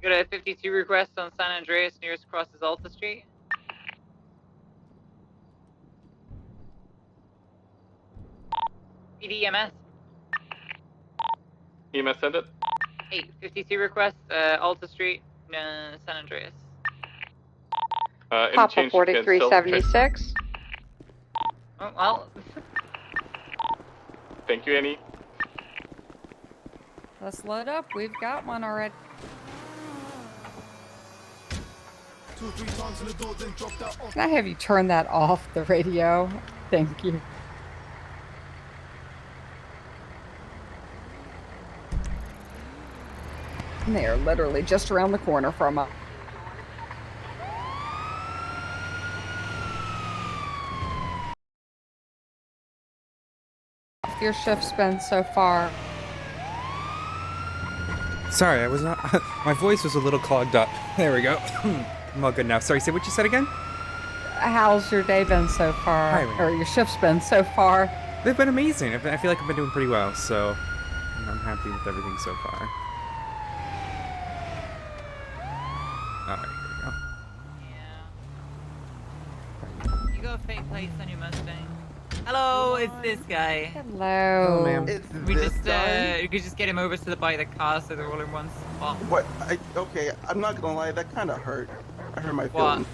Got a 52 request on San Andreas, nearest across is Alta Street. EMS. EMS, send it. 52 request, Alta Street, San Andreas. Papa 4376. Oh, well. Thank you, Annie. Let's load up. We've got one already. Can I have you turn that off the radio? Thank you. And they are literally just around the corner from us. Your shift's been so far. Sorry, I was not. My voice was a little clogged up. There we go. I'm all good now. Sorry, say what you said again? How's your day been so far? Hi, or your shift's been so far? They've been amazing. I feel like I've been doing pretty well, so I'm happy with everything so far. Alright, here we go. Yeah. You got fake plates on your Mustang. Hello, it's this guy. Hello. Ma'am. We could just get him over to the by the car so they're all in one spot. What? Okay, I'm not gonna lie, that kind of hurt. I hurt my What? feelings.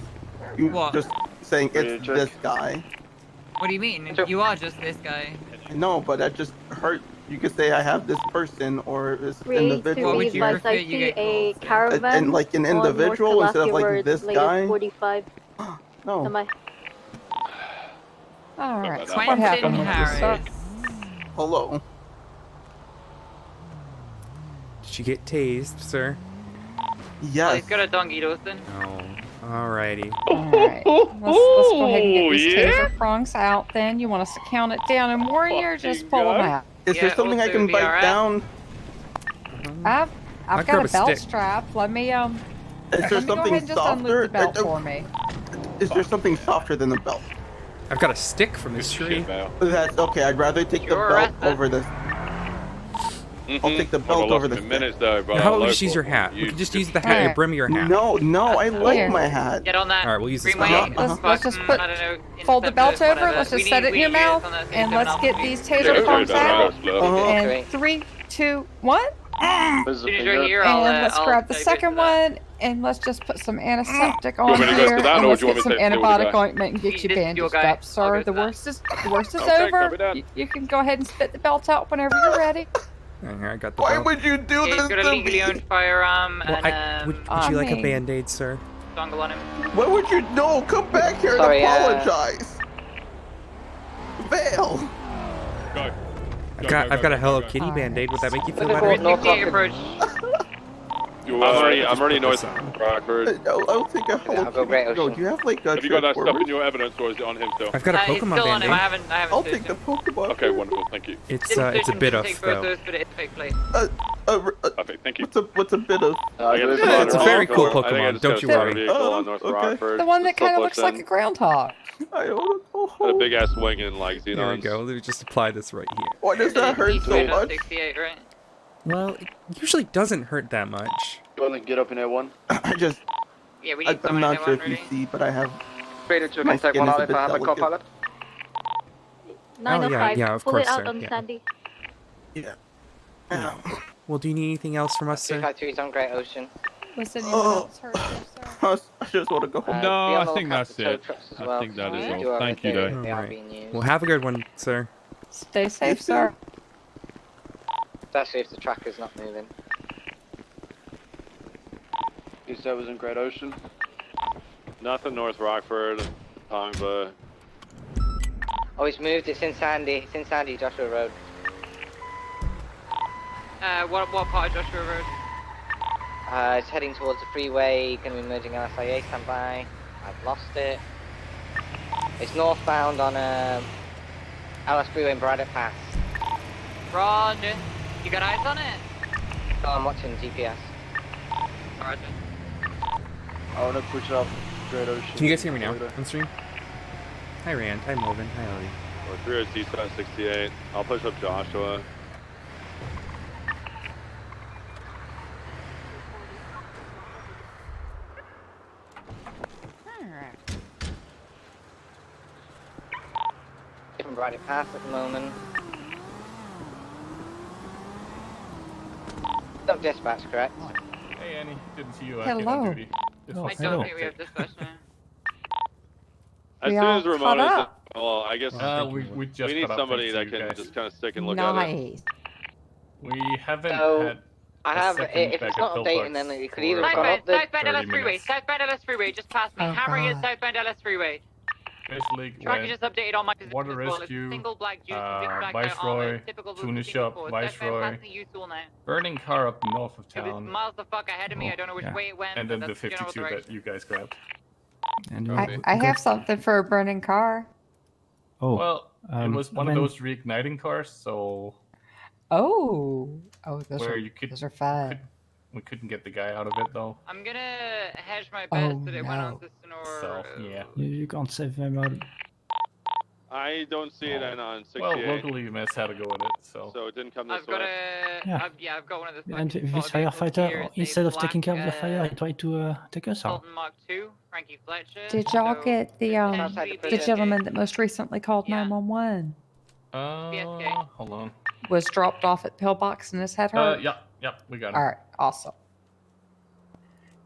You What? just saying it's this guy. What do you mean? You are just this guy. No, but that just hurt. You could say I have this person or this What individual. would you prefer you get a called? caravan And like an individual instead of like this guy. 45. No. Am I? Alright, so what Quentin happened with this, sir? Harris. Hello. Did you get tased, sir? Oh, Yes. he's got a donkey Dothan. No. Alrighty. Alright. Let's go ahead and get these yeah? taser prongs out then. You want us to count it down in warrior or just pull them out? Is there Yeah, something I also can bite VRF. down? I've I'll got grab a a belt stick. strap. Let me Is there let me go ahead something and just unloop the belt softer? for me. Is there something softer than the belt? I've got a stick from this tree. Shit, man. That's okay. I'd rather take the You're belt arrested. over this. I'll take the Would've belt lost over him the in minutes though, bro. How about we just use your hat? We can just use the hat, your brim of your hat. No, I like Here. my hat. Get on that. Alright, we'll use this Greenway, one. Let's just put- I don't know, Fold the belt intercept over. whatever. Let's We just set need- it in your we need mouth, this on the and let's get these taser Yeah, prongs yeah, out. yeah. Uh-huh. And 3, 2, 1. As soon as you're here, I'll, And let's I'll grab the take it second to that. one, and let's just put some antiseptic on want me to go here, to that, and or let's do you get want me some to stay with the antibiotic guy? ointment and get you Just your bandaged guy. up, I'll sir. go to The that. worst is Okay, over. copy that. You can go ahead and spit the belt out whenever you're ready. Here, I got the Why belt. would you do Yeah, this he's got a to legally me? owned firearm Well, and would you like a mean- band-aid, sir? dongle on him. Why would you? No, come back here Sorry, and apologize. Vale. Go. I've got a Hello Kitty band-aid. Would that make you feel Look at better? North Gate approach. I'm already noise Rockford. I'll take a Hello I'll go Great Kitty. Yo, Ocean. do you have like a Have you got that stuff Transformers? in your evidence, or is it on him still? I've got a It's Pokemon still on him. I band-aid. haven't I'll searched take the him. Pokemon. Okay, wonderful. Thank you. It's Didn't a search him bit to of take though. photos, but it's fake plate. Perfect. Thank you. What's a bit of? I got Yeah, it's a very cool I think I Pokemon, just don't got you a worry. vehicle on North Okay. Rockford. The one that Stop kind of looks like a motion. groundhog. I don't Had a know. big ass wing and like Here we xenons. go. Let me just apply this right here. Why does that hurt so He's much? 68, right? Well, it usually doesn't hurt that much. Go and get up in A1. I just, Yeah, we need I'm someone not to sure one if you ready. see, but I have. Straight into My contact skin one is a out if bit I have a delicate. co-pilot. 905. yeah, of Pull course, it out sir, on yeah. Sandy. Yeah. Well, do you need anything else from us, sir? 253's on Great Ocean. Listen, you Oh. else hurt you, sir. I just want to go home. No, be on I the think lookout that's for tow it. trucks as I well. think that is We all. do have Thank a you, theory though. they are Alright. being used. Well, have a good one, sir. Stay safe, sir. Especially if the tracker's not moving. You said it was in Great Ocean. Nothing North Rockford. Tongva. Oh, it's moved. It's in Sandy. It's in Sandy, Joshua Road. What part of Joshua Road? It's heading towards the freeway. Gonna be merging LSIA. Stand by. I've lost it. It's northbound on LS Freeway and Braddock Pass. Roger. You got eyes on it? Oh, I'm watching GPS. Roger. I want to push up Great Ocean. Can you guys hear me now on stream? Hi, Rand. Hi, Melvin. Hi, Ellie. Or 3 68. I'll push up Joshua. Right pass at the moment. No dispatch, correct? Hey Annie, didn't see you Hello. get on duty. This Oh, was I don't hello. think we have dispatch now. As We soon all as caught Ramona's, up. well, I guess we just we need caught up somebody thanks to that you can guys. just kind of stick and look at it. Nice. We haven't So, had I a have, second if back it's at not updating, Pillbox then it could for either come about up the Southbound 30 LS Freeway, minutes. southbound LS Freeway, just past me. Oh, Hammering is God. southbound LS Freeway. Basically, Tracker when just updated on my position Water as well. It's Rescue, single black juice, black armor, Viceroy, typical Tuna single Shop, force. Viceroy, Southbound passing you all now. burning car up north of It was town, miles the fuck ahead of me. I don't know which yeah. way it went. and but then the that's general 52 direction. that you guys grabbed. And I have something for a burning car. Oh, Well, it was one of when- those reigniting cars, so Oh, those where are you could, those are fun. we couldn't get the guy out of it though. I'm gonna hedge my bets Oh, that it went on no. to Sonora. So yeah. you can't save him out. I don't see it on 68. Well, local EMS had to go with it, so. So it didn't come this I've got way. a, Yeah. I've got one of the And fucking this spot vehicles here. firefighter, It's a instead of taking care black, of the fire, he tried to take us out. Sultan Mark II, Frankie Fletcher. Did y'all so get the potentially the BSK. gentleman that most recently called Yeah. 911 BSK. Hold on. was dropped off at pillbox and his head hurt? Yeah, we got him. All right, awesome.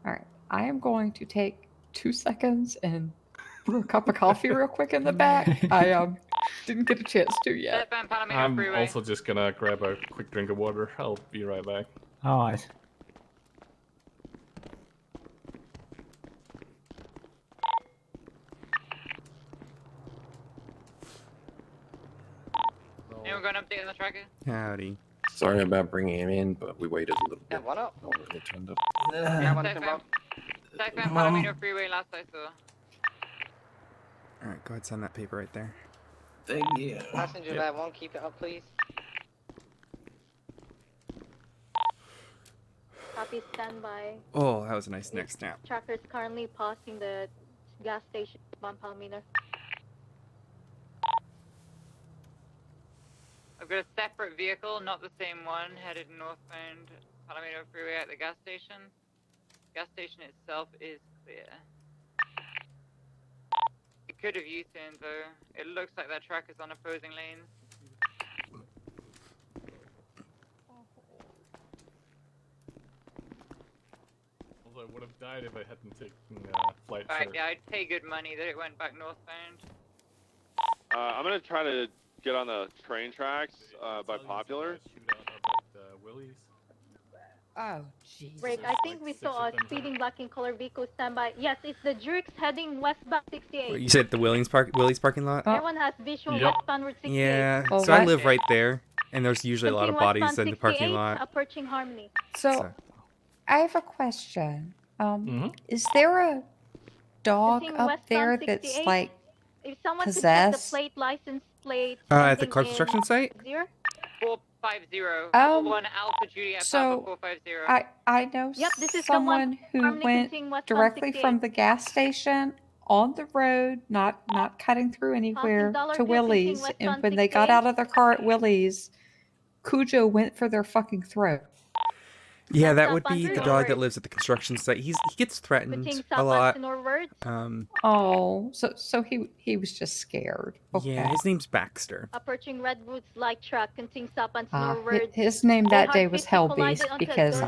All right, I am going to take 2 seconds and brew a cup of coffee real quick in the back. I didn't get a chance to yet. Southbound Palomino I'm Freeway. also just gonna grab a quick drink of water. I'll be right back. Alright. Anyone got an update on the tracker? Howdy. Sorry about bringing him in, but we waited a little Yeah, bit. why not? No one really turned up. Southbound Palomino Freeway last I saw. Alright, go ahead, sign that paper right there. Thank you. Passenger that one, keep it up, please. Copy, standby. Oh, that was a nice neck snap. Tracker is currently passing the gas station on Palomino. I've got a separate vehicle, not the same one, headed northbound Palomino Freeway at the gas station. Gas station itself is clear. It could have U-turned though. It looks like that track is on opposing lanes. Although I would have died if I hadn't taken flight. Alright, sir. yeah, I'd pay good money that it went back northbound. I'm gonna try to get on the train tracks by Tell you Popular. to shoot out up at Willie's. Oh, jeez. Break, I think we Six saw a of them. speeding black and color vehicle standby. Yes, it's the Jurix heading westbound 68. You said the Willie's parking lot? Oh. Everyone has visual Yep. westbound 68. Yeah, Oh, so I what? live right there, and there's usually a lot of Continue bodies in the westbound parking 68, lot. Approaching Harmony. So, I have a question. Mhm. Is there a dog Continue up westbound there that's 68. like If someone could check possessed? the plate, license plate. At the ending construction in site? 0. 450. Um, 1 Alpha Juliet so, Papa 450. I know Yep, this is someone who Harmony went continuing westbound directly 68. from the gas station on the road, not cutting through anywhere, Dollar to Bill continuing Willie's, and westbound when they got 68. out of their car at Willie's, Cujo went for their fucking throat. Yeah, that Stop would on be the Bruno dog that Road. lives at the construction site. He gets threatened Continuing a southbound lot. to Norwood. Oh, so he was just scared. Okay. Yeah, his name's Baxter. Approaching Redwoods light truck. Continuing southbound to Ah, Norwood. his name that day was Hellbeast Hellbeast because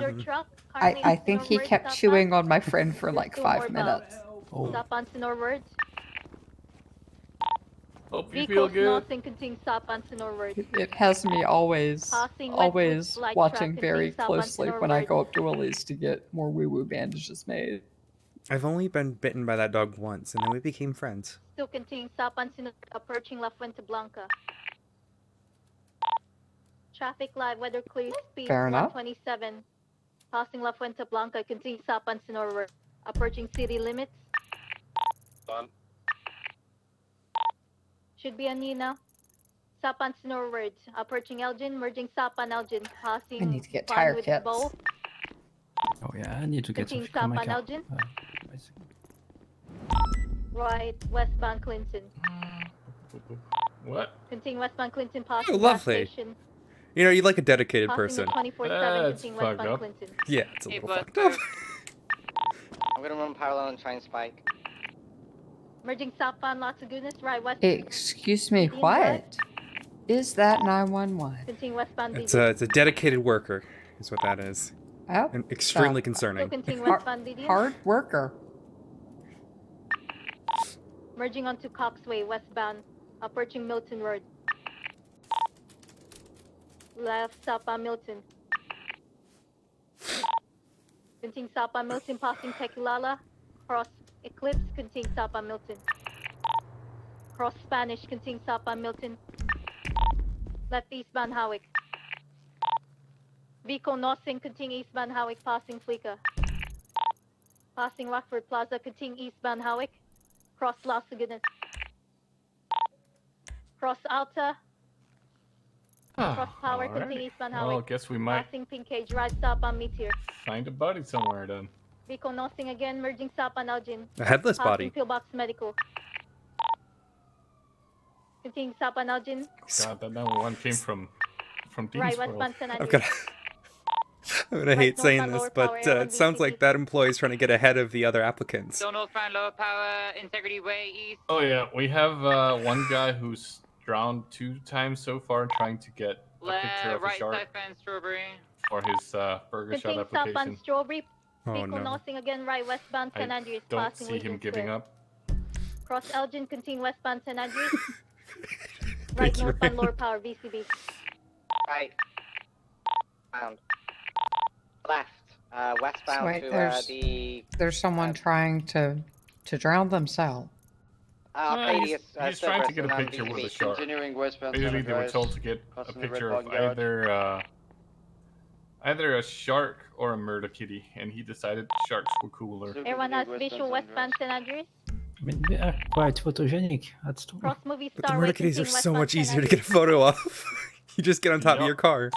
I think he kept chewing chewing on my friend for like 5 minutes. Southbound to Norwood. Hope you feel Vehicles good. north and continuing southbound to Norwood. It has me always Passing always Redwoods light watching truck very continuing southbound to closely when I Norwood. go up to Willie's to get more woo-woo bandages made. I've only been bitten by that dog once, and then we became friends. Still continuing southbound to Norwood, approaching La Fuente Blanca. Traffic light, weather clear, speed Fair enough. 127. Passing La Fuente Blanca, continuing southbound to Norwood. Approaching city limits. Done. Should be a Nina. Southbound to Norwood. Approaching Elgin, merging southbound Elgin. Passing I need to get tire Pinewood kits. Bowl. Oh yeah, I need to get some Continuing fuel in my southbound car. Elgin. Bicycle. Right, westbound Clinton. What? Continuing westbound Clinton, passing Oh, gas lovely. station. You know, you like a dedicated Passing person. the 24/7, That's continuing fucked westbound up. Clinton. Yeah, it's a Hey, little bud, fucked up. I'm gonna run parallel and try and spike. Merging southbound Las Lagunas, right west. Excuse me, Median drive. what? Is that 911? Continue westbound It's Didion. a dedicated worker, is what that is. Oh, And extremely so, Still concerning. continue Har- westbound Didion. hard worker. Merging onto Coxway, westbound. Approaching Milton Road. Left southbound Milton. Continue southbound Milton, passing Tequilala. Cross Eclipse, continue southbound Milton. Cross Spanish, continue southbound Milton. Left eastbound Howick. Vico Nossing, continue eastbound Howick, passing Fleeka. Passing Rockford Plaza, continue eastbound Howick. Cross Las Lagunas. Cross Alta. Cross Power, continue eastbound Well, Howick. guess we might Passing Pink Cage, right southbound Meteor. find a body somewhere then. Vico Nossing again, merging southbound Elgin. A headless Passing body. Pillbox Medical. Continue southbound Elgin. God, that 911 came from Right Dean's World. westbound San I'm Andreas. gonna hate northbound saying this, lower but power, Air it sounds 1BCP. like that employee is trying to get ahead of the other applicants. Still northbound lower power, Integrity Way east. Oh yeah, we have one guy who's drowned 2 times so far trying to get a picture of a Right shark southbound Strawberry. for his burger shot Continue southbound application. Strawberry. Oh Vico no. Nossing again, right westbound San I Andreas. don't Passing see him Legion giving Square. up. Cross Elgin, continue westbound San Andreas. Thank Right you, northbound Ryan. lower power VCB. Right. Bound. Left. Westbound So wait, to there's- the There's someone trying to drown themselves. Arcadius. He's trying to get a Cerberus picture and with a VCB. shark. Continuing westbound Basically, San they were Andreas. told to get a Crossing the red picture of parking garage. either a shark or a murder kitty, and he decided sharks were cooler. Still Everyone has continuing visual westbound San Andreas. I mean, we are quite photogenic. That's true. Cross movie But the Star murder Way, kitties are continue so westbound much San easier to Andreas. get a photo of. You just get on top of Yup. your car.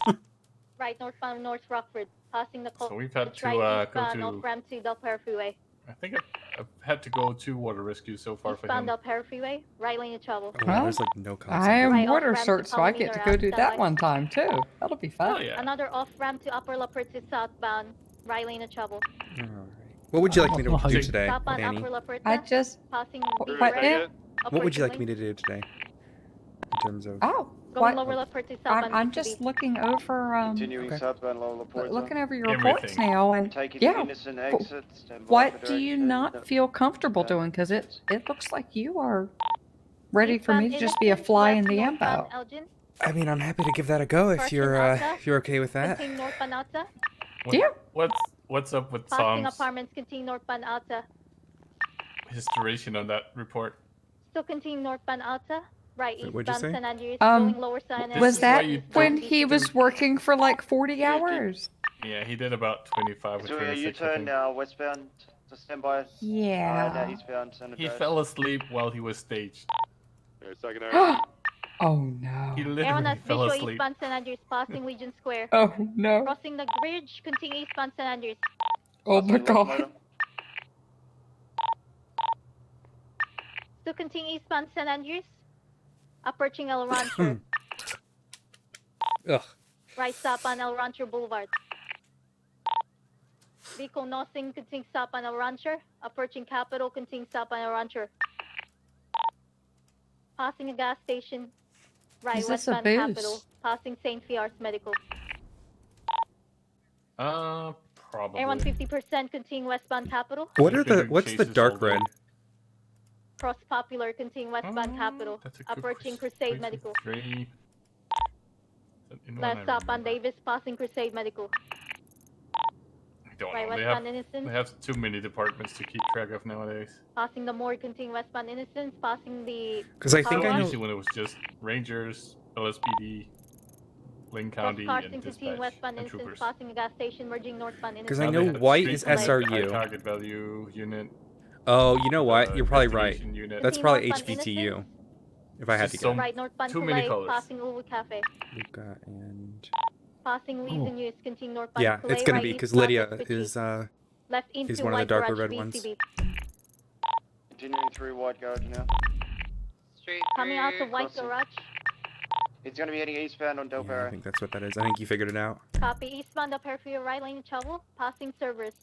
Right northbound North Rockford. Passing the So we've had to right go eastbound to. off ramp to Del Perro Freeway. I think I've had to go 2 water rescues so far for Eastbound him. Del Perro Freeway. Right lane of travel. Oh, Well, there's like no concept. I am Right off water ramp to cert, so I get to Palomino, go do out that that one time too. That'll be fun. Oh yeah. Another off ramp to Upper La Puerta southbound. Right lane of travel. Alright. What would you like me to do today, Southbound Annie? Upper La Puerta. I just Passing Wait, What? second. What would you like me to do today? In terms of... oh, Going what? lower La Puerta southbound. I'm VCB. just looking over Continuing okay. southbound Lola Porta. looking over your reports Everything. now, and Taking yeah. innocent exit. Stand by What for do you direction. not feel comfortable Yeah. doing? Because it looks like you are ready for me Eastbound to just be a Innocence, fly in west the northbound ambo. Elgin. I mean, I'm happy to give that a go if Person you're Alta. if you're okay with that. Continue northbound Alta. Yeah. What's up with Passing Tom's apartments. Continue northbound Alta. his duration on that report? Still continue northbound Alta. Right Wait, what'd you eastbound say? San Andreas. Um, Going lower San This Was is Andreas. why that you when don't he was working for like 40 Yeah, hours? Yeah, he did about 25 or Doing a 26. I U-turn think. now, westbound. So stand by. Now Yeah. eastbound San He Andreas. fell asleep while he was staged. Wait, secondary. Oh no. He Everyone literally has fell visual asleep. eastbound San Andreas. Passing Legion Square. Oh no. Crossing the bridge. Continue eastbound San Andreas. Oh my Crossing god. locomotive. Still continue eastbound San Andreas. Approaching El Rancho. Ugh. Right stop on El Rancho Boulevard. Vico Nossing, continue stop on El Rancho. Approaching Capitol, continue stop on El Rancho. Passing a gas station. Right Is this a westbound boost? Capitol. Passing St. Fiar's Medical. Probably. Air 150%, continue westbound Capitol. What are He's been the doing what's the chases dark all day. red? Cross Popular, continue westbound Capitol. That's a good Approaching question. Crusade Medical. 3. Last stop on Davis, passing Crusade Medical. I don't Right know. westbound Innocence. They have too many departments to keep track of nowadays. Passing the morgue, continue westbound Innocence. Passing the... Because I think Car I wash. know. Usually when it was just Rangers, LSPD, Lynn Cross County, Carson, and continue dispatch, westbound and Innocence. troopers. Passing a gas station, merging northbound Innocence. 'Cause I Now know they have a white is street light, high SRU. target value unit. Oh, you know what? You're probably right. investigation Unit. That's Continue probably northbound HVTU. Innocence. If I had to Just guess. some- Right northbound too many Calais, colors. passing Uwu Cafe. Luca and Passing Leeds and News, continue northbound yeah, Calais. it's gonna right be because eastbound Lydia Vespucci. is Left into is one of the White darker Garage red ones. VCB. Continuing through White Garage now. Straight Coming out through. of White Crossing. Garage. It's going to be heading eastbound on Del Yeah, I Perro. think that's what that is. I think you figured it out. Copy eastbound Del Perro Freeway, right lane of travel. Passing Cerberus.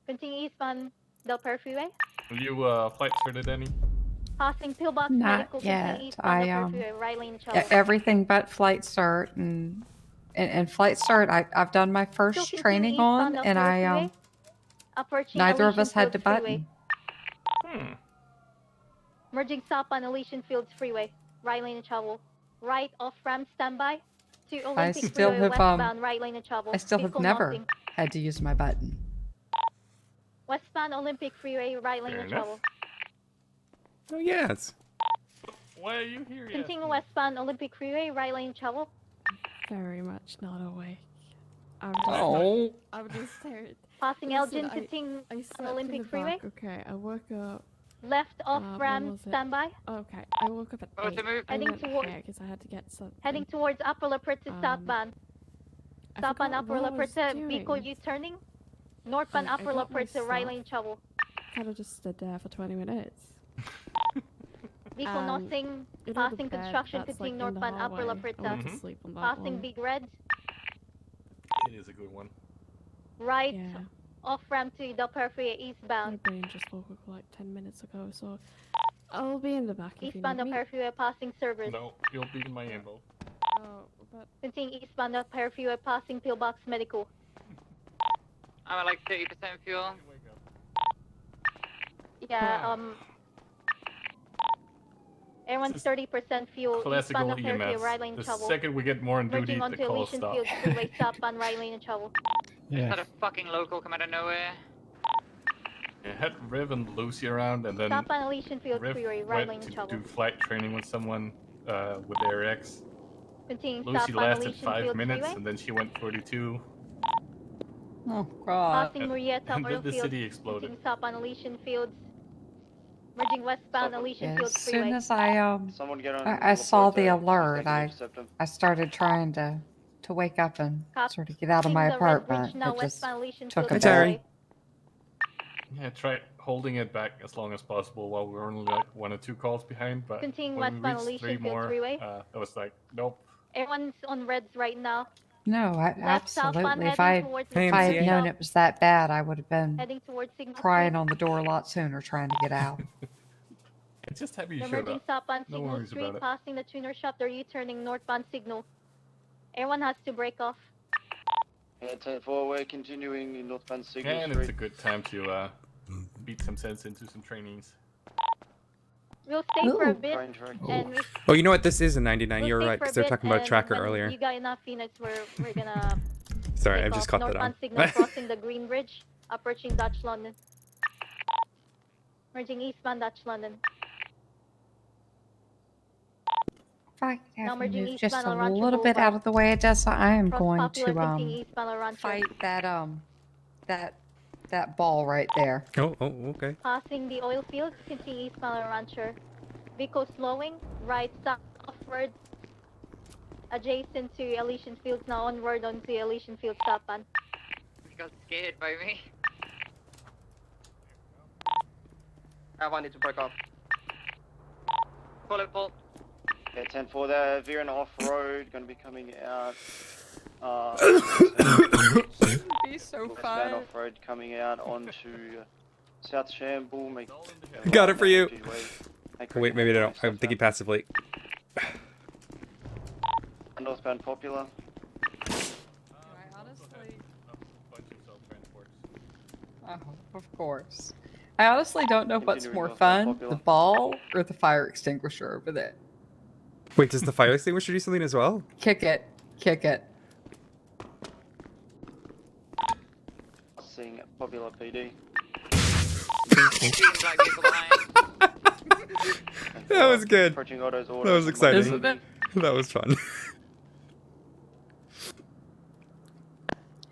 Continue eastbound Del Perro Freeway. Will you flight certed any? Passing pillbox Not medical yet. continuing eastbound I, upper freeway, right lane trouble. everything but flight start and flight start I've done my first Still training continuing on, eastbound and upper I freeway. Approaching neither of Elysian us had to Fields Freeway. button. Merging south on Elysian Fields Freeway, right lane of travel. Right off ramp standby. To Olympic still Freeway have, westbound, right lane of travel. I still have Vehicle never mounting. had to use my button. Westbound Olympic Freeway, right lane Fair of enough. travel. Oh yes. Why are you here? Continue westbound Olympic Freeway, right lane of travel. Very much not awake. I'm just tired. Passing Listen, Elgin, continue I on slept in Olympic the Freeway. back, okay? I woke up. Left off when ramp was it? standby. Okay, I woke up at Oh, it's a 8. move. I Heading went toward- here because I had to get something. Heading towards Upper La Puerta southbound. I Southbound forgot Upper what La I was Puerta, doing. vehicle U-turning. Northbound I Upper La got my Puerta, right stuff. lane trouble. Kind of just stood there for 20 minutes. Vehicle nothing. You know the Passing bed construction, that's, continue like, in the northbound Upper La hallway? Puerta. I went to sleep on that Passing one. Big Red. It is a good one. Right Yeah. off ramp to Del Perfe eastbound. My brain just woke up like 10 minutes ago, so I'll be in the back if Eastbound you Del need me. Perfe passing service. No, you'll be in my info. Oh, but Continue eastbound Del Perfe passing pillbox medical. I'm at like 30% fuel. Yeah, everyone's 30% fuel. Classical Eastbound Del Perfe, EMS. right lane The trouble. second we get more on duty, Merging the onto calls Elysian stop. Fields Freeway southbound, right lane of trouble. Yeah. Had a fucking local come out of nowhere. I had Riv and Lucy around, and then Southbound Elysian Fields Riv Freeway, right lane went of to trouble. do flight training with someone with their ex. Continue Lucy southbound lasted Elysian 5 Fields minutes, Freeway. and then she went 42. Oh God. Passing Murrieta And Oil then the Fields. city exploded. Continue southbound Elysian Fields. Merging westbound Elysian As Fields soon Freeway. as I Someone get on. I saw the alert, I Intercept him. started trying to wake up and Cop- sort of get out of my Passing the Red apartment. Bridge now, It just westbound Elysian took Fields a Terry. bit. Freeway. Yeah, try holding it back as long as possible while we were only like 1 or 2 calls behind. But Continue when we westbound reached 3 Elysian Fields more, Freeway. I was like, nope. Everyone's on reds right now. No, Left southbound absolutely. If heading I towards Hey, if I had MCA. known it was that bad, I would have been heading towards Signal crying Street. on the door a lot sooner trying to get out. I'm just happy you They're showed merging up. southbound No Signal worries Street, about it. passing the tuner shop. They're U-turning northbound Signal. Everyone has to break off. Yeah, 10-4, we're continuing in northbound Signal And Street. it's a good time to beat some sense into some trainings. We'll stay for a Ooh. bit, Train track. and we- Oh, you know what? This is a 99. we'll You're stay right, for a because they're bit, talking about and tracker when earlier. you got enough units, we're gonna Sorry, take I just off. caught that Northbound on. Signal crossing the Green Bridge, approaching Dutch London. Merging eastbound Dutch London. If I could Now have you merging move just eastbound a on Rancho little bit Boulevard. out of the way, Odessa, I am Cross going Popular, to continue eastbound on Rancho. fight that ball right there. Oh, okay. Passing the oil fields, continue eastbound on Rancho. Vehicle slowing, right southward, adjacent to Elysian Fields, now onward onto Elysian Fields southbound. He got scared by me. I wanted to break off. Pull it, pull. Yeah, 10-4, they're veering off-road, going to be coming out. Be so Westbound off-road coming out onto South Shamble. Got it for you. Wait, maybe they don't. I'm thinking passively. Northbound Popular. Oh, of course. I honestly don't know what's Continuing more northbound fun, Popular. the ball or the fire extinguisher over there. Wait, does the fire extinguisher do something as well? Kick it. Kick it. Seeing Popular PD. Black vehicle behind. That was good. Approaching Otto's That order. was exciting. Isn't it? That was fun.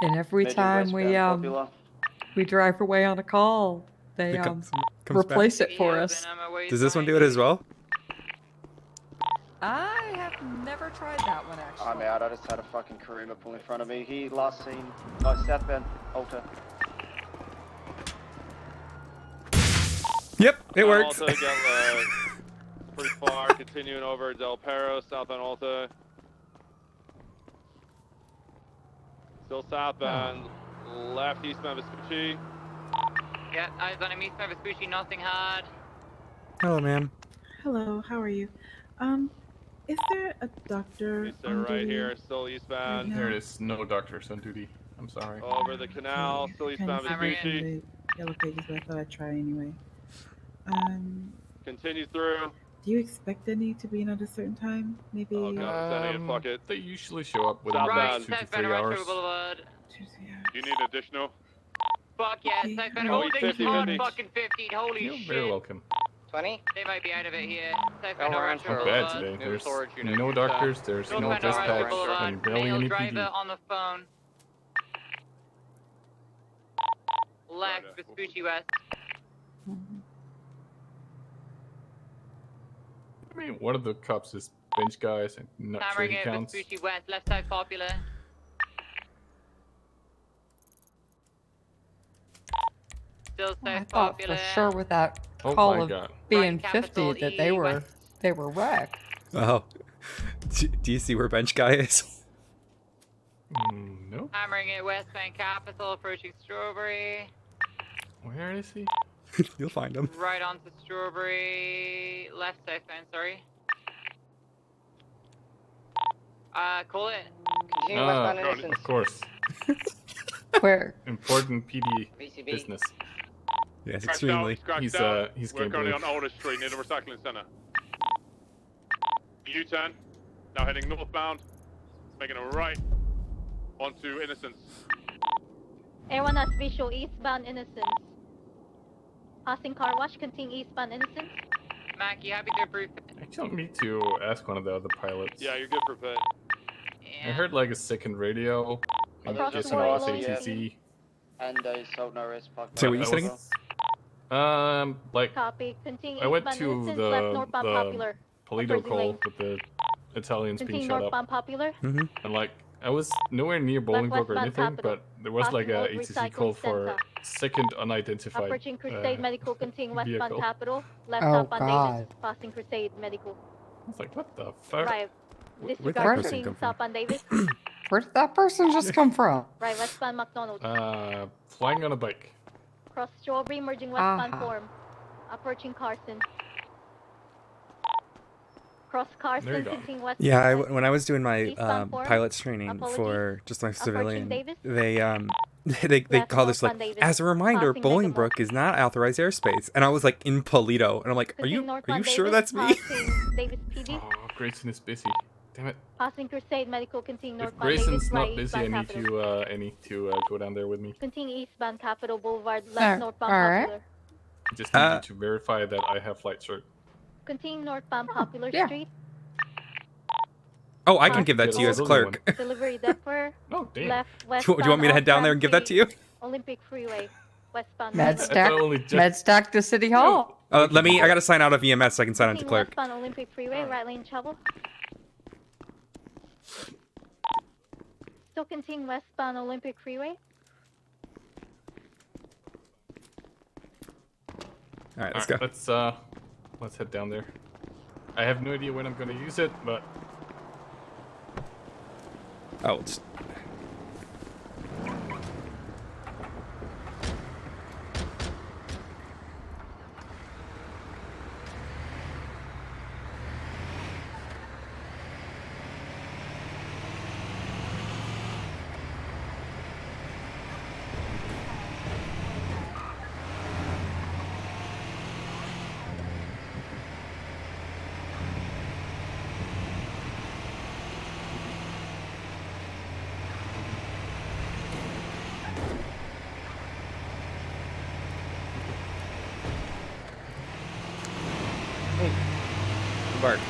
And every Merging time westbound Popular. we drive away on a call, they It comes back. replace it for Heels us. and I'm away Does this one behind do it me. as well? I have never tried that one actually. I'm out. I just had a fucking Karuma pull in front of me. He last seen southbound Alta. Yep, it works. Alta got pretty far, continuing over Del Perro, southbound Alta. Still southbound, left eastbound Vespucci. Yeah, eyes on him, eastbound Vespucci, nothing hard. Hello, ma'am. Hello, how are you? Is there a doctor Stay on right duty here, still eastbound. right There now? it is. No doctors on duty. I'm sorry. Over the canal, Okay, still I kind of eastbound see that from Vespucci. the yellow pages, but I thought I'd try anyway. Continue through. Do you expect any to be in at a certain time? Maybe. Oh god, I'm sending it. Fuck it. They usually show up within Southbound. about 2 to Southbound 3 hours. Rancho Boulevard. Do you need additional? Fuck yeah, Okay, southbound. alright, Oh, they thank you spawned very much. fucking 15. Holy You're shit. very welcome. 20? They might be out of it here. Southbound El Rancho Rancho. Not bad Boulevard. today. New There's storage unit, no you doctors, said. there's no Northbound Rancho dispatch, Boulevard. and barely Male any driver PD. on the phone. Left, Vespucci West. I mean, one of the cops is bench guys, and not sure Hammering he it, counts. Vespucci West. Left side popular. Still I south thought for popular. sure with that Oh call my of God. being Right, 50 capital that E, they were West. wrecked. Oh. Do you see where bench guy is? Nope. Hammering it, westbound Capital, approaching Strawberry. Where is he? You'll find him. Right onto Strawberry. Left southbound, sorry. Call it. Continue westbound Innocence. Of course. Where? Important PD VCB. business. Yes, Scratched extremely. out, scratched He's out. he's We're game currently blue. on Older Street near the recycling center. U-turn. Now heading northbound. Making a right onto Innocence. Everyone has visual eastbound Innocence. Passing car wash, continue eastbound Innocence. Mac, you happy to approve? I don't need to ask one of the other pilots. Yeah, you're good for pit. I heard like a second radio. I'm Across guessing the it was way, ATC. And a sold no risk park. So what you saying? Like Copy. Continue I went eastbound to Innocence, left the northbound Popular. Polito Opposing call lanes. with the Italians being Continue shot up, northbound Popular. Mm-hmm. and like I was nowhere near Bolingbroke or westbound anything, Capital. but there was like a Passing Old ATC call Recycling for Center. second unidentified Approaching Crusade Medical, continue westbound vehicle. Capital. Left Oh, southbound God. Davis. Passing Crusade Medical. I was like, what the fuck? Right. Where'd that Disregard person continue come from? southbound Davis. Where did that person just come from? Right, westbound McDonald. Flying on a bike. Cross Strawberry, merging westbound Aha. Forum. Approaching Carson. Cross There you Carson, go. continue west. Yeah, when I was doing my Eastbound Forum. pilot's training Apologies. for just my civilian, Davis. they they Left call this like, northbound Davis. as a reminder, Passing Megamall. Bolingbroke is not authorized airspace, and I was like in Polito, and I'm like, are Continue you northbound sure Davis, that's me? Passing Davis PD. Oh, Grayson is busy. Damn it. Passing Crusade Medical, continue If northbound Grayson's Davis. not Right, busy, I eastbound need Capital. to go down there with me. Continue eastbound Capitol Boulevard, left northbound alright. Popular. I just need you to verify that I have flight cert. Continue northbound Popular yeah. Street. Oh, I can give that to you as clerk. Delivery depot. Oh, damn. Left, west. Do you want me to head down there and give that to you? Olympic Freeway, westbound. Medstack to City Hall. I gotta sign out of EMS so I can sign on to Continue clerk. westbound Olympic Freeway, right lane travel. Still continue westbound Olympic Freeway. Alright, let's Alright, go. Let's head down there. I have no idea when I'm gonna use it, but Oh, it's... Bart.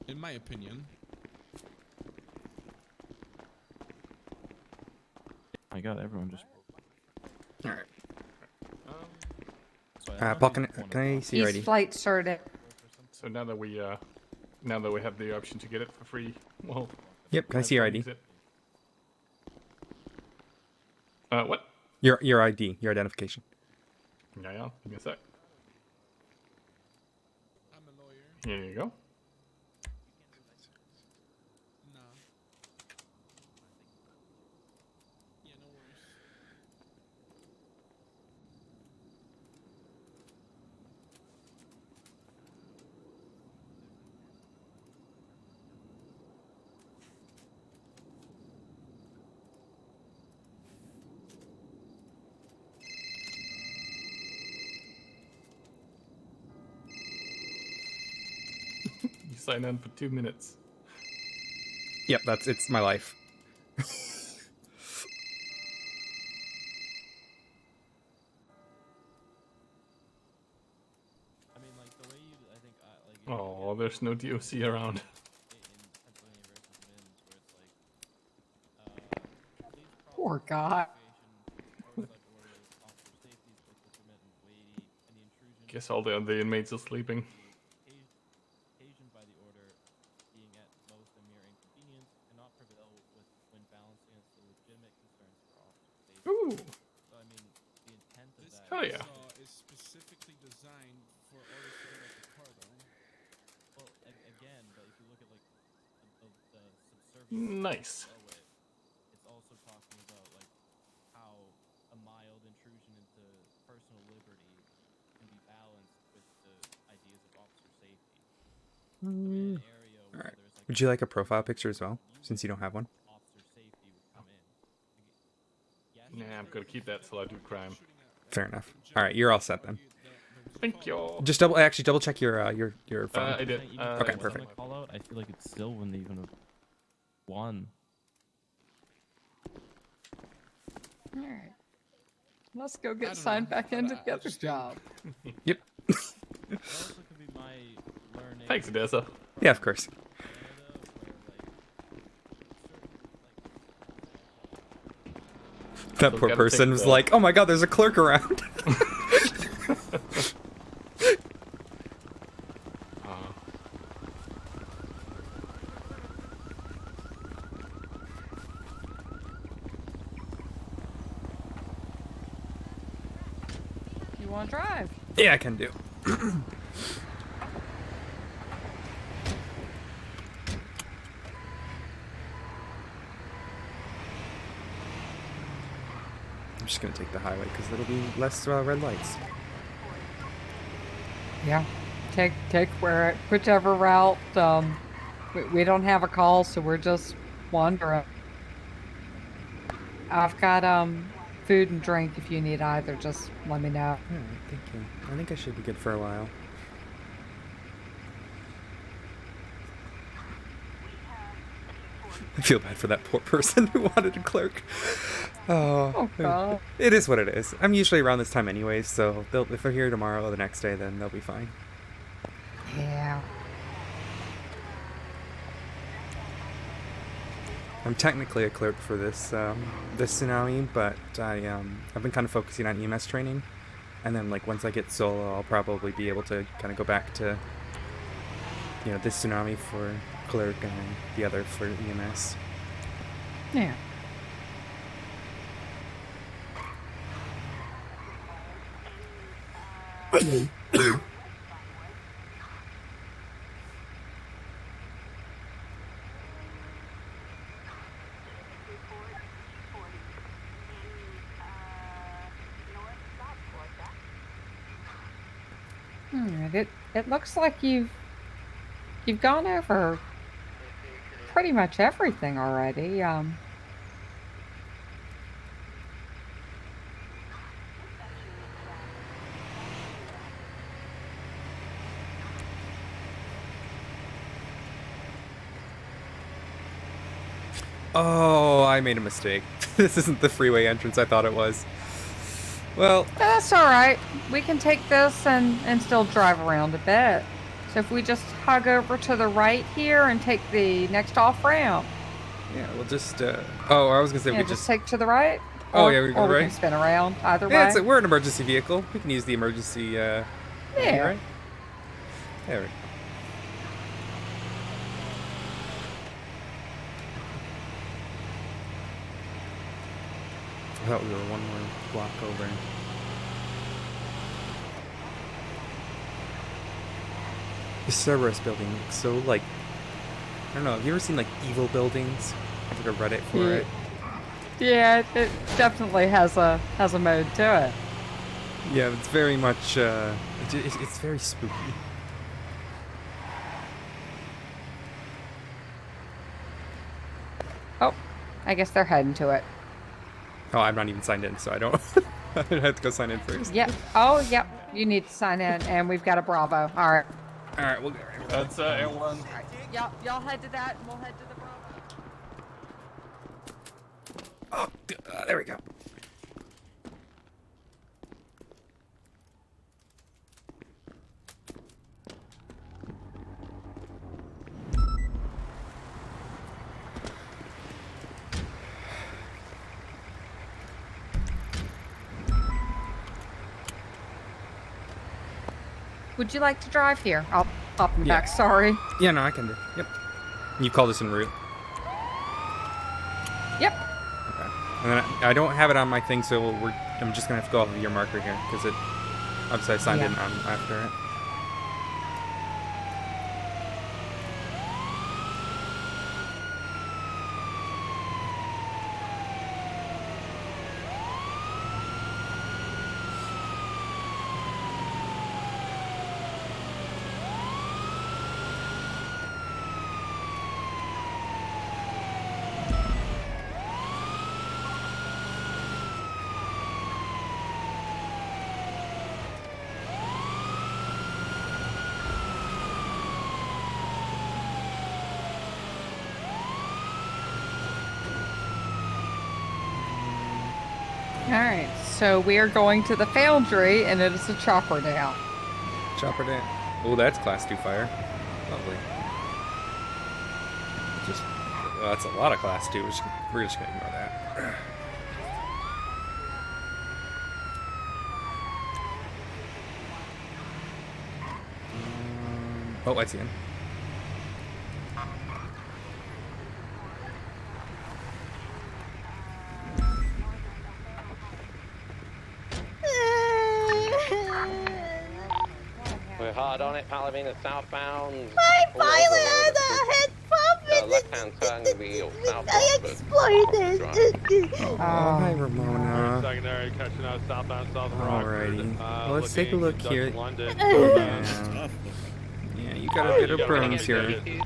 In my opinion, my god, everyone just. All right. So Paul, can I see your He's ID? flight certed. So now that we have the option to get it for free, well. Yep. Can I see your ID? What? Your ID, your identification. Yeah. Give me a sec. Here you go. You sign on for 2 minutes. Yep, it's my life. Oh, there's no DOC around. Poor guy. Guess all the inmates are sleeping. Ooh. Hell yeah. Is specifically designed for orders to get out the cargo. Well, again, but if you look at like the subservient Nice. below it, it's also talking about like how a mild intrusion into personal liberty can be balanced with the ideas of officer safety. All right. Would you like a profile picture as well, since you don't have one? Nah, I'm gonna keep that till I do crime. Fair enough. All right, you're all set then. Thank you. Just double check your phone. I did. Okay, perfect. Call out, I feel like it still wouldn't even have won. Alright. Let's go get signed back in to get this job. Yep. Thanks, Odessa. Yeah, of course. That poor person was like, "Oh my god, there's a clerk around." You want to drive? Yeah, I can do. I'm just gonna take the highway because there'll be less red lights. Yeah. Take whichever route. We don't have a call, so we're just wandering. I've got food and drink if you need either. Just let me know. Alright, thank you. I think I should be good for a while. I feel bad for that poor person who wanted a clerk. Oh God. It is what it is. I'm usually around this time anyways, so if they're here tomorrow or the next day, then they'll be fine. Yeah. I'm technically a clerk for this this tsunami, but I've been kind of focusing on EMS training, and then like once I get solo, I'll probably be able to kind of go back to this tsunami for clerk and then the other for EMS. Yeah. Alright, it looks like you've gone over pretty much everything already. Oh, I made a mistake. This isn't the freeway entrance I thought it was. Well, That's alright. We can take this and still drive around a bit. So if we just hug over to the right here and take the next off ramp. yeah, we'll just. Oh, I was gonna say Yeah, we just just. take to the right. Oh, Or, yeah, we go or we right. can spin around. Either Yeah, way. we're an emergency vehicle. We can use the emergency. Yeah. Right? There we go. I thought we were one more block over. The Cerberus building looks so like, I don't know. Have you ever seen like evil buildings? Like a Reddit for it. Yeah, it definitely has a mode to it. Yeah, it's very much. It's very spooky. Oh, I guess they're heading to it. Oh, I'm not even signed in, so I don't. I have to go sign in first. Yep. Oh, yep. You need to sign in, and we've got a Bravo. All right. All right, we'll go. That's Air1. All right. Y'all head to that, and we'll head to the Bravo. Oh, there we go. Would you like to drive here? I'll hop in the Yeah. back. Sorry. Yeah, no, I can do. Yep. You call this en route. Yep. Okay. And then I don't have it on my thing, so I'm just gonna have to go off of your marker here because it. Obviously, I signed in on after it. All right. So we are going to the Foundry, and it is a chopper down. Chopper down. Oh, that's class 2 fire. Lovely. Just. Well, that's a lot of class 2. We're just gonna ignore that. Oh, I see him. We're hard on it, Palomino southbound. My pilot had a head pump left-hand turn will be southbound. I exploded. Oh, hi, Ramona. Secondary catching out southbound south of Alrighty. Well, let's take a looking look here. London. Yeah, you got a bit of burns here. Just get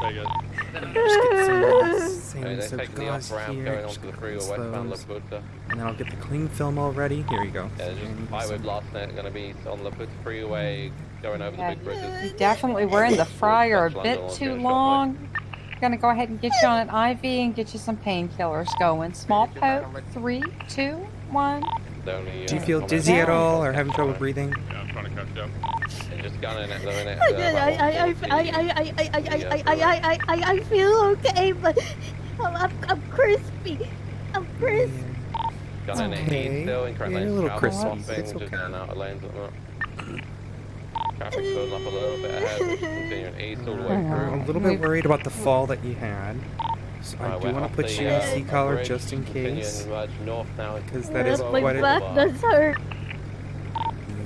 some They're soaked taking the gauze off ramp here. going Just onto the gonna freeway rinse westbound those. Laputa. And then I'll get the clean film all ready. Here you go. Yeah, just highway blast net going to be on Laputa freeway going over the big bridges. You definitely were in the fryer a bit too long. Gonna go ahead and get you on an IV and get you some painkillers going. Small poke. 3, 2, 1. Do you feel dizzy at all or having trouble breathing? Yeah, I'm trying to catch up. They're just gunning it, though, innit? I feel okay, but I'm crispy. I'm crisp. Gunning it Okay. still in current You're a lanes. little Travel crispy. swapping, It's just okay. down out of lanes at that. Traffic's building up a little bit ahead. Continuing east all the way I'm through. a little bit worried about the fall that you had. So I do want to put you in a C-collar just in case. Because that is My quite back a... does hurt.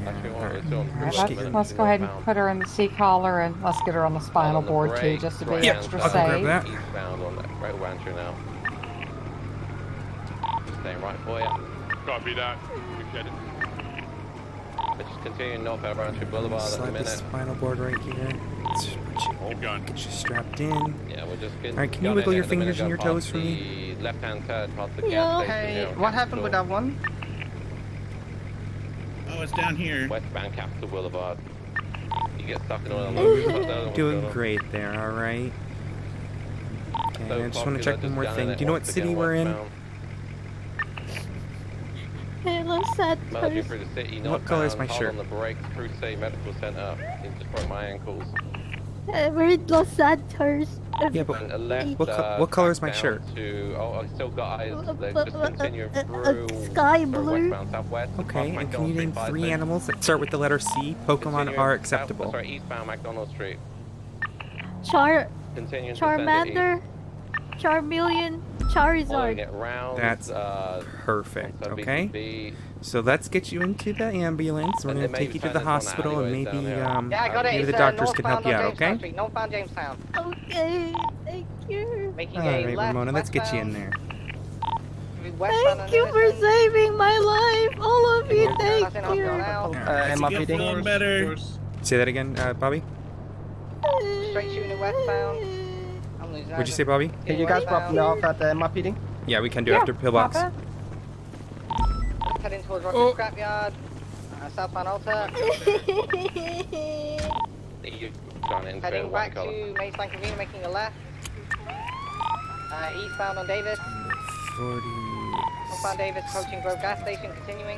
Alright, let's go ahead and put her in the C-collar and let's get her on the spinal board too, just to be extra I can grab safe. that. Eastbound on that right entry now. Staying right for you. Copy that. Get it. But just continuing north over Entry Boulevard at the Slide the minute. spinal board right here. Let's just put you, get you strapped in. Yeah, we're just getting. Alright, can you wiggle your fingers and your toes for me? The left-hand turn past the Yeah. gas station. Hey, here on what happened with that Capital. one? Oh, it's down here. Westbound Capital Boulevard. You get stuck in all of You're doing great there, alright? Okay, So I just want to popular, check one just more gunning thing. it Do you know what once city again we're in? westbound. Hey, look, sad Merging toast. through the city, What color is northbound, my hard shirt? on the brakes, through City Medical Center. It just broke my ankles. We're in Los Santos. Yeah, but And a left, what color is my down shirt? To, I still got eyes. Just continuing through. Sky blue. Westbound, southwest. Okay, and can you name 3 animals that start with the letter C? Pokemon are acceptable. Sorry, eastbound McDonald Street. Continuing Charmander, Charmeleon, Charizard. It round, That's perfect. Okay. So let's get you into the ambulance. We're gonna take you to the hospital, and maybe Yeah, I got it. maybe It's, the doctors can help northbound you on out. Jamestown Okay. Street, northbound Jamestown. Okay, thank you. Making All a right, left. Ramona, let's get you in there. Thank you for saving my life, all of you. Thank you. MRPD. better. Say that again, Bobby. Straight shooting westbound. I'm losing What'd you say, Bobby? Can you guys drop me off at the MRPD? Yeah, we can do after pillbox. Heading towards Rocky Scrapyard. Southbound Alta. Heading back to Maceline Convenience, making a left. Eastbound on Davis. 40. Northbound Davis, approaching Grove Gas Station, continuing.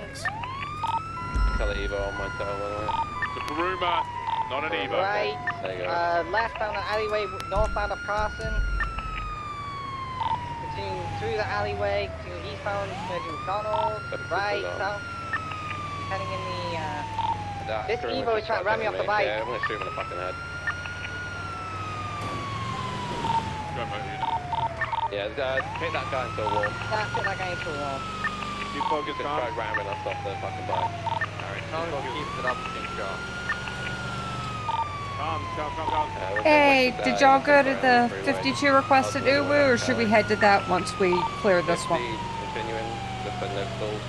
Color Evo on my tail, by the way. It's a Bruma, not an Evo. Right. There you go. Left down the alleyway, northbound of Carson. Continuing through the alleyway to eastbound, merging McDonald. Right, south. Heading in the, this Evo is trying to ram me off the bike. Yeah, I'm gonna shoot him in the fucking head. Go, mate. Yeah, hit that guy into a wall. That's it, that guy into a wall. You focus Just on. tried ramming us off the fucking bike. Alright, keep it up, Calm. Hey, did y'all go to the 52 requested Uwu, or should we head to that once we clear this one? Continuing, just at Liverpool,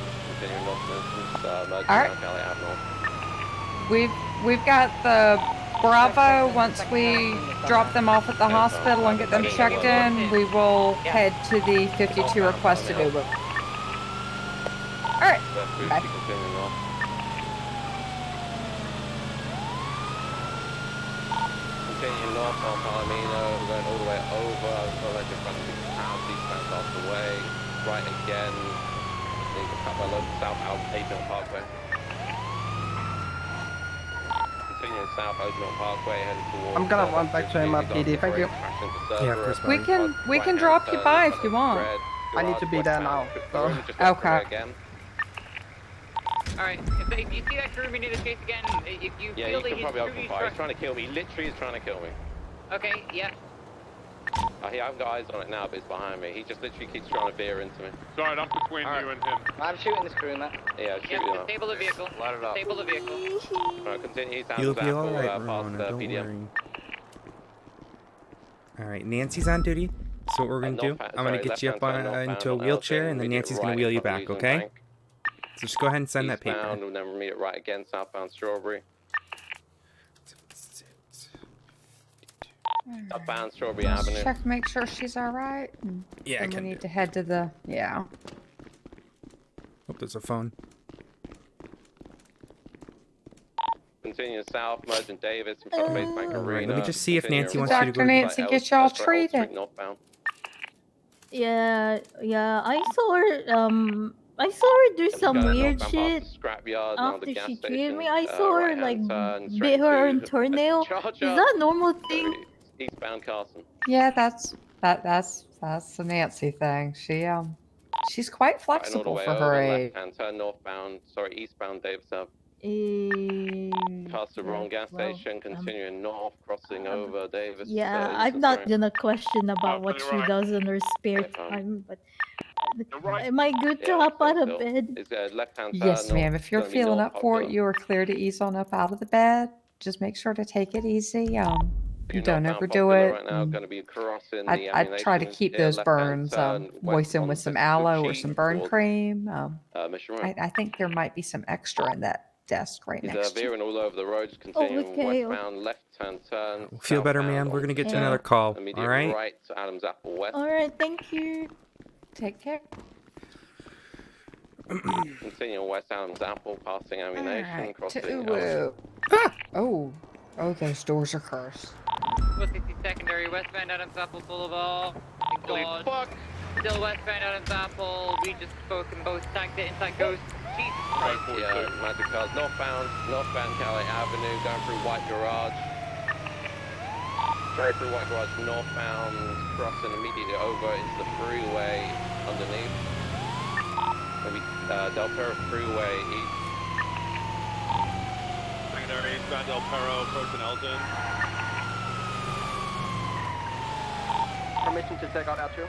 continuing north distance, merging All right. down Cali Avenue. We've got the Bravo. Once we drop them off at the hospital and get them checked in, we will head to the 52 requested Uwu. All right. Bye. Continuing north. Continuing north on Palomino, going all the way over, just front of the house, eastbound off the way, right again, need to cut by local south out Avon Parkway. Continuing south Avon Parkway, heading towards... I'm gonna run back to MRPD, thank you. Yeah, of course, We can drop you by if you want. I need to be there now, so. Okay. Alright, if you see that crew, we need to chase again. If you Yeah, feel you that can his probably crew open is fire. He's trying to kill me. He literally is trying to kill me. Okay, yeah. I've got eyes on it now, but it's behind me. He just literally keeps trying to veer into me. Sorry, I'm between you and him. I'm shooting this crew, Matt. Yeah, shoot Yep, him up. disable the vehicle. Light it up. Disable the vehicle. Alright, continue. You'll be all right, Ramona. Don't worry. All right, Nancy's on duty. So what we're gonna do? I'm gonna get you up into a wheelchair, and then Nancy's gonna wheel you back. Okay? So just go ahead and sign that paper. Eastbound, and then we'll meet it right again, southbound Strawberry. Southbound Strawberry Avenue. Check, make sure she's all right. Yeah, I Then can we need to head to the Oh, there's a phone. Continuing south, merging Davis in front of Base Bank All right, Arena. let me just see if Nancy Continuing wants you to Dr. go. Nancy get y'all treated. northbound. Yeah, I saw her do some weird shit Scrapyard, after she treated me. I saw her like bit her own toenail. Is that a normal thing? Eastbound Carson. Yeah, that's the Nancy thing. She's quite Right, and all the flexible way for over, her age. left-hand turn northbound, eastbound Davis Ave. Past the wrong gas station, continuing north, crossing over Davis. Yeah, I'm not gonna question about what she does in her spare time, but am I good to hop out of bed? It's left-hand turn Yes, ma'am. north, If you're gonna be feeling north up for it, Popular. you are clear to ease on up out of the bed. Just make sure to take it easy. You don't Northbound overdo Popular it. Right now, gonna be crossing the I try to ammunition. keep Yeah, those left-hand burns turn, west moistened on with some the aloe or G some burn towards, cream. Mission Road. I think there might be some extra in that desk right He's next to you. veering all over the roads, continuing okay. westbound, left-hand turn. Feel better, southbound man. We're gonna get you onto another call. immediate All right. right to Adams Apple West. Alright, thank you. Take care. Continuing west Adams Apple, passing ammunition, Alright, crossing. to Uwu. Oh, those doors are cursed. 160 secondary, westbound Adams Apple Boulevard. Holy fuck! Still westbound Adams Apple. We just spoken both tagged it inside Ghost. Jesus Christ. Yeah, magic cars. Northbound Cali Avenue, going through White Garage. Straight through White Garage northbound, crossing immediately over into the freeway underneath. Maybe Del Perro Freeway east. Secondary eastbound Del Perro, approaching Elton. Permission to take out L2?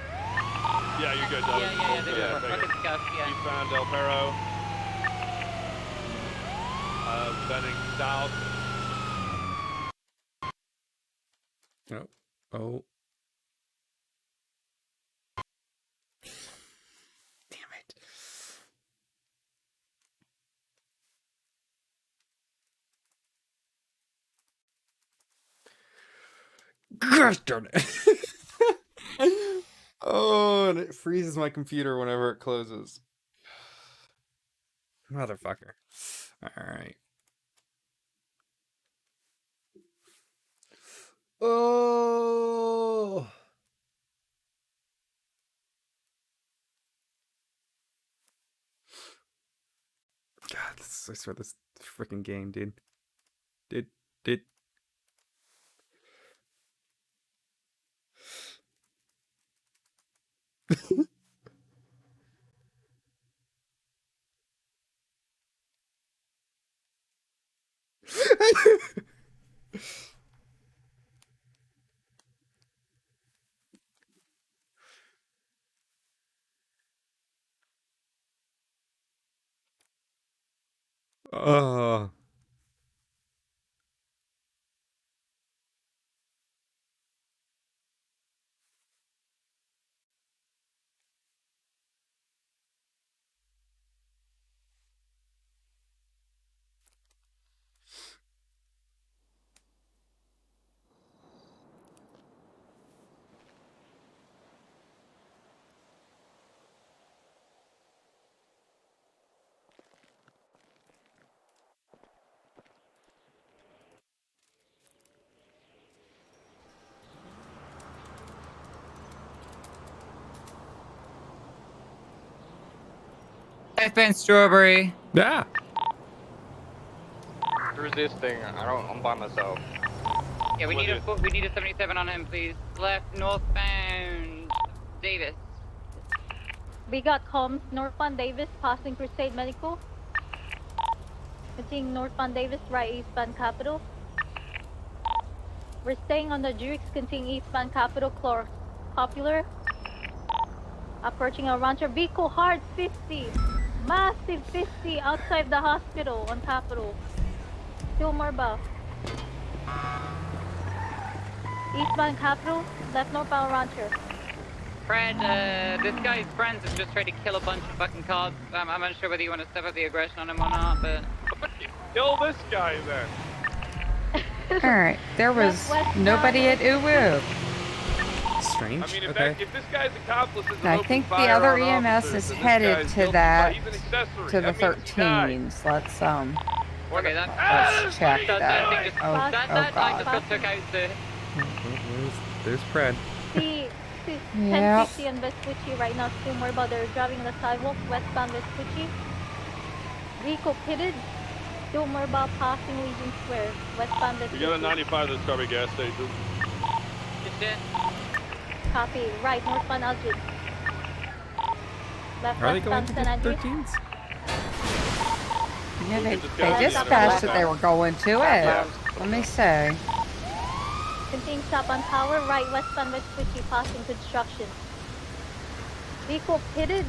Yeah, you're good, Doug. Yeah, fucking scuff, yeah. Eastbound Del Perro. Bending south. Oh. Oh. Damn it. Gosh darn it. Oh, and it freezes my computer whenever it closes. Motherfucker. Alright. Oh. God, I swear this freaking game, dude. Did. Oh. I've been Strawberry. Yeah. Who's this thing? I'm by myself. Yeah, we need a 77 on him, please. Left northbound Davis. We got comms northbound Davis passing Crusade Medical. Continuing northbound Davis, right eastbound Capital. We're staying on the Jukes, continuing eastbound Capital, Popular. Approaching a Rancher vehicle, hard 50. Massive 50 outside the hospital on Capital. Still more buff. Eastbound Capital, left northbound Rancher. Fred, this guy's friends have just tried to kill a bunch of fucking cops. I'm unsure whether you want to step up the aggression on him or not, but... Kill this guy, then. Alright, there was nobody at Uwu. Strange. I mean, okay. If this guy's accomplice is I think the other EMS is headed to that, to the 13s. Let's Okay, that... let's check that. Oh I just god. got took out the... There's Pred. See, Yep. 1050 on Vespucci right now, still more about they're driving on the sidewalk, westbound Vespucci. Vehicle pitted, still more about passing Legion Square, westbound We Vespucci. got a 95 at the Strawberry gas station. Copy, right, northbound Algid. Left Are they going westbound to San the Andreas. 13s? Yeah, they dispatched that they were going to it. Let me see. Continuing stop on Tower, right westbound Vespucci, passing construction. Vehicle pitted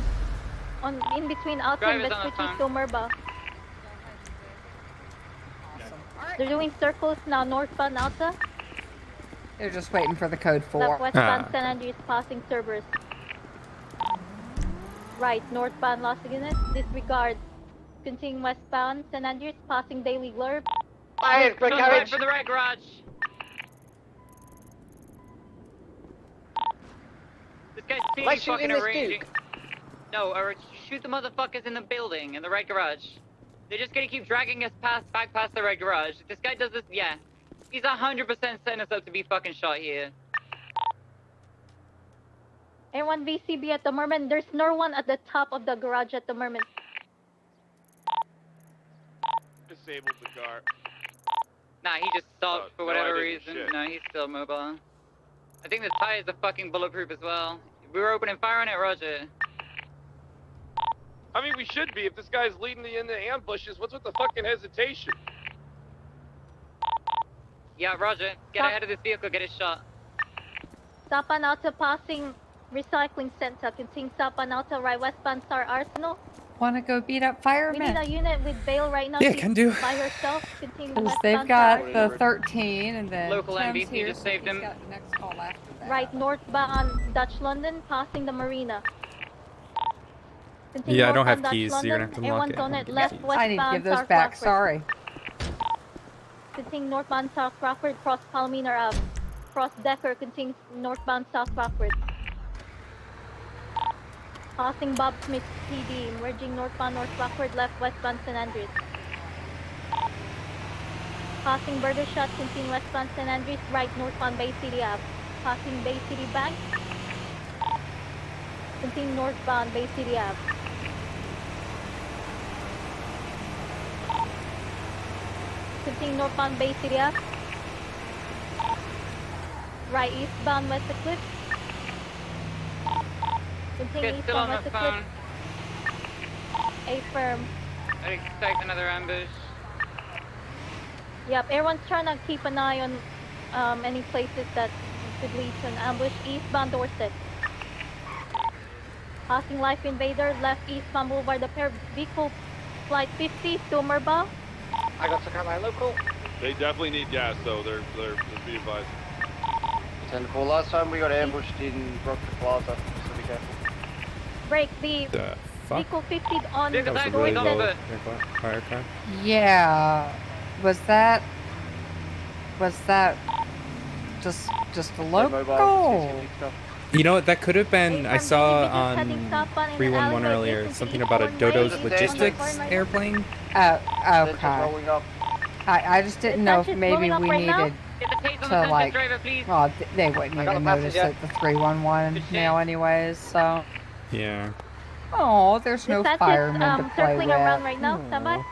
on in between Alta and Driver's on the Vespucci, phone. still Merba. They're doing circles now, northbound Alta. They're just waiting for the code 4. Left westbound San Andreas, passing Cerberus. Right, northbound Los Angeles, disregard. Continuing westbound San Andreas, passing Daily Glurb. Fire for garage. For the right garage. This guy's seeing Let's shoot fucking in this arranging. Duke. No, or shoot the motherfuckers in the building, in the right garage. They're just gonna keep dragging us back past the right garage. If this guy does this, yeah. He's 100% setting us up to be fucking shot here. And 1 VCB at the moment. There's no one at the top of the garage at the moment. Disabled the car. Nah, he just stopped for no whatever idea, reason. shit. No, he's still mobile. I think the tires are fucking bulletproof as well. We were opening fire on it, Roger. I mean, we should be. If this guy's leading the in the ambushes, what's with the fucking hesitation? Yeah, Roger. Get ahead of this vehicle, get it shot. Sapan Auto passing recycling center. Continue Sapan Auto right westbound Star Arsenal. Want to go beat up We need firemen? a unit with Bale right now. Yeah, She's can do. by herself. Continue Because westbound they've got Star the Arsenal. 13, and then Local Tim's NBC here, just so saved he's him. got the next call after that. Right northbound Dutch London, passing the marina. Continue Yeah, I don't have northbound Dutch keys, so you're gonna London, have to unlock Everyone's it. on I'm it. gonna Left give you I westbound need to give those South back, Crawford. sorry. Continue northbound South Crawford, cross Palomino Ave. Cross Decker, continue northbound South Crawford. Passing Bob Smith PD, merging northbound North Crawford, left westbound St. Andrews. Passing Burger Shot, continue westbound St. Andrews, right northbound Bay City Ave. Passing Bay City Bank. Continue northbound Bay City Ave. Continue northbound Bay City Ave. Right eastbound West Eclipse. Continue Get still on eastbound the West Eclipse. phone. A firm. I expect another ambush. Yep, everyone's trying to keep an eye on any places that could lead to an ambush. Eastbound Dorset. Passing Life Invader, left eastbound Boulevard, the pair vehicle flight 50, Summerbow. I got to cut my local. They definitely need gas, though. They're just be advised. 10-4. Last time we got ambushed in Brockton Plaza, so be careful. Break the The fuck? vehicle 50 on That was a really low Dorset. fire car. Yeah, was that just a local? You know what? That could have been. I saw on heading southbound in the 311 alleyway, earlier distance something east about a Horn Dodo's Lane. logistics airplane. Okay. Rolling up. I just didn't know if Sanchez maybe rolling up we right now? needed Get the tape on the to Sanchez like. driver, please. Well, they wouldn't I got even a notice passenger. at the 311 now, anyways. So. Yeah. Oh, there's no The Sanchez, firemen to play circling with. around right now. Stand by.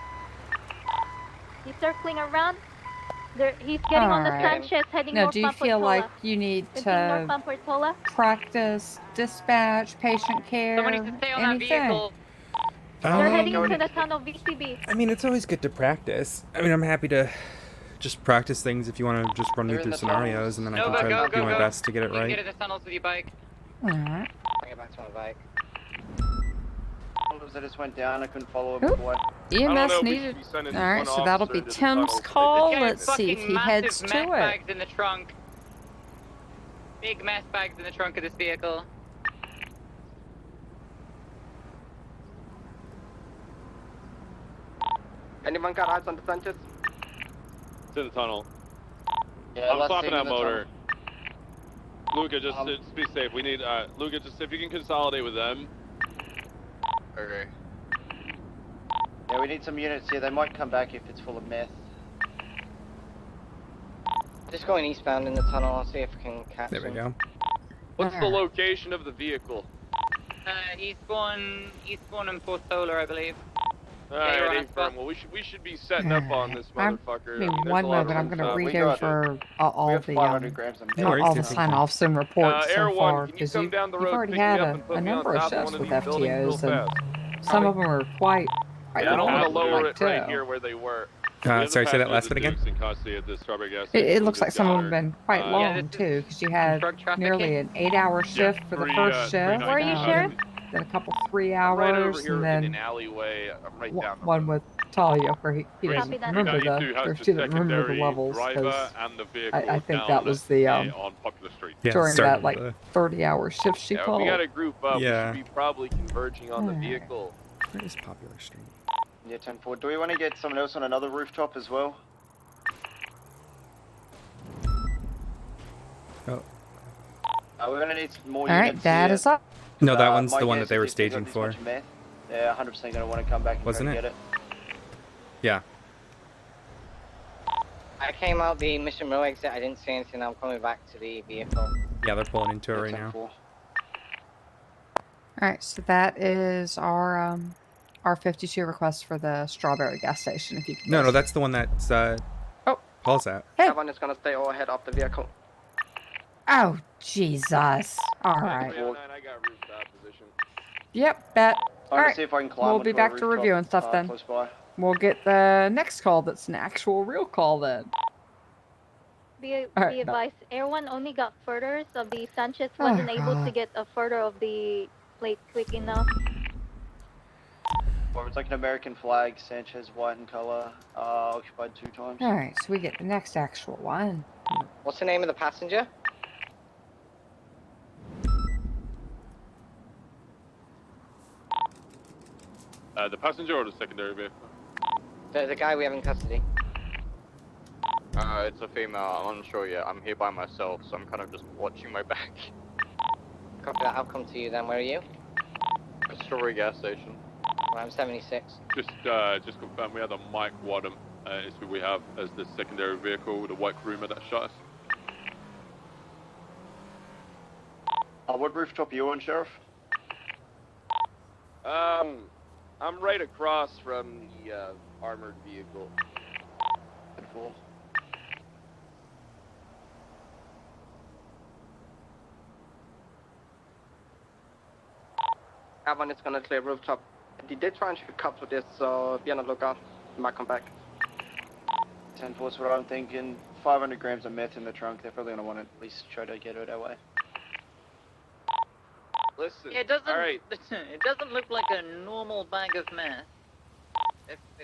He's circling around. He's getting on the Alright. Sanchez heading Now, do you northbound feel Portola. like you need Continue to northbound Portola. practice dispatch, patient care, Someone needs to stay on that anything? vehicle. They're heading to the town of VCB. I mean, it's always good to practice. I mean, I'm happy to just practice things if you want to just run me They're in through the scenarios, and then I No, can but try go, to do go, my go. best to get it You can right. get in the tunnels with your bike. Alright. Bring it back to my bike. As I just went down, I couldn't follow him Oop. before. EMS needed. Alright, so that'll be Tim's call. This guy has Let's see if fucking he massive heads mess to it. bags in the trunk. Big mess bags in the trunk of this vehicle. Anyone got eyes on the Sanchez? It's in the tunnel. Yeah, I'm last stopping seen that in the motor. tunnel. Luca, just be safe. We need, Luca, just if you can consolidate with them. Okay. Yeah, we need some units here. They might come back if it's full of meth. Just going eastbound in the tunnel. I'll see if I can catch There we them. go. What's the location of the vehicle? Eastbourne and Portola, I believe. you're on Alright, a spot. well, we should be setting up on this I'm- motherfucker. Give me there's one a lot of moment. I'm room going to for- read we got over all have the 500 grams of No worries, all the take your sign-offs and reports Air so One, far, can you because come you've down the road, already pick me had up, and put a me on number of top of shifts one of with these buildings FTOs, real and fast? some of them are quite I don't want to long, lower like it right too. here where they were. We have Sorry, the say that passengers last bit at again. Dukes and Custody at this Strawberry gas It station. looks We like just some of got them her. have been quite Yeah, long this too, is because you had drug trafficking. nearly an 8-hour shift for the first shift, Where are you, Sheriff? then a couple 3 I'm right over hours, here and in an then alleyway. I'm right down the one with Talia, where he Copy doesn't that. remember We the, need to have or the she doesn't remember the secondary levels, driver because and the vehicle I think that down, was the on Popular Street. Yeah, during start that like the- 30-hour shift she Yeah, called. we got to group up. Yeah. We should be probably converging on the Alright. vehicle. Where is Popular Street? Yeah, 10-4. Do we want to get someone else on another rooftop as well? Oh. We're going to need more All right, units that here. is up. No, that one's my the one guess that they is were if they got staging this for. much meth, they're 100% going to want to come back and Wasn't try it? to get it. Yeah. I came out the Mission Row exit. I didn't see anything. I'm coming back to the vehicle. Yeah, they're pulling into it right now. 10-4. All right, so that is our 52 request for the Strawberry gas station. If you could No, please- no, that's the one that's Paul's out. Everyone is gonna stay overhead of the vehicle. Oh, Jesus. All right. 309, I got rooftop position. Yep, bet. All Trying to right. see if I can climb We'll be onto a back to rooftop, reviewing stuff then. close by. We'll get the next call that's an actual real call then. Be All right, advised, everyone only got photos of the Sanchez. Oh, Wasn't able to God. get a photo of the plate quick enough. Or it's like an American flag, Sanchez white in color, occupied 2 times. All right, so we get the next actual one. What's the name of the passenger? The passenger or the secondary vehicle? The guy we have in custody. It's a female. I'm unsure yet. I'm here by myself, so I'm kind of just watching my back. Copy that. I'll come to you then. Where are you? Strawberry gas station. Well, I'm 76. Just confirm we have the Mike Wadham is who we have as the secondary vehicle, the white crewman that shot us. What rooftop are you on, Sheriff? I'm right across from the armored vehicle. Cool. Everyone is gonna clear rooftop. They did try and shoot cops with this, so be on the lookout. They might come back. 10 4's what I'm thinking. 500 grams of meth in the trunk. They're probably gonna want to at least try to get it that way. Listen, Yeah, it doesn't. all right. It doesn't look like a normal bag of meth.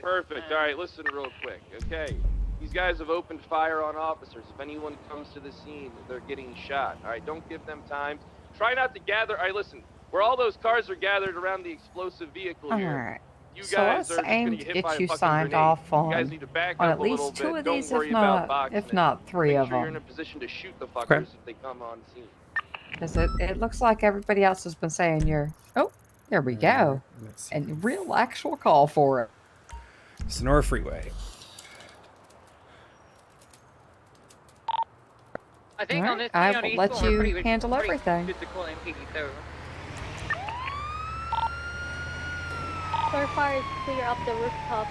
Perfect. All right, listen real quick, okay? These guys have opened fire on officers. If anyone comes to the scene, they're getting shot. All right, don't give them time. Try not to gather. All right, listen. Where all those cars are gathered around the explosive vehicle All here. right. You So guys let's are just aim gonna to get hit by get a you fucking signed grenade. off You guys on need to back at up a little least 2 bit. of Don't these, worry if about not boxing if it. not 3 Make of sure you're in a them. position to shoot the fuckers if they come on scene. Because it looks like everybody else has been saying you're... Oh, there we go. And real actual call for it. Sonora Freeway. I think All on this, right, I on will East let one, we're you pretty- handle pretty everything. good to call MPD, so. So far, it's clear up the rooftop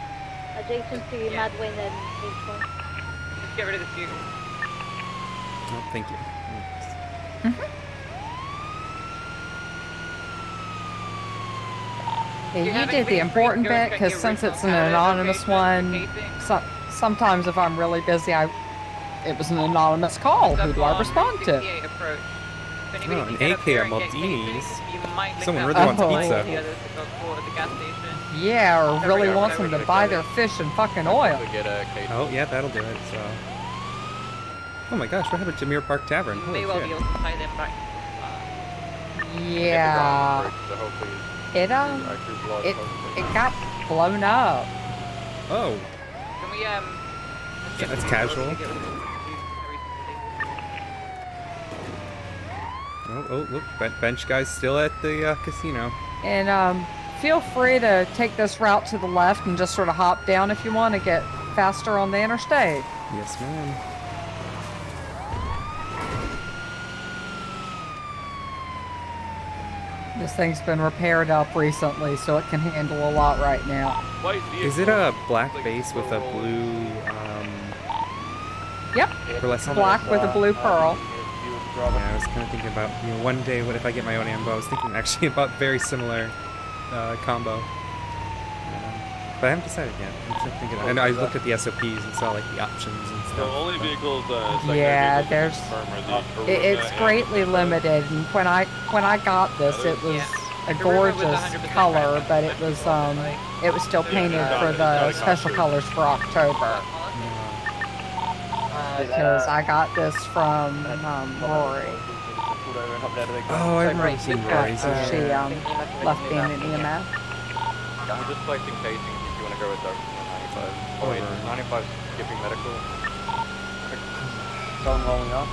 adjacent to Madwin and H1. Just get rid of the fuel. Oh, thank you. Yeah, you did the important bit, because since it's an anonymous one, sometimes if I'm really busy, it was an anonymous call. Who do I respond to? Oh, an AK at Maldini's. Someone really wants pizza. Yeah, or really wants them to buy their fish and fucking oil. Oh, yeah, that'll do it, so... Oh my gosh, what happened to Mirror Park Tavern? Holy May well be shit. able to tie them back. Yeah. It got blown up. Oh. Can we That's casual. Oh, look, bench guy's still at the casino. And feel free to take this route to the left and just sort of hop down if you want to get faster on the interstate. Yes, ma'am. This thing's been repaired up recently, so it can handle a lot right now. Is it a black base with a blue, Yep. pearlescent? Black with a blue pearl. Yeah, I was kind of thinking about, one day, what if I get my own ambo? I was thinking actually about very similar combo. But I haven't decided yet. I'm still thinking. And I looked at the SOPs and saw like the options and stuff. The only vehicles, Yeah, there's. It's greatly limited, and when I got this, it was a gorgeous color, but it was still painted for the special colors for October. Because I got this from Rory. Oh, I remember seeing Rory's. She left being an EMS. I'm just collecting casings if you want to go with Dark 95. Oh wait, 95 skipping medical. Someone rolling up.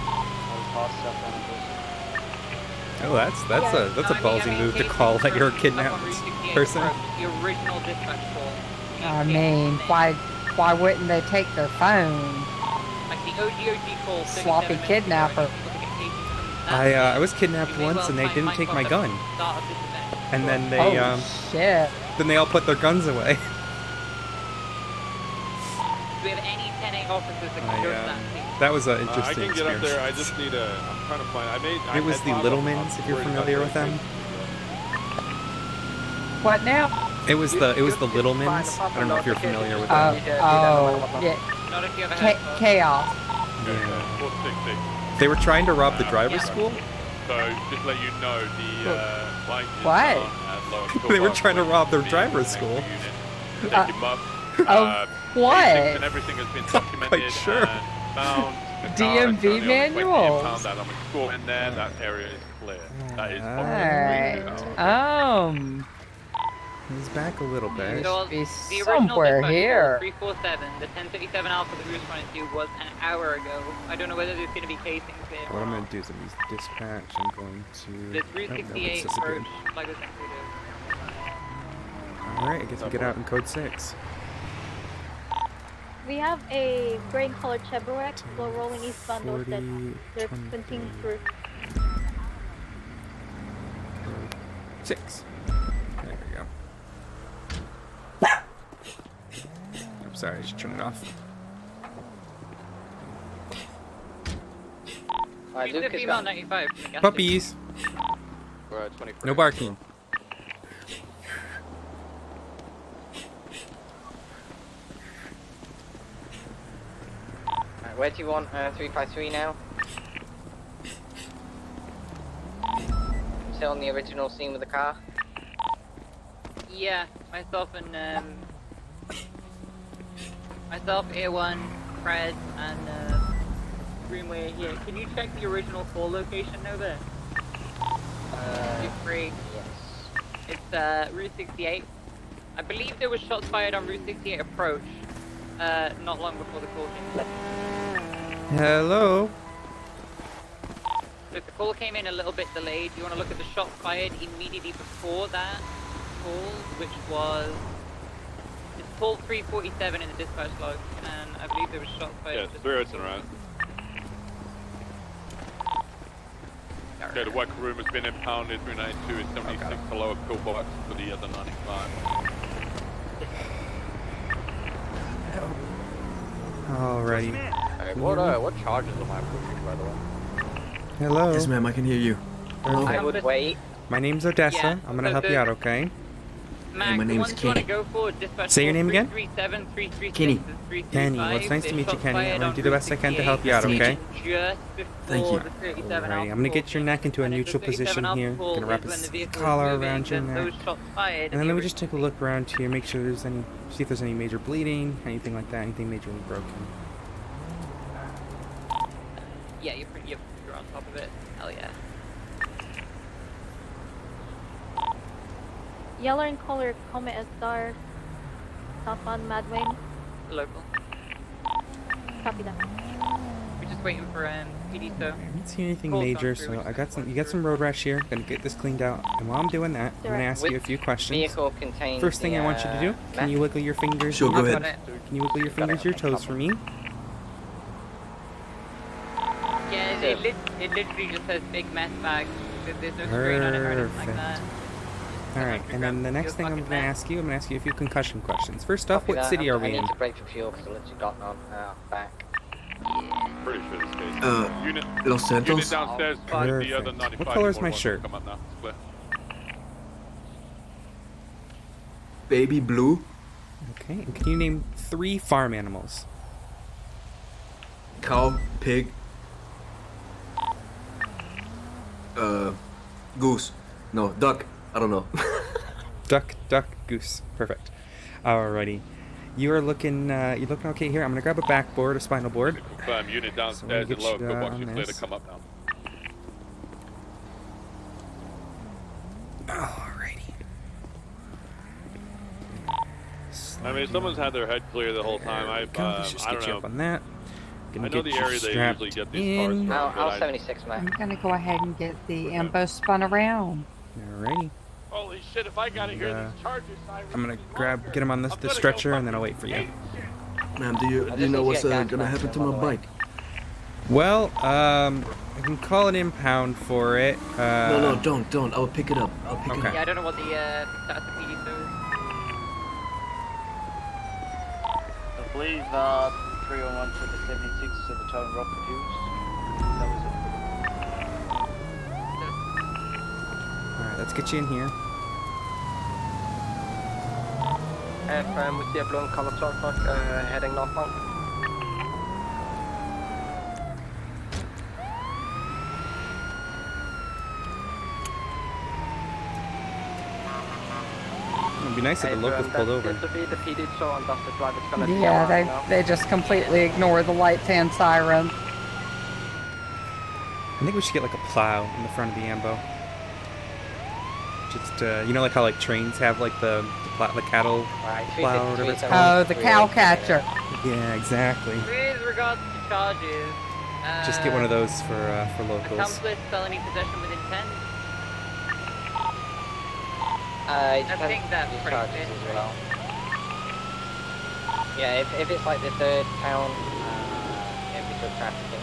Oh, that's a ballsy move to call that you're a kidnapped person. The original dispatch call. I mean, why wouldn't they take their phone? Like the OGOG call. Sloppy kidnapper. I was kidnapped once and they didn't take my gun. And then they shit. Then they all put their guns away. Do we have any 10-8 officers that can go to that scene. That was an I interesting can get up there. I experience. just need a. I'm trying to find. It was the Littlemans, if you're familiar with them. What now? It was the Littlemans. I don't know if you're familiar with them. Yeah. Not if you ever had Chaos. Yeah. 460. They were trying to rob the driver's school. So just let you know the line is What? at lower They were Cobalt trying to Point rob their to driver's the school. unit. Take him up. What? Basics and everything has been documented Quite sure. and found. DMV manuals. And then that area is clear. That is Alright. He's back a little bit. So Be the original somewhere dispatch here. 347, the 1037 Alpha that we responded to was an hour ago. I don't know whether there's going to be casings there. What I'm going to do is I'm going to use dispatch. I'm going to... The 368 approach, like this Alright, I guess we get out in code 6. We have a gray and colored Chevrolet slow rolling eastbound Odessa. They're continuing through. 6. There we go. I'm sorry, just turn it off. Luke is female 95. Puppies! We're at 24. No barking. Alright, where do you want 353 now? Still on the original scene with the car? Yeah, myself, A1, Fred, and Greenway here. Can you check the original call location over? Free. Yes. It's Route 68. I believe there was shots fired on Route 68 approach, not long before the call came in. Hello? So if the call came in a little bit delayed, you want to look at the shots fired immediately before that call, which was... It's call 347 in the dispatch log, and I believe there was shots fired. Yeah, 3 right. Okay, the work room has been impounded. 392 is 76 to lower pillbox for the other 95. Alrighty. What charges am I pushing, by the way? Hello? Yes, ma'am, I can hear you. Hello? I would wait. My name's Odessa. Yeah, I'm gonna help you out, okay? Mac, my the name's ones you want to Kenny. go for, dispatch Say your name again? 337, 336, Kenny. and 335. Kenny, well, it's nice to There's meet you, shots Kenny. I'm fired gonna on do the best I can to help you out, Nice to okay? Just before Thank you. the 37 Alrighty, I'm gonna get your neck into a neutral position here. Gonna wrap this collar around your neck. And then let me just take a look around here, make sure there's any, see if there's any major bleeding, anything like that, anything majorly broken. Yeah, you're on top of it. Hell yeah. Yellow and color Comet SR. Top on Mad Wing. Local. Copy that. We're just waiting for PD, so. I don't see anything Cole's major, gone through, so which I is got some. going You got some road rash here. Gonna get this cleaned out, and while I'm doing that, I'm gonna ask you a few questions. Vehicle contains First thing I want you to do, can you wiggle your fingers? Sure, and go your- ahead. Can you wiggle your fingers, your toes for me? Yeah, it literally just says big mess bag. There's no screen on it or anything like that. Alright, and then the next thing I'm gonna ask you a few concussion questions. First off, Copy what that. city are I we need in? to brake for fuel because I literally got on back. Pretty sure this case. Unit, Los unit Santos? downstairs. The other Perfect. 95. What color is my ones shirt? Come up now. It's clear. Baby blue. Okay, and can you name 3 farm animals? Cow, pig. Goose. No, duck. I don't know. Duck, goose. Perfect. Alrighty. You're looking okay here. I'm gonna grab a backboard, a spinal board. Confirm unit downstairs get in lower you, pillbox. on You're clear to this. come up now. Alrighty. I mean, someone's had their head clear the whole time. Let's just I get don't you know. up on that. I know the area they usually get these cars from. I'll 76, I'm mate. gonna go ahead and get the ambo spun around. Alrighty. Holy shit, if I gotta hear these charges, I'm gonna get him on the stretcher, and then I'll wait for you. Ma'am, do you know what's gonna happen to my bike? Well, I can call an impound for it. No, don't. I'll pick it up. I'll pick it up. Yeah, I don't know what the status of PD is. I believe 301 to the 76, so the tone rock confused. That was it. Alright, let's get you in here. FM, we see a blown color truck heading northbound. It'd be nice if the locals pulled over. Yeah, they just completely ignore the lights and siren. I think we should get like a plow in the front of the ambo. Just you know, like how like trains have like the cattle plow or whatever it's called. Oh, the cow catcher. Yeah, exactly. With regards to charges, Just get one of those for locals. accomplice, felony possession with intent. I think that's pretty charges clear. as well. Yeah, if it's like the third town, it'd be good trafficking.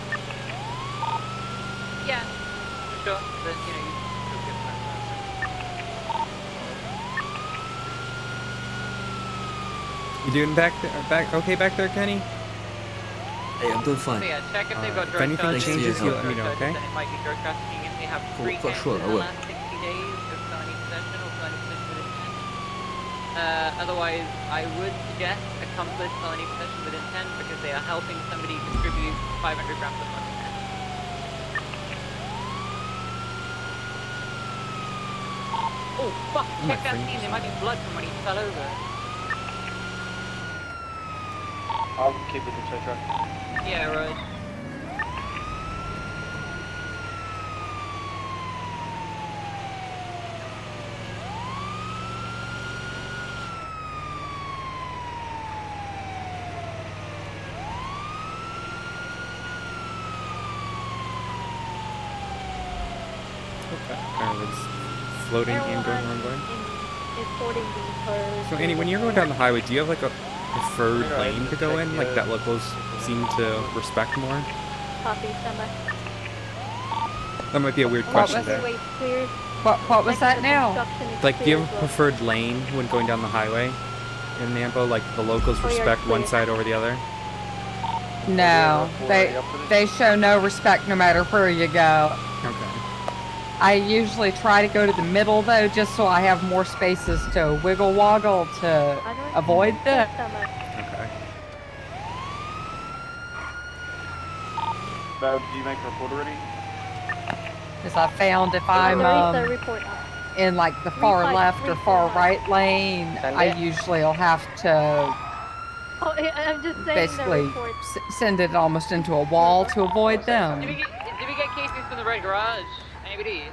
Yeah, for sure. But you know, you still get that. You doing back okay back there, Kenny? Hey, I'm doing fine. So yeah, check if they've got If drug anything charges. changes, If you they've let me got know, drug okay? charges, then it might be drug trafficking if they have three For counts sure, in I the will. last 60 days of felony possession or felony possession with intent. Otherwise, I would suggest accomplice felony possession with intent because they are helping somebody distribute 500 grams of fucking meth. Oh fuck, check that scene, there might be blood from when he fell over. I'll keep with the tow truck. Yeah, right. Kind of is floating and going the wrong way. Escorting the car. So Annie, when you're going down the highway, do you have like a preferred lane to go in, like that locals seem to respect more? Copy, standby. That might be a weird question there. Freeway clear. What was that now? Like, do you have a preferred lane when going down the highway in Nambo? Like the locals respect one side over the other? No, they show no respect no matter where you go. Okay. I usually try to go to the middle though, just so I have more spaces to wiggle woggle to avoid them. Okay. Val, did you make a report already? Because I found if I'm in like the far left or far right lane, I usually will have to Oh, I'm just saying basically the report. send it almost into a wall to avoid them. Did we get cases from the red garage? Anybody?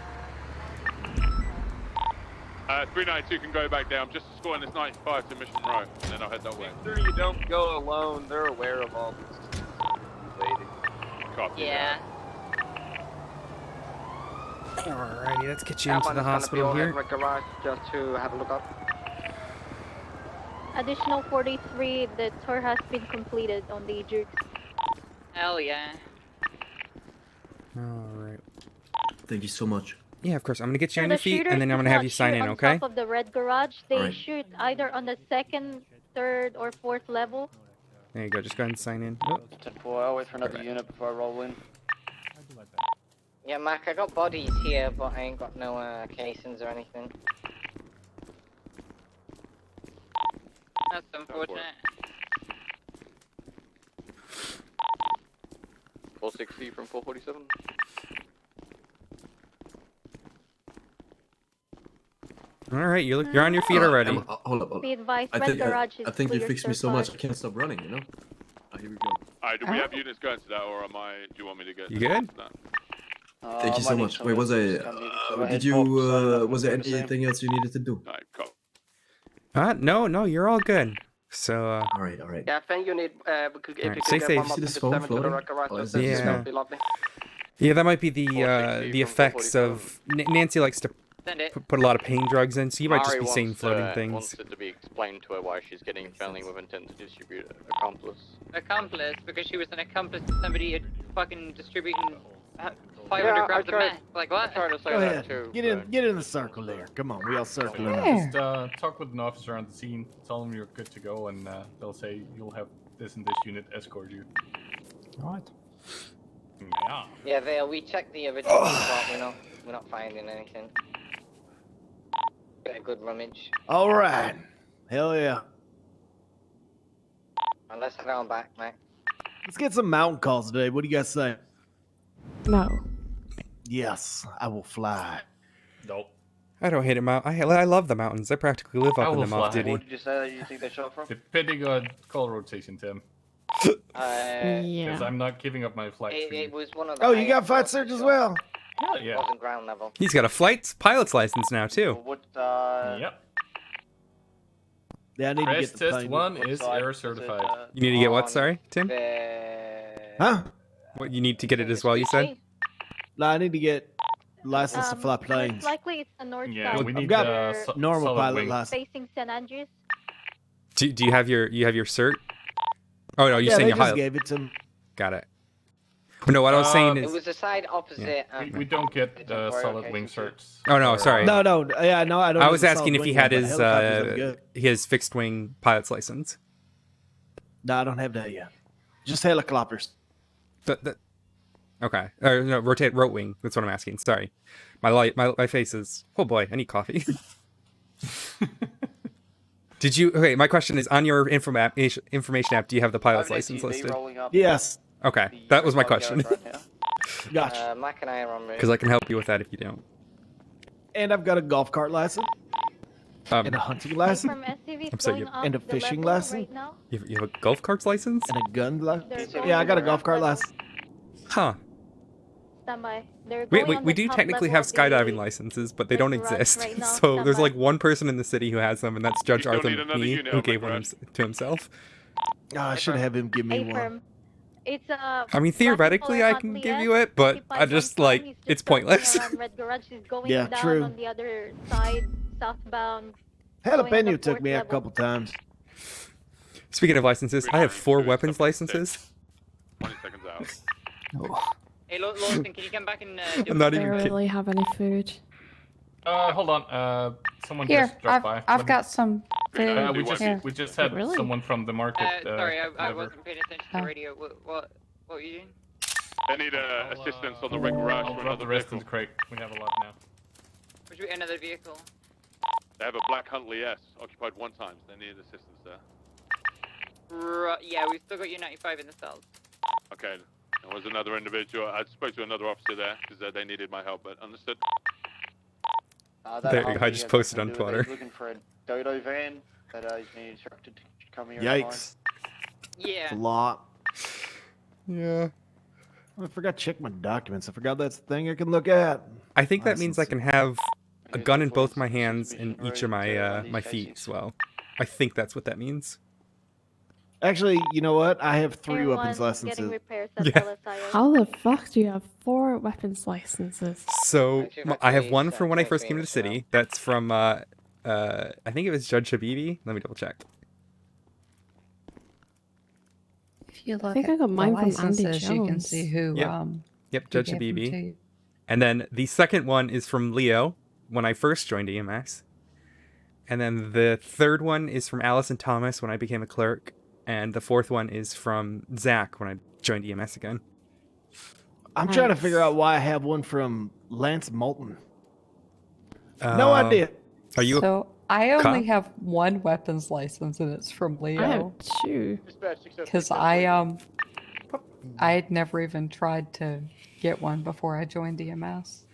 392 can go back down. I'm just escorting this 95 to Mission Row, and then I'll head that way. Make sure you don't go alone. They're aware of all this. Lady. Copy. Yeah. Alrighty, let's get you into the hospital here. Garage just to have a look up. Additional 43, the tour has been completed on the Jukes. Hell yeah. Alright. Thank you so much. Yeah, of course. I'm gonna get you So on the your feet, shooters and then I'm does gonna have not you sign shoot in, on okay? top of the red garage. They Alright. shoot either on the second, third, or fourth level. There you go. Just go ahead and sign in. Oh. 10-4, I'll wait for another unit before I roll in. Yeah, Mac, I got bodies here, but I ain't got no casings or anything. That's unfortunate. 460 from 447. Alright, you're on your feet already. Hold up. Be advised, I red think, garage is I think you clear fixed me so surplus. much I can't stop running, you know? Here we go. Alright, do we have units going to that, or do you want me to get You good? that? Thank you so much. Wait, was was there anything else you needed to do? No, you're all good. So, Alright. Yeah, I think you need, if you Alright, could stay get safe. one more See this to phone 7 to the floating? red garage, Oh, is that that would be lovely. Yeah, that might be the effects of Nancy likes to put a lot of pain drugs in, so you might just be Mari seeing wants, floating wants things. it to be explained to her why she's getting felony with intent to distribute accomplice. Accomplice, because she was an accomplice to somebody fucking distributing 500 grams of meth. Like what? I tried to say Go that ahead. too. Get in the circle there. Come on, we all circle around. Just talk with an officer on the scene, tell them you're good to go, and they'll say you'll have this and this unit escort you. Alright. Yeah. Yeah, Vale, we checked the original spot. We're not finding anything. Get a good rummage. All right. Hell yeah. Let's head on back, Mac. Let's get some mountain calls today. What do you guys say? No. Yes, I will fly. Nope. I don't hate it. I love the mountains. I practically live up in them off duty. What did you say that you think they shot from? Depending on call rotation, Tim. Yeah. Because I'm not giving up my flight. It was one of the Oh, you got flight search as well? Hell yeah. It wasn't ground level. He's got a pilot's license now too. What, Yep. Yeah, I need to Crash get the test plane. 1 is air certified. You need to get what? Sorry, Tim. Huh? What, you need to get it as well? You said. No, I need to get license to fly planes. Most likely it's the north Yeah, side. we I've need got normal solid pilot wing. license. Facing St. Andrews. Do you have your cert? Oh no, you're Yeah, saying they your just pilot. gave it to me. Got it. No, what I was saying It is. was the side opposite. We don't get solid wing certs. Oh no, sorry. No, yeah, no, I don't. I have was the asking solid if he wing had one, but helicopters I'm good. his fixed wing pilot's license. No, I don't have that yet. Just helicopters. Okay. Or no, rote wing. That's what I'm asking. Sorry, my face is. Oh boy, I need coffee. Did you? Okay, my question is on your information app. Do you have the pilot's license listed? Yes. Okay, that was my question. Gotcha. Mac and I are on route. Because I can help you with that if you don't. And I've got a golf cart license. And a hunting license. From SCV I'm sorry, going up and a the fishing level license. Right now. You have a golf carts license? And a gun license. They're Yeah, I got a going golf cart up level. license. Huh. Stand by. They're We going on we the do top technically level have of the skydiving licenses, but they don't garage exist. right now. So Stand there's by. like one person in the city who has them, and that's Judge You still Arthur need another McNee, unit who on gave the one garage. to himself. Oh, I should have him give me one. Affirm. It's a. I mean, theoretically, I can give you it, but I just like it's pointless. Red garage is going Yeah, down true. on the other side, southbound. Jalapeno took me a couple times. Speaking of licenses, I have 4 weapons licenses. 20 seconds out. Hey, Lawson, can you come back and do I'm not I even don't kidding. really have any food. Hold on. Someone Here, just dropped by. I've got some food. We just had Really? someone from the market. sorry, I deliver. wasn't paying attention to the radio. What were you doing? They need assistance on the red garage I'll for drop another the rest vehicle. in the crate. We have a lot now. Which another vehicle? They have a black Huntley S, occupied 1 time. They need assistance there. Right, yeah, we've still got U-95 in the cells. Okay. There was another individual. I spoke to another officer there because they needed my help, but understood. There you go, I just posted on Twitter. Looking for a dodo van that he's been instructed to come here. Yikes. Yeah. It's a lot. Yeah. I forgot to check my documents. I forgot that's the thing I can look at. I think that means I can have a gun in both my hands and each of my my feet as well. I think that's what that means. Actually, you know what? I have 3 Everyone weapons getting licenses. repairs at Yeah. LSIO. How the fuck do you have 4 weapons licenses? So I have one from when I first came to the city. That's from I think it was Judge Habibi. Let me double check. If you look think I at got the mine from Andy licenses, you can Jones. see who Yep, who Judge gave them to Habibi. you. And then the second one is from Leo when I first joined EMS. And then the third one is from Allison Thomas when I became a clerk. And the fourth one is from Zach when I joined EMS again. I'm trying to figure out why I have one from Lance Moulton. No idea. Are you? So I only cop? have 1 weapons license, and it's from Leo. I have 2. Because I had never even tried to get one before I joined EMS.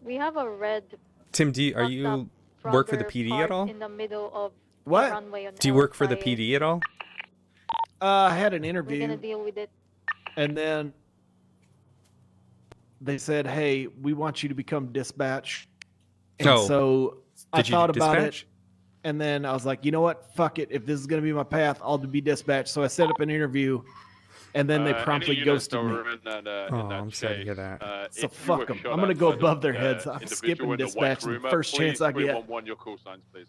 We have a red. Tim, are you work for the PD at all? In the middle of What? the runway on Do you work for the LSIA. PD at all? I had an We're interview, gonna deal with it. and then they said, "Hey, we want you to become dispatch." And Oh. so I Did you thought about dispatch? it, and then I was like, "You know what? Fuck it. If this is gonna be my path, I'll be dispatch." So I set up an interview, and then they promptly ghosted me. Oh, I'm sorry to hear that. So fuck them. I'm gonna go above their heads. I'm skipping dispatch the first chance I get. 311 your call signs, please.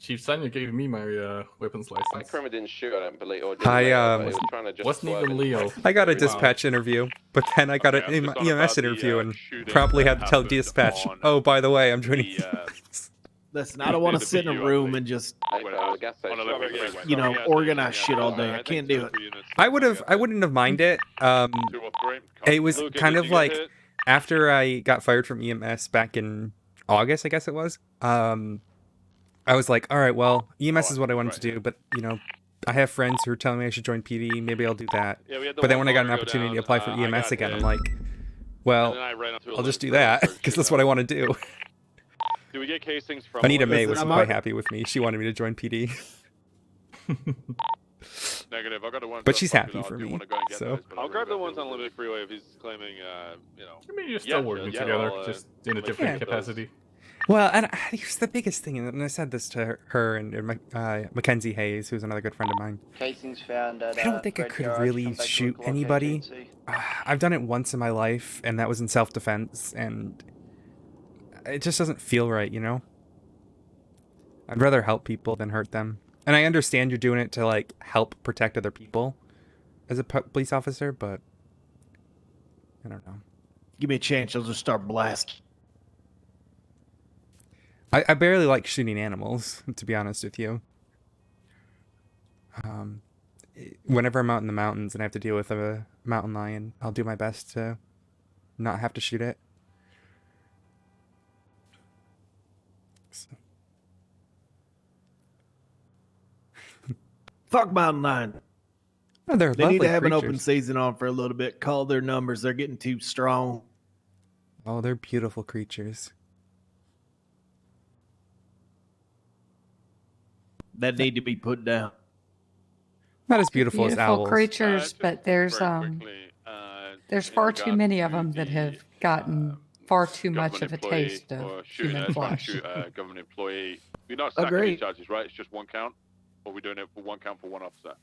Chief Sanya gave me my weapons My license. permit didn't shoot, I don't believe, or Wasn't even Leo. I got a dispatch interview, but then I got an EMS interview and promptly had to tell dispatch, oh, by the way, I'm joining EMS. Listen, I don't want to sit in a room and just, you know, organize shit all day. I can't do it. I wouldn't have minded. It was kind of like after I got fired from EMS back in August, I guess it was. I was like, all right, well, EMS is what I wanted to do, but you know, I have friends who are telling me I should join PD. Maybe I'll do that. But then when I got an opportunity to apply for EMS again, I'm like, well, I'll just do that because that's what I want to do. Do we get casings from? Anita May was quite happy with me. She wanted me to join PD. Negative. I got the ones. But she's happy for me. So I'll grab the ones on Unlimited Freeway if he's claiming, you know. I mean, you're still working together, just in a different capacity. Well, and here's the biggest thing, and I said this to her and Mackenzie Hayes, who's another good friend of mine. Casings found at, I don't think I could really shoot anybody. I've done it once in my life, and that was in self-defense, and it just doesn't feel right, you know? I'd rather help people than hurt them. And I understand you're doing it to, like, help protect other people as a police officer, but I don't know. Give me a chance, I'll just start blasting. I barely like shooting animals, to be honest with you. Whenever I'm out in the mountains and I have to deal with a mountain lion, I'll do my best to not have to shoot it. So. Fuck mountain lion. Oh, they need to have an creatures. open season on for a little bit. Call their numbers. They're getting too strong. Oh, they're beautiful creatures. That need to be put down. Not as beautiful as owls. Creatures, but there's far too many of them that have gotten far too much of a taste of human flesh. Government employee. We're not stacking any charges, right? It's just one count. Or we're doing it for one count for one officer.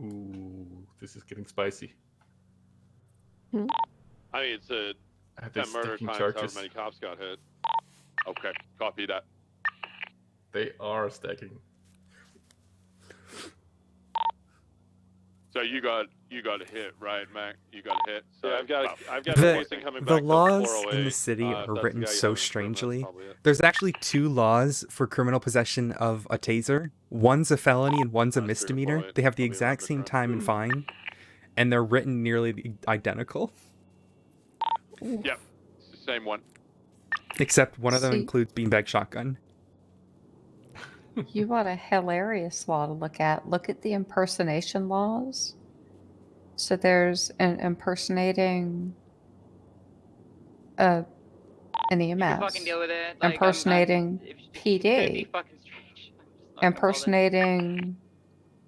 Ooh, this is getting spicy. I mean, it's a 10 murder times however many cops got hit. Okay, copy that. They are stacking. So you got a hit, right, Mac? You got a hit. So yeah, I've got the a casing coming back. The laws in the city are written so strangely. There's actually 2 laws for criminal possession of a taser. One's a felony and one's a misdemeanor. They have the exact same time and fine, and they're written nearly identical. Yep, it's the same one. Except one of them includes beanbag shotgun. You want a hilarious law to look at. Look at the impersonation laws. So there's an impersonating an EMS, fucking deal with it. Like, impersonating PD, impersonating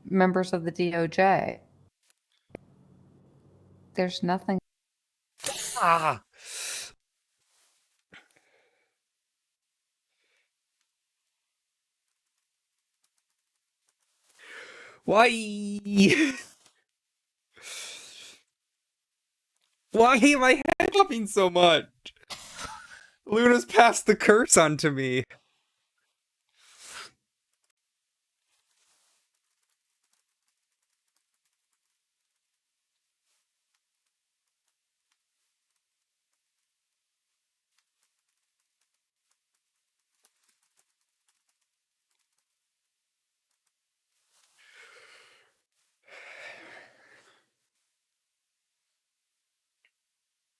members of the DOJ. There's nothing. Ah. Why? Why am I head popping so much? Luna's passed the curse on to me.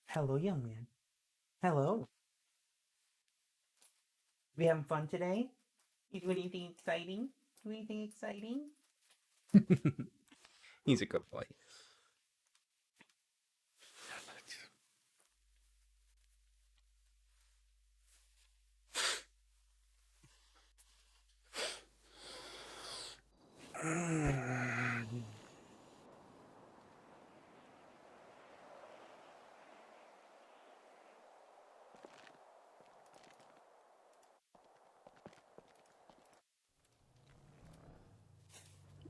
Hello, young man. Hello. We having fun today? You do anything exciting? Do anything exciting? He's a good boy.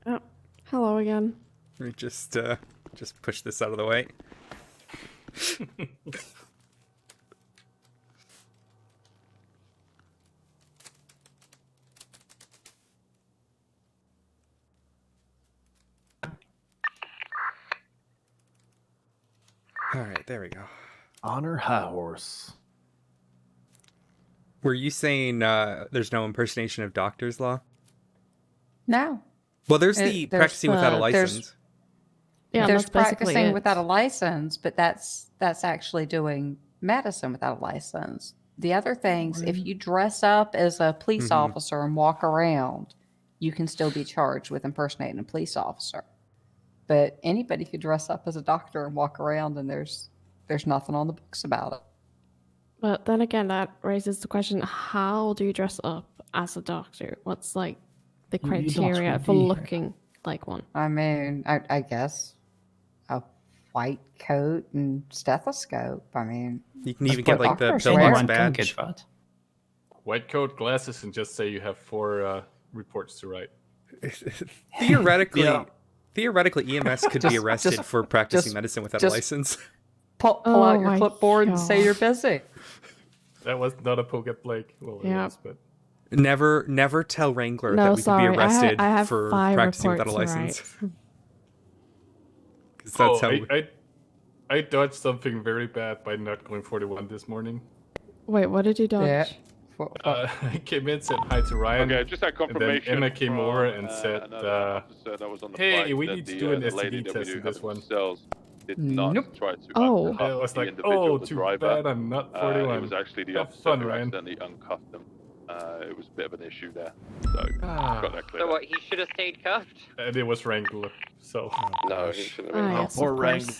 Oh, hello again. We just push this out of the way. All right, there we go. Honor High Horse. Were you saying there's no impersonation of doctors law? No. Well, there's the practicing without a license. There's practicing without a license, but that's actually doing medicine without a license. The other things, if you dress up as a police officer and walk around, you can still be charged with impersonating a police officer. But anybody could dress up as a doctor and walk around, and there's nothing on the books about it. But then again, that raises the question: how do you dress up as a doctor? What's like the criteria for looking like one? I mean, I guess a white coat and stethoscope. I mean, you can even get like the building's badge. White coat, glasses, and just say you have 4 reports to write. Theoretically, EMS could be arrested for practicing medicine without a license. Pull out your clipboard and say you're busy. That was not a poke at Blake. Well, it was, but never tell Wrangler that we could be arrested for practicing without a license. Because that's how. I dodged something very bad by not going 41 this morning. Wait, what did you dodge? I came in, said hi to Ryan. Okay, just that confirmation. And then Emma came over and said, "Hey, we need to do an lady STD test in this one." Did not try to I was like, oh, too bad I'm not 41. It was actually the Have officer fun, who Ryan. accidentally uncuffed them. It was a bit of an issue there. So, got that clear. So what, he should have stayed cuffed? And it was Wrangler, so... No, he shouldn't have been. Yes, poor Wrangler.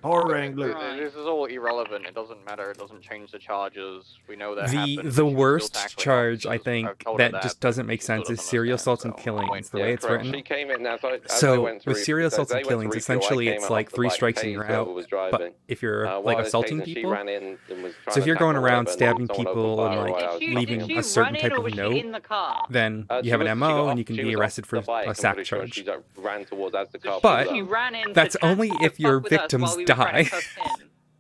Poor Wrangler. This is all irrelevant. It doesn't matter. It doesn't change the charges. We know that happened. The worst charge, I think, that just doesn't make sense is serial assaults and killings, the way it's written. She came in as I So went with through, serial assaults and because they went killings, to refuel, essentially I came it's up like with, 3 like, strikes and you're Taser out. was But driving. if you're While like I was assaulting tasing, she people, ran in and was trying so if to you're going tackle around whatever, stabbing someone opened people and fire like while I was leaving talking. a certain Did she type run in, or of was she note, in the car? then She you have an was- she MO got and off- you can she be was off arrested for the bike, a I'm sack pretty sure. charge. She ran towards as the car But pulled up. ran in that's only if your with us victims while we were trying die. to cuff him.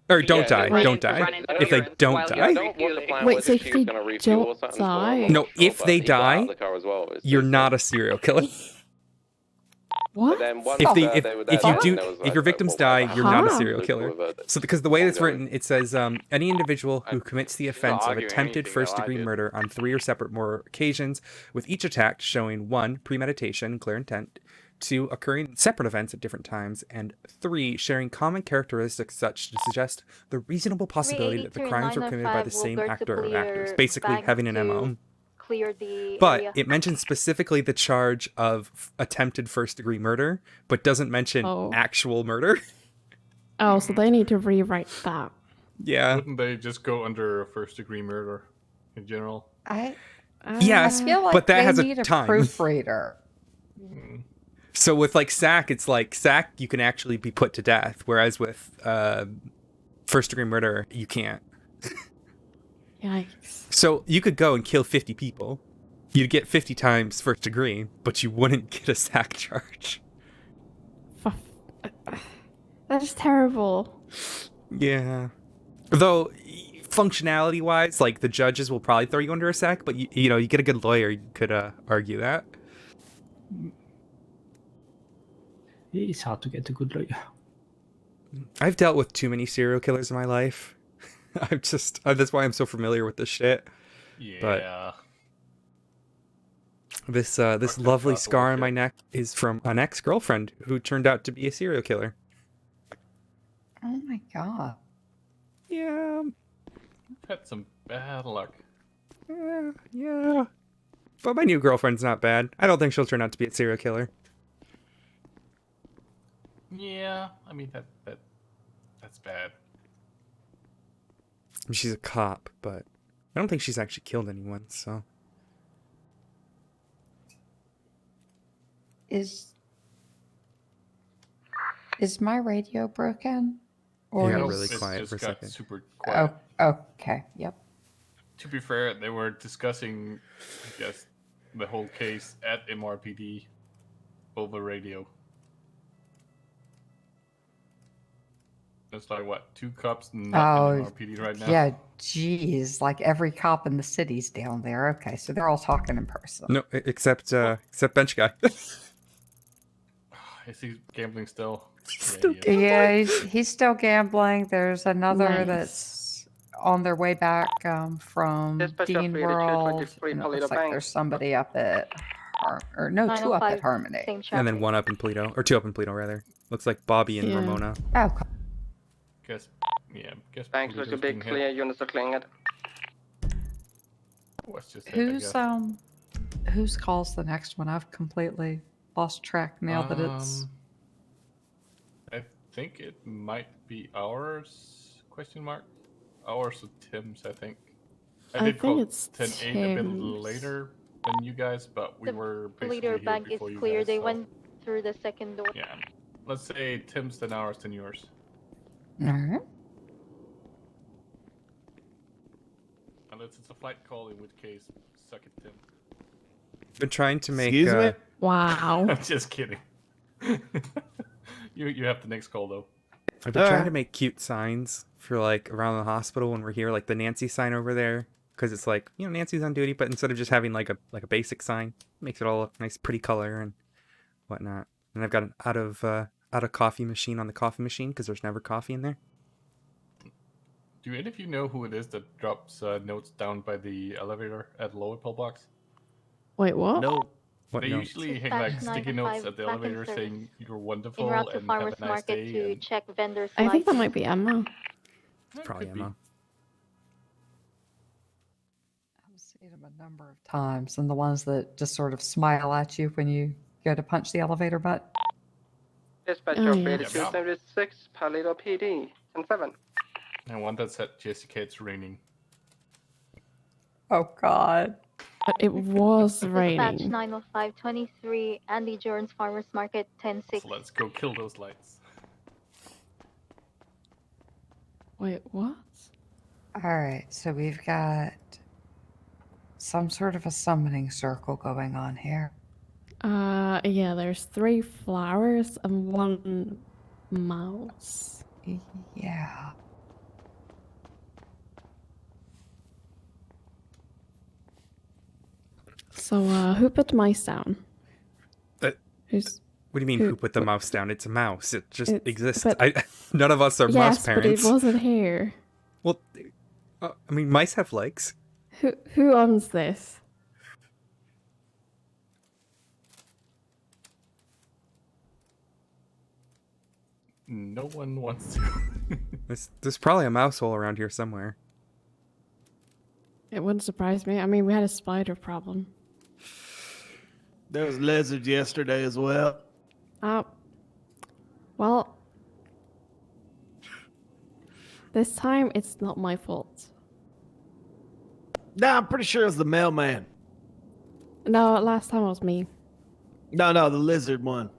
Or don't Yeah, die, ran don't into- die. ran into If they clearance don't while die, I don't know what the plan Wait, was, so if she if was they gonna refuel or don't something for her, die? I'm no, not sure, if but they he got out die, of the car as well. It's you're just- not a serial killer. What? But then once, If they were there, if you then do, there was if like, your victims what die, happened? you're not a Huh? serial killer. So because the way it's written, it says any individual who commits the offense of arguing attempted anything, first-degree though, I did. murder on 3 or separate more occasions, with each attack showing 1 premeditation, clear intent, 2 occurring in separate events at different times, and 3 sharing common characteristics such to suggest the reasonable possibility that the 382 and crimes were committed by the 905 will same go to actor or clear actors, basically bank having an to MO. Clear the But area. it mentions specifically the charge of attempted first-degree murder, but doesn't mention actual murder. Oh, so they need to rewrite that. Yeah. Wouldn't they just go under first-degree murder in general? Yes, I feel like but that they has need a time. proofreader. So with like SAC, it's like SAC you can actually be put to death, whereas with first-degree murder you can't. Yikes. So you could go and kill 50 people. You'd get 50 times first degree, but you wouldn't get a SAC charge. That is terrible. Yeah. Though, functionality-wise, like, the judges will probably throw you under a SAC, but, you know, you get a good lawyer, you could argue that. It's hard to get a good lawyer. I've dealt with too many serial killers in my life. I'm just... that's why I'm so familiar with this shit. Yeah. But this lovely scar on my neck is from an ex-girlfriend who turned out to be a serial killer. Oh my god. Yeah. I've had some bad luck. Yeah. But my new girlfriend's not bad. I don't think she'll turn out to be a serial killer. Yeah, I mean that's bad. She's a cop, but I don't think she's actually killed anyone, so. Is my radio broken? Or Yeah, is... really quiet just for a got second. super quiet. Oh, okay, yep. To be fair, they were discussing, I guess, the whole case at MRPD over radio. It's like, what, 2 cops not in MRPD right now? Yeah, geez, like every cop in the city's down there. Okay, so they're all talking in person. No, except Bench Guy. Is he gambling still? Yeah, he's still gambling. There's another Nice. that's on their way back from Dispatch Dean operator World, 223 and it looks Palito like Bank. there's somebody up at, or no, 2 up at 905, Harmony. same And traffic. then 1 up in Paleto, or 2 up in Paleto rather. Looks like Bobby and Yeah. Ramona. Oh, Guess, yeah, guess. Banks Polito's look a bit being hit. clear, units are clearing it. What's just hit, I who's guess. whose call's the next one? I've completely lost track now that it's. I think it might be ours? Question mark. Ours or Tim's, I think. I did think call it's 10-8 a bit Tim's. later than you guys, but we The were basically Leader here bank is before you clear. guys. They So, went through the second door. yeah, let's say Tim's 10 hours, 10 yours. All right. Unless it's a flight call, in which case, suck it, Tim. Been trying to make. Excuse me? Wow. I'm just kidding. you have the next call though. I've been trying to make cute signs for like around the hospital when we're here, like the Nancy sign over there, because it's like, you know, Nancy's on duty, but instead of just having like a basic sign, it makes it all a nice, pretty color and whatnot. And I've got an out of coffee machine on the coffee machine because there's never coffee in there. Do any of you know who it is that drops notes down by the elevator at lower pillbox? Wait, what? No. What They notes? usually hang Dispatch like sticky notes 905 at the back in elevator service. saying you're En wonderful route to and have Farmers a nice Market day. to and... check vendors' I think that license. might be Emma. Probably Emma. I've seen them a number of times, and the ones that just sort of smile at you when you go to punch the elevator button. Dispatch Oh, operator yes. 276 Palito PD. 10-7. And one that said, Jessica, it's raining. Oh God. But it was Dispatch raining. 905-23 Andy Jones Farmers Market 10-6. So let's go kill those lights. Wait, what? All right, so we've got some sort of a summoning circle going on here. Yeah, there's 3 flowers and 1 mouse. Yeah. So, who put mice down? Who's... What do you mean, who put the mouse down? It's a mouse. It just exists. but- None of us are mouse Yes, but parents. it wasn't here. Well, I mean, mice have legs. Who owns this? No one wants to. There's probably a mouse hole around here somewhere. It wouldn't surprise me. I mean, we had a spider problem. There was lizards yesterday as well. Well, this time it's not my fault. Nah, I'm pretty sure it was the mailman. No, last time it was me. No, the lizard one.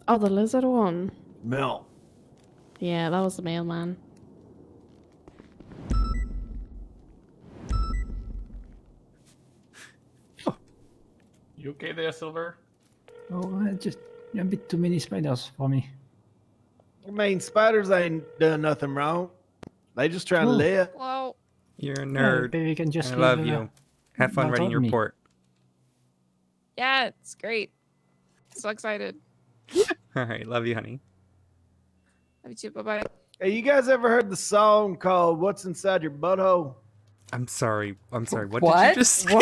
Oh, the lizard one. Mel. Yeah, that was the mailman. You okay there, Silver? Oh, just a bit too many spiders for me. I mean, spiders ain't done nothing wrong. They just trying to Oh. live. Well, You're a Yeah, nerd. maybe we can just I leave, love you. Have fun not writing on your me. report. Yeah, it's great. So excited. All right, love you, honey. Love you too. Bye bye. Hey, you guys ever heard the song called "What's Inside Your Butthole"? I'm sorry. What, did What? you just say?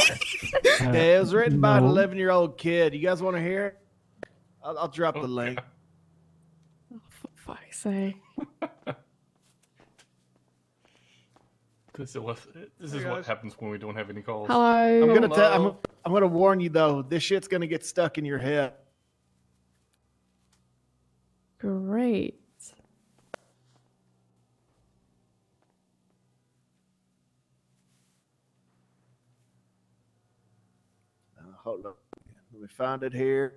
Yeah, it was written by an no. 11-year-old kid. You guys want to hear it? I'll drop the link. for fuck's sake. This is what happens when we don't have any calls. Hello. I'm gonna warn you though. This shit's gonna get stuck in your head. Great. Hold on. Let me find it here.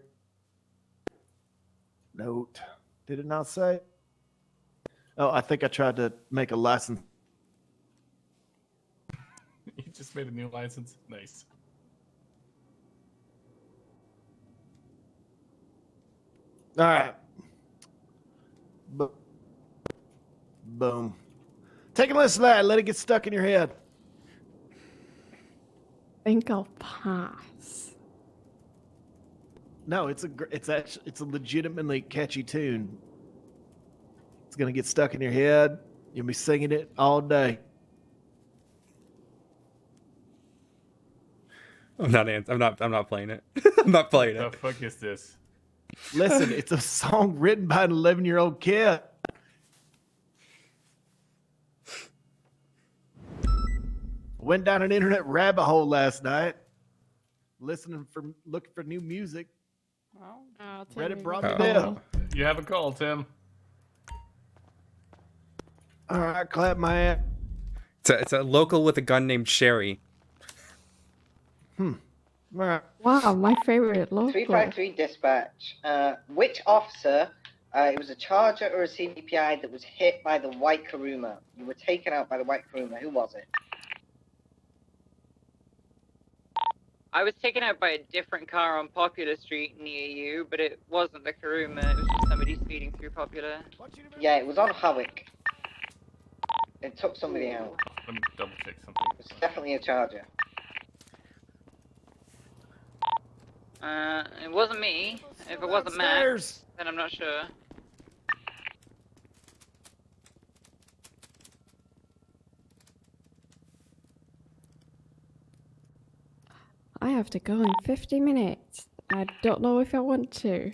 Note. Did it not say? Oh, I think I tried to make a license. You just made a new license. Nice. All right. Boom. Take a listen to that. Let it get stuck in your head. Think I'll pass. No, it's a legitimately catchy tune. It's gonna get stuck in your head. You'll be singing it all day. I'm not playing it. I'm not playing What it. the fuck is this? Listen, it's a song written by an 11-year-old kid. Went down an internet rabbit hole last night, looking for new music. Reddit brought me there. You have a call, Tim. All right, clap my ass. It's a local with a gun named Sherry. All right. Wow, my favorite local. 353 dispatch. Which officer, it was a Charger or a CDPI that was hit by the white Karuma? You were taken out by the white Karuma. Who was it? I was taken out by a different car on Popular Street near you, but it wasn't the Karuma, it was just somebody speeding through Popular. Yeah, it was on Howick. It took somebody out. Let me double check something. It was definitely a Charger. It wasn't me. If it wasn't Max, then I'm not sure. I have to go in 50 minutes. I don't know if I want to.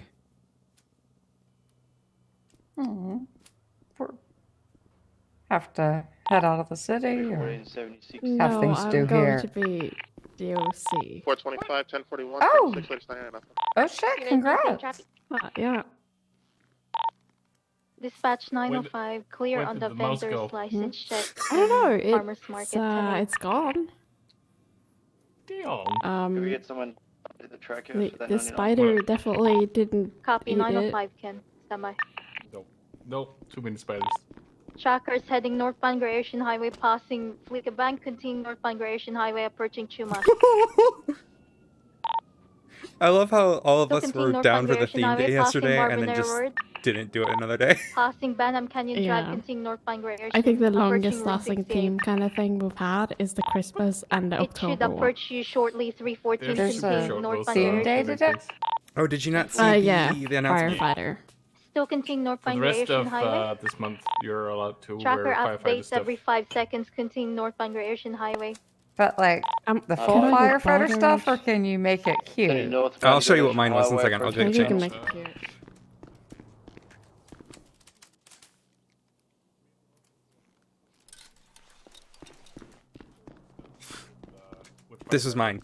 Have to head out of the city or have No, things to I'm do going here. to be DOC. 425, 1041, Oh! 36, 99. Oh shit, congrats. Yeah. Dispatch 905, clear when on did the the mouse vendor's go? license check. I don't know. Farmers Market today. It's gone. Damn. Can we get someone to the tracker The, for that the 99? spider definitely didn't Copy eat 905, Ken. Standby. Nope, too many spiders. Trackers heading northbound Grey Ocean Highway, passing Fleeca Bank, continuing northbound Grey Ocean Highway, approaching Chuma. I love how all of Still us continue were down northbound for Grey the Ocean theme Highway, day yesterday passing and then Barbonero just Road, didn't do it another day. passing Banham Canyon Drive, Yeah. continuing northbound Grey Ocean. I think the approaching longest Route lasting 68. theme kind of thing we've had is the Christmas and the It should October one. approach you shortly, 314, There's continuing a northbound theme Grey day Ocean. today? Oh, did you not see Yeah, the announcement? firefighter. Still continuing For northbound the Grey rest Ocean of Highway. this month, you're allowed to Tracker wear firefighter updates stuff. every 5 seconds, continuing northbound Grey Ocean Highway. But like the can full I get firefighter bothered? stuff, or can you make it cute? I'll show you what mine was in a second. I'll get it Maybe you can changed. make it cute. This was mine.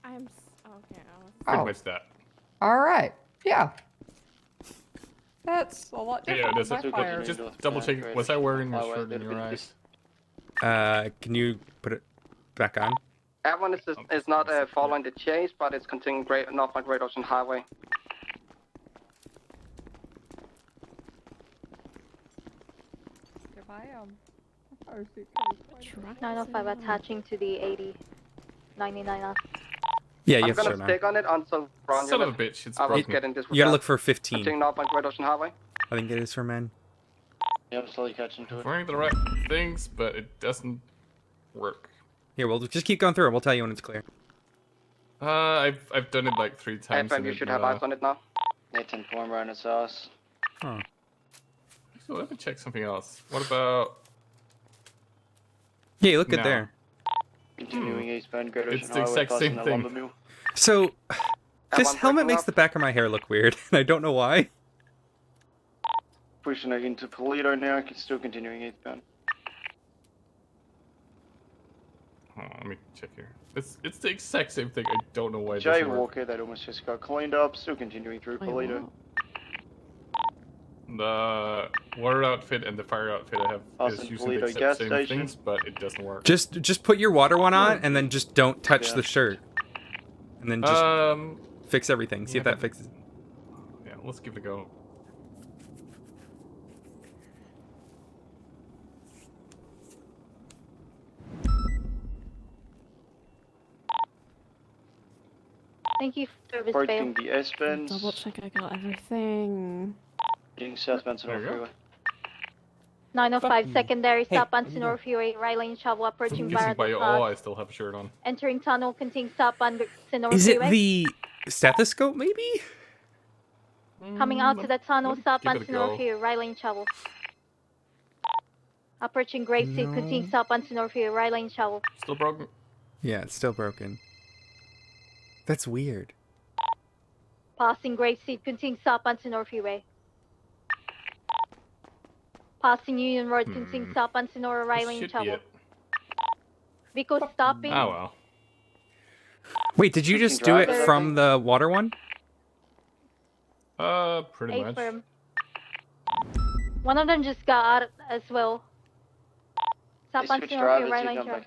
I'm okay. Pretty Oh. much that. All right. Yeah. That's a lot Yeah, different that's than my fire. just double check. Was I wearing a shirt in your eyes? Can you put it back on? Everyone is not following the chase, but it's continuing northbound Great Ocean Highway. Goodbye, 905 attaching to the 80. 99 off. Yeah, you I'm have to gonna show stick on it until Ron. Son of a bitch, it's I was broken. getting this. You gotta look for 15. Continuing northbound Great Ocean Highway. I think it is for men. Yeah, I'm slowly catching to I'm it. wearing the right things, but it doesn't work. Here, we'll just keep going through it. We'll tell you when it's clear. I've done it like 3 times. FM, and you it, should have eyes on it now. Nathan form around his sauce. Oh. So let me check something else. What about? Yeah, look good No. there. Continuing eastbound Great Ocean It's the Highway, exact passing same the thing. lumber mill. So, this one helmet breaking makes up. the back of my hair look weird, and I don't know why. Pushing it into Polito now, still continuing eastbound. Oh, let me check here. It's the exact same thing. I don't know why it doesn't work. Jaywalker, that almost just got cleaned up, still continuing through Polito. The water outfit and the fire outfit I have Austin is using the Polito exact gas same station. things, but it doesn't work. Just put your water one on, and then just don't touch Yeah. the shirt. And then just fix everything. See if that fixes it. Yeah, let's give it a go. Thank you for service Approaching bail. the S-Bends, Double check I got everything. getting southbound There Sonora you go. Freeway. 905 Fuck. secondary Hey, stop on what are you Sonora Freeway, right lane travel approaching Guessing Barrett by Cross. all, I still have a shirt on. Entering tunnel, continuing stop on Sonora Is it Freeway. the stethoscope, maybe? Coming out to the tunnel, stop give on it a Sonora go. Freeway, right lane travel. Approaching Grapeseed, No. continuing stop on Sonora Freeway, right lane travel. Still broken. Yeah, it's still broken. That's weird. Passing Grapeseed, continue south onto North Freeway. Passing Union Road, continue south onto North right lane travel. Vico stopping. Oh well. Wait, did you just do it from the water one? Pretty much. Firm. One of them just got out as well. South onto North here, right lane travel.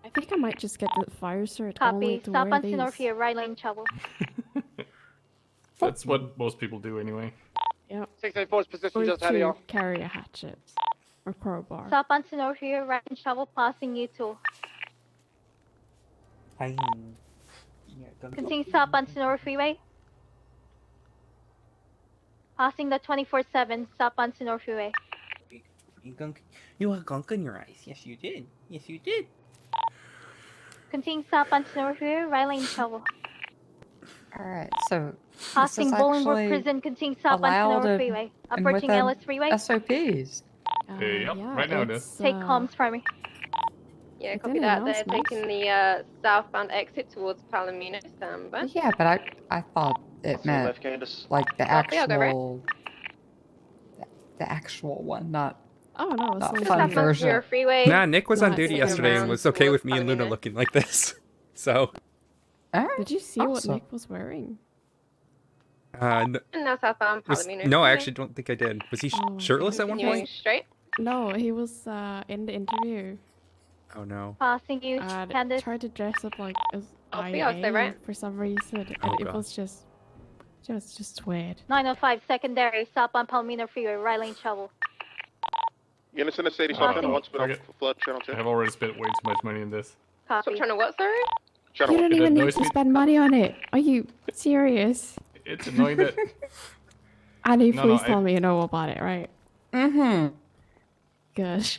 I think I might just get the fire cert only Copy. to South wear onto these. North here, right lane travel. That's what most people do anyway. Yep. 684's position Or just ahead of to y'all. carry a hatchet or crowbar. South onto North here, right lane travel, passing you two. Continue south onto North Freeway. Passing the 24/7, south onto North Freeway. You had gunk in your eyes. Yes, you did. Yes, you did. Continue south onto North Freeway, right lane travel. Alright, so Passing Bolingbrook Prison, continue south onto North Freeway. Approaching Ellis Freeway. SOPs. Yep, right now it is. Take comms for me. Yeah, It's copy in that. They're announcements. taking the southbound exit towards Palomino. Stand by. Yeah, but I thought it meant like the Copy, I'll go right. actual, the actual one, not Oh no, not it's fun version. Freeway. Nah, Nick was on Not duty sitting yesterday and around was okay with towards me and Luna Palomino. looking like this. So. Did you see what Awesome. Nick was wearing? No, And now southbound Palomino. no, I Freeway. actually don't think I did. Was he Oh, shirtless at one Continuing point? straight. No, he was in the interview. Oh no. Passing you, And Candace. tried to dress up like as Copy, I'll stay IA right. for some reason, and Oh, it God. was just weird. 905 secondary, southbound Palomino Freeway, right lane travel. You gonna send a Sadie Wow. something and once Fuck it. flood channel 2? I've already spent way too much money in this. Stop Copy. trying to what, sorry? Channel You don't It even need annoys to me- spend money on it. Are you serious? It's annoying that. Annie, No, please no, tell me you know about it, right? Mm-hmm. Good.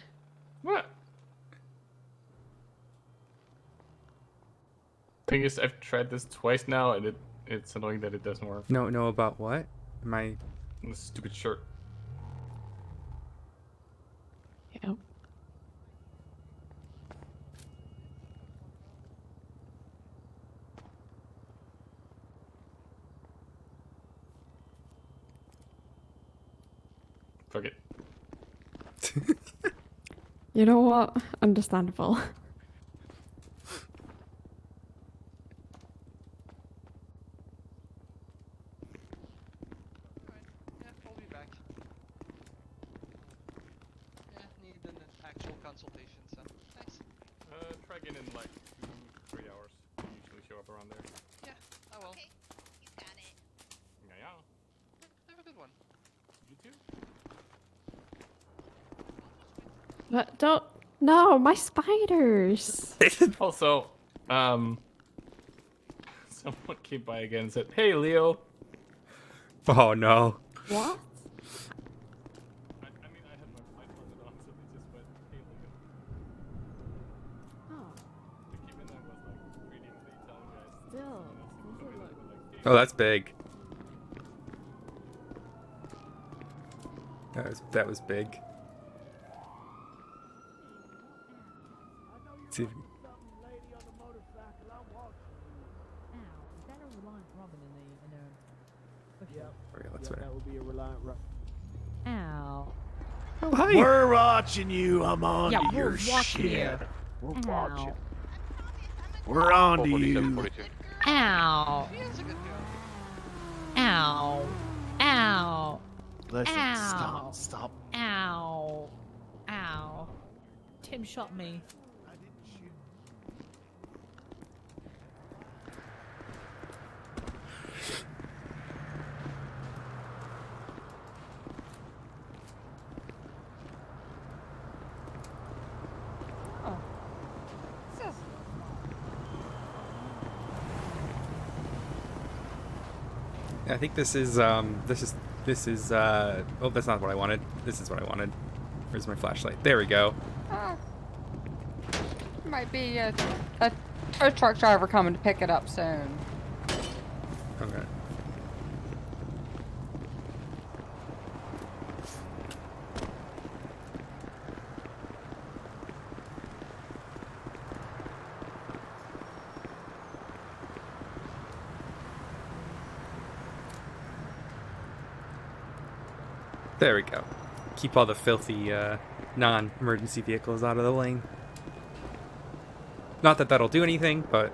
What? Thing is, I've tried this twice now, and it's annoying that it doesn't work. No, about what? Am I? This stupid shirt. Yep. Fuck it. You know what? Understandable. I'll be back. Yeah, need an actual consultation, so thanks. Try again in like 2-3 hours. You usually show up around there. Yeah, I will. Okay, he's got it. Yeah. Have a good one. You too. But don't. No, my spiders. Also, someone came by again and said, "Hey, Leo." Oh no. What? I mean, I had my flight on, so they just went, "Hey, Leo." Oh, They came in and was like reading the telling guys. still. Oh, that's big. That was big. Let's see if that's better. That would be a reliant rock. Ow. Oh, hi. We're watching you. I'm on Yeah, to we're your watching shit. you. We're Ow. watching. We're on to you. Ow. He is a good guy. Ow. Ow. Listen, Ow. stop. Ow. Ow. Tim shot me. I didn't shoot. Oh. I think this is oh, that's not what I wanted. This is what I wanted. Where's my flashlight? There we go. Might be a truck driver coming to pick it up soon. Okay. There we go. Keep all the filthy, non-emergency vehicles out of the lane. Not that that'll do anything, but...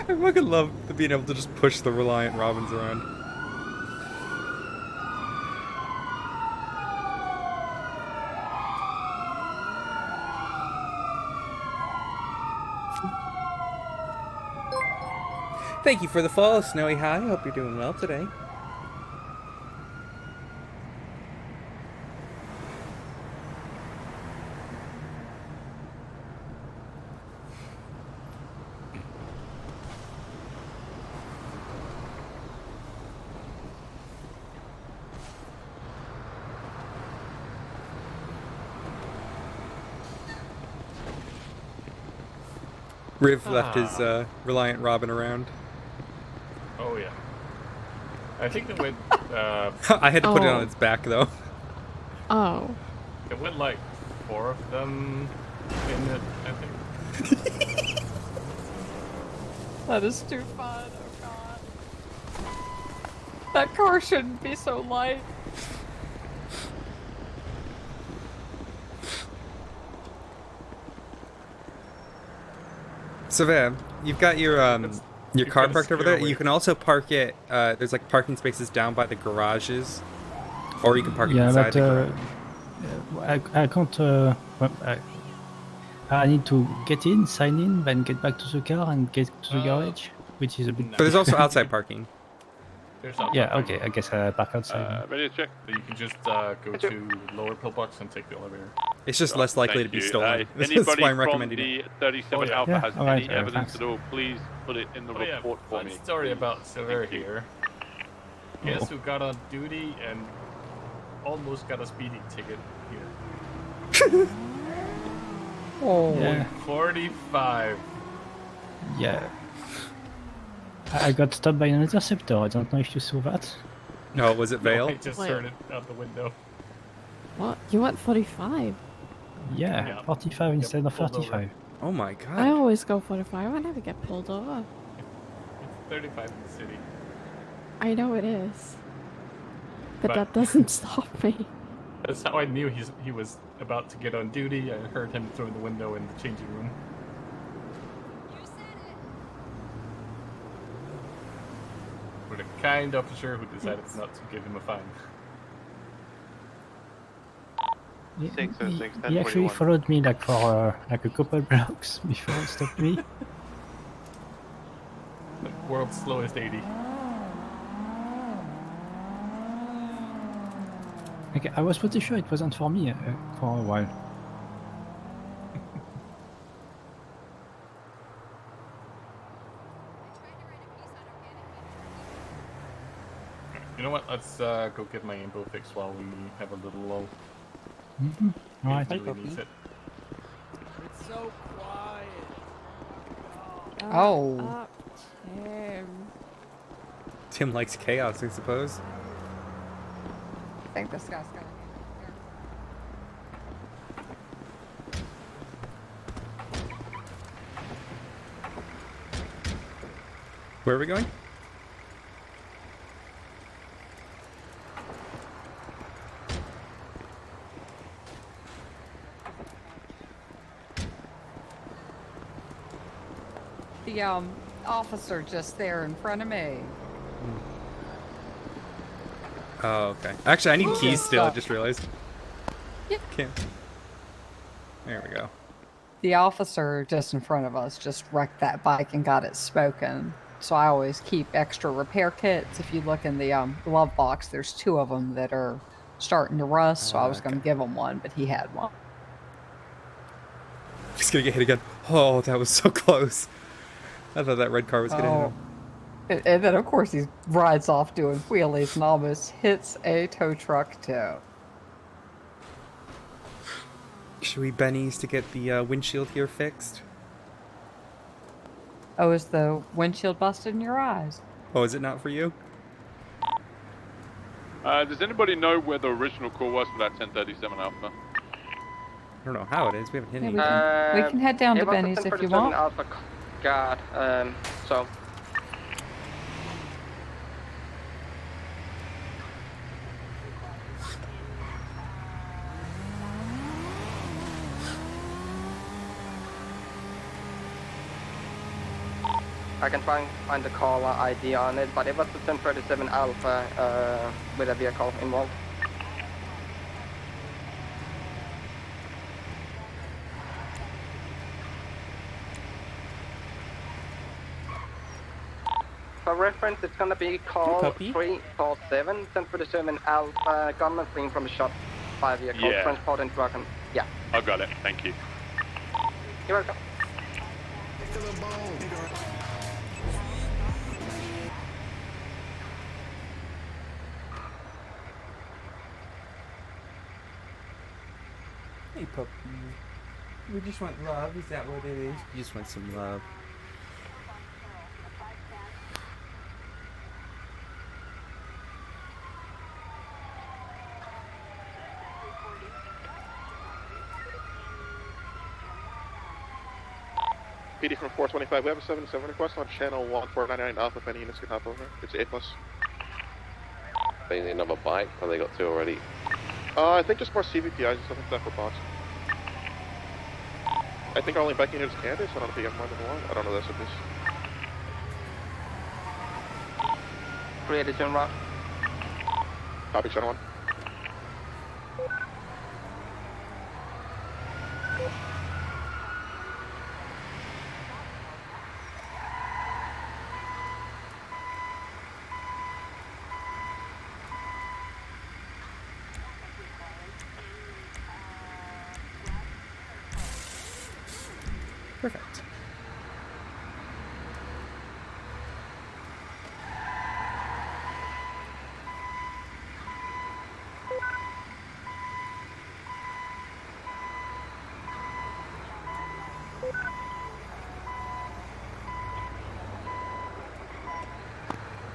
I fucking love being able to just push the Reliant Robins around. Thank you for the follow, Snowy High. Hope you're doing well today. Riv left his Reliant Robin around. Oh yeah. I think it went. I had to put it on its back though. Oh. It went like 4 of them in it, I think. That is too fun. Oh god. That car shouldn't be so light. So Van, you've got your car parked over there. You can also park it. There's like parking spaces down by the garages, or you can park it inside the garage. I can't. I need to get in, sign in, then get back to the car and get to the garage, which is a bit. But there's also outside parking. Yeah. Okay. I guess I park outside. Ready to check? So you can just go to lower pillbox and take the elevator. It's just less likely to be stolen. That's Anybody why I'm from recommending the it. 37 Alpha has alright, any evidence thanks. at all, please put it in the report for me. Story about Silver here. Guess who got on duty and almost got a speeding ticket here. Oh. Yeah. 45. Yeah. I got stopped by an interceptor. I don't know if you saw that. No, was it Vale? I just heard it out the window. What? You went 45? Yeah, 45 instead of 35. Oh my god. I always go 45. I never get pulled over. It's 35 in the city. I know it is. But that doesn't stop me. That's how I knew he was about to get on duty. I heard him through the window in the changing room. We're the kind officer who decided not to give him a fine. He actually followed me like for like a couple blocks before he stopped me. The world's slowest 80. Okay, I was pretty sure it wasn't for me for a while. You know what? Let's go get my info fixed while we have a little lull. Alright. Really needs it. It's so quiet. Oh. Tim likes chaos, I suppose. I think this guy's gonna. Where are we going? The officer just there in front of me. Oh, okay. Actually, I need keys still. I just realized. Yep. Can't. There we go. The officer just in front of us just wrecked that bike and got it smoking. So I always keep extra repair kits. If you look in the glove box, there's 2 of them that are starting to rust. So I was going to give him one, but he had one. He's gonna get hit again. Oh, that was so close. I thought that red car was gonna hit him. And then, of course, he rides off doing wheelies and almost hits a tow truck, too. Should we Benny's to get the windshield here fixed? Oh, is the windshield busted in your eyes? Oh, is it not for you? Does anybody know where the original call was for that 1037 Alpha? I don't know how it is. We haven't hit anything. We can head down to Benny's if you want. Alpha guard, so... I can try and find the caller ID on it, but it was the 1037 Alpha with a vehicle involved. For reference, it's gonna be call 347, 1037 Alpha, gunman fleeing from a shot by vehicle, Yeah. transport and drug. Yeah. I got it. Thank you. You're welcome. Hey, puppy. We just want love. Is that what it is? You just want some love. PD from 425, we have a 77 request on channel 1499 Alpha. If any units can hop over, it's A+. They need another bike, or they got two already? I think just more CVPIs and stuff like that for bots. I think our only bike unit is Candace. I don't know if you have more than one. I don't know this with this. Created June route. Copy, channel 1. Perfect.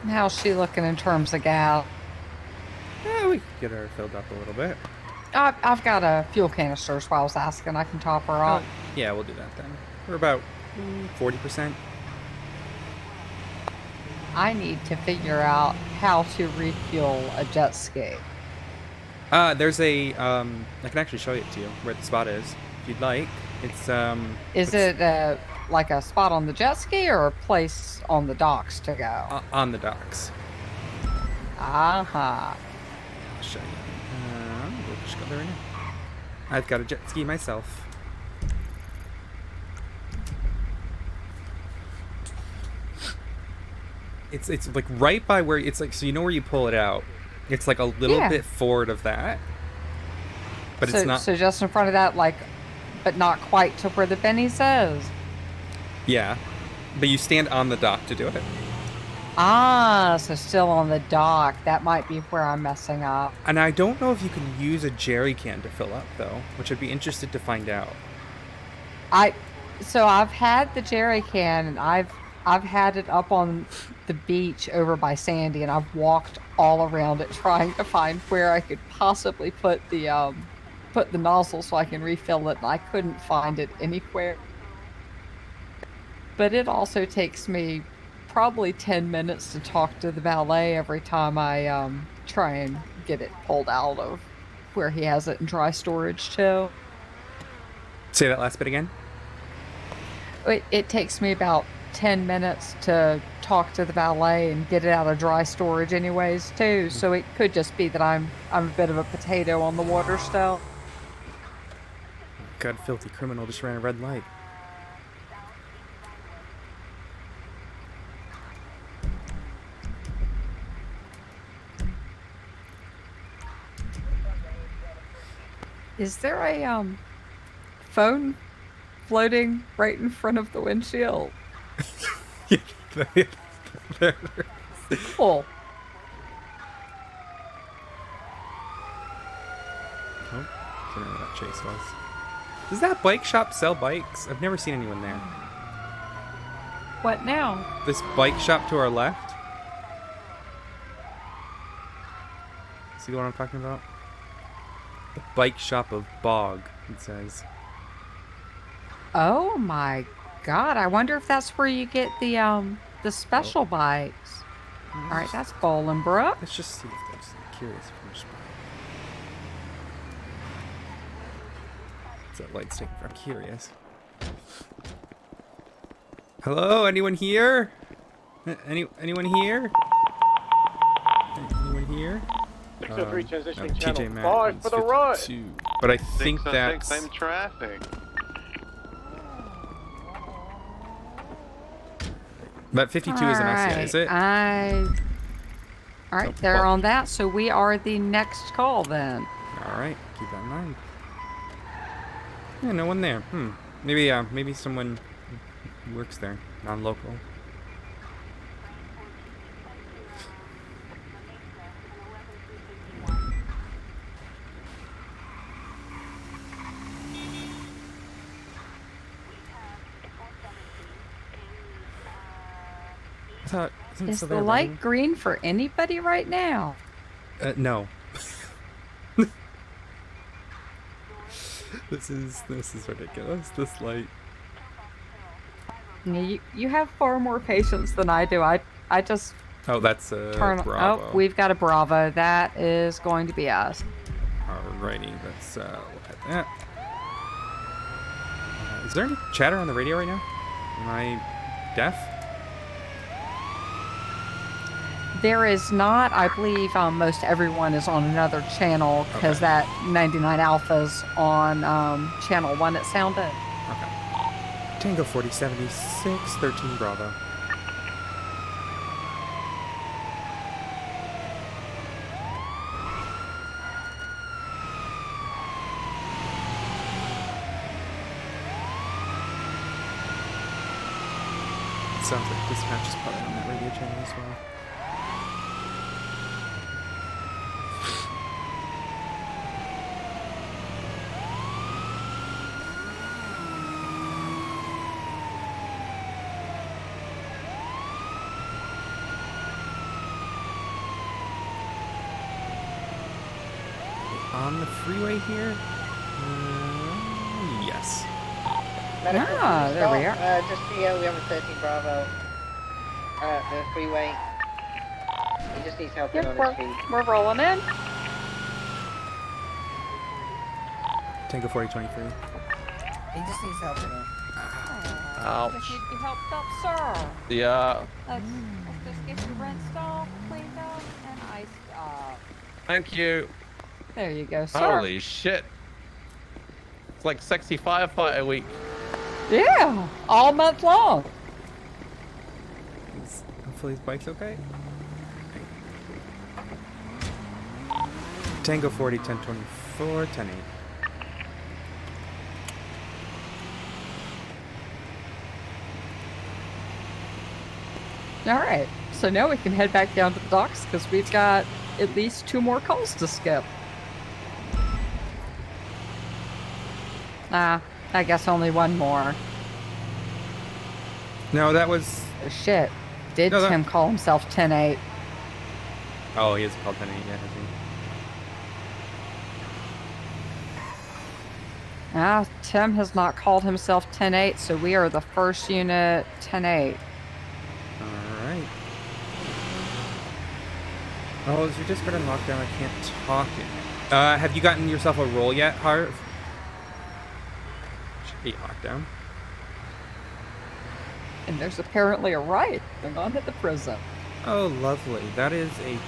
How's she looking in terms of gal? Yeah, we can get her filled up a little bit. I've got a fuel canister, so I was asking. I can top her up. Yeah, we'll do that then. We're about 40%. I need to figure out how to refuel a jet ski. There's a I can actually show it to you where the spot is if you'd like. It's Is it like a spot on the jet ski or a place on the docks to go? On the docks. Aha. I'll show you. We'll just go there right now. I've got a jet ski myself. It's like right by where it's like, so you know where you pull it out. It's like a little bit forward of that, but it's not. So just in front of that, like, but not quite to where the Benny's is. Yeah, but you stand on the dock to do it. Ah, so still on the dock. That might be where I'm messing up. And I don't know if you can use a jerry can to fill up though, which I'd be interested to find out. So I've had the jerry can, and I've had it up on the beach over by Sandy, and I've walked all around it trying to find where I could possibly put the nozzle so I can refill it, and I couldn't find it anywhere. But it also takes me probably 10 minutes to talk to the valet every time I try and get it pulled out of where he has it in dry storage too. Say that last bit again. It takes me about 10 minutes to talk to the valet and get it out of dry storage anyways too, so it could just be that I'm a bit of a potato on the water still. God, filthy criminal just ran a red light. Is there a phone floating right in front of the windshield? There. Cool. Oh, I don't know where that Chase was. Does that bike shop sell bikes? I've never seen anyone there. What now? This bike shop to our left? See the one I'm talking about? The bike shop of Bog, it says. Oh my god, I wonder if that's where you get the special bikes. Alright, that's Bolingbrook. Let's just see if there's, I'm curious if there's spot. What's that light taking for? I'm curious. Hello, anyone here? Anyone here? Anyone here? 603 transitioning TJ channel Matt 5 for the ride. But I think that's... Same traffic. But 52 isn't us yet, is it? Alright, they're on that, so we are the next call then. Alright, keep that in mind. Yeah, no one there. Maybe, maybe someone who works there, non-local. Is the light green for anybody right now? No. This is ridiculous. This light. You have far more patience than I do. I just Oh, that's a Bravo. Oh, we've got a Bravo. That is going to be us. Alrighty, let's look at that. Is there any chatter on the radio right now? Am I deaf? There is not. I believe most everyone is on another channel because that 99 Alpha's on channel 1 it sounded. Okay. Tango 4076, 13 Bravo. Sounds like dispatch is probably on that radio channel as well. On the freeway here? Yes. There we are. Just so you know, we have a 13 Bravo. The freeway. He just needs help on his feet. We're rolling in. Tango 4023. He just needs help in it. Ouch. If you'd be helped up, sir. Yeah. Let's just get you rinsed off, cleaned up, and iced up. Thank you. There you go, sir. Holy shit. It's like sexy firefighter week. Yeah, all month long. Hopefully his bike's okay. Tango 40, 1024, 10-8. All right, so now we can head back down to the docks because we've got at least 2 more calls to skip. I guess only 1 more. No, that was... Oh, shit. Did Tim call himself 10-8? Oh, he is called 10-8, yeah, has he? Tim has not called himself 10-8, so we are the first unit 10-8. Alright. Oh, is your Discord on lockdown? I can't talk it. Have you gotten yourself a roll yet, Harv? Should be lockdown. And there's apparently a riot going on at the prison. Oh, lovely. That is a...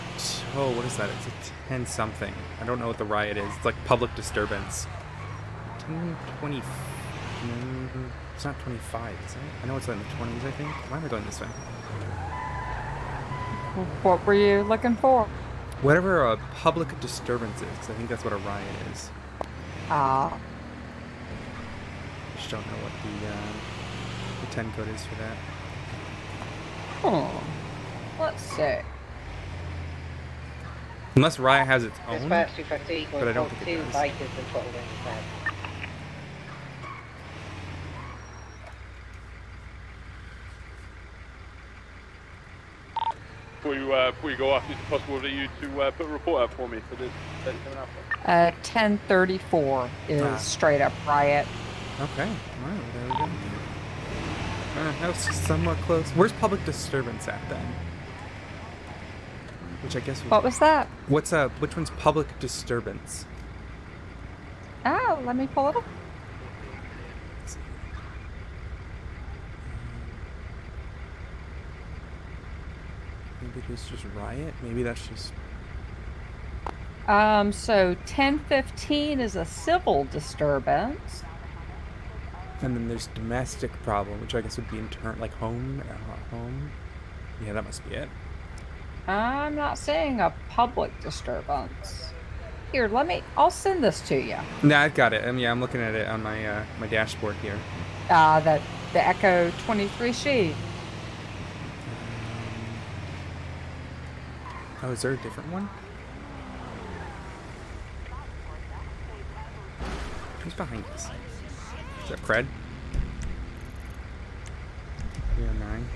Oh, what is that? It's a 10-something. I don't know what the riot is. It's like public disturbance. 10-20... It's not 25, is it? I know it's in the 20s, I think. Why am I going this way? What were you looking for? Whatever a public disturbance is, 'cause I think that's what a riot is. I just don't know what the 10 code is for that. Oh. Let's see. Unless Riot has its own, Dispatch 250, but I don't think it two does. bikers and throttled instead. Before you go off, is it possible for you to put a report out for me for this 37 Alpha? 1034 is straight up Riot. Okay, well, there we go. That was somewhat close. Where's public disturbance at then? Which I guess. What was that? Which one's public disturbance? Oh, let me pull it up. Maybe it was just Riot. Maybe that's just. So 1015 is a civil disturbance. And then there's domestic problem, which I guess would be like home. Yeah, that must be it. I'm not seeing a public disturbance. Here, I'll send this to you. No, I've got it. Yeah, I'm looking at it on my my dashboard here. The Echo 23 sheet. Oh, is there a different one? Who's behind us? Is that Pred? 309.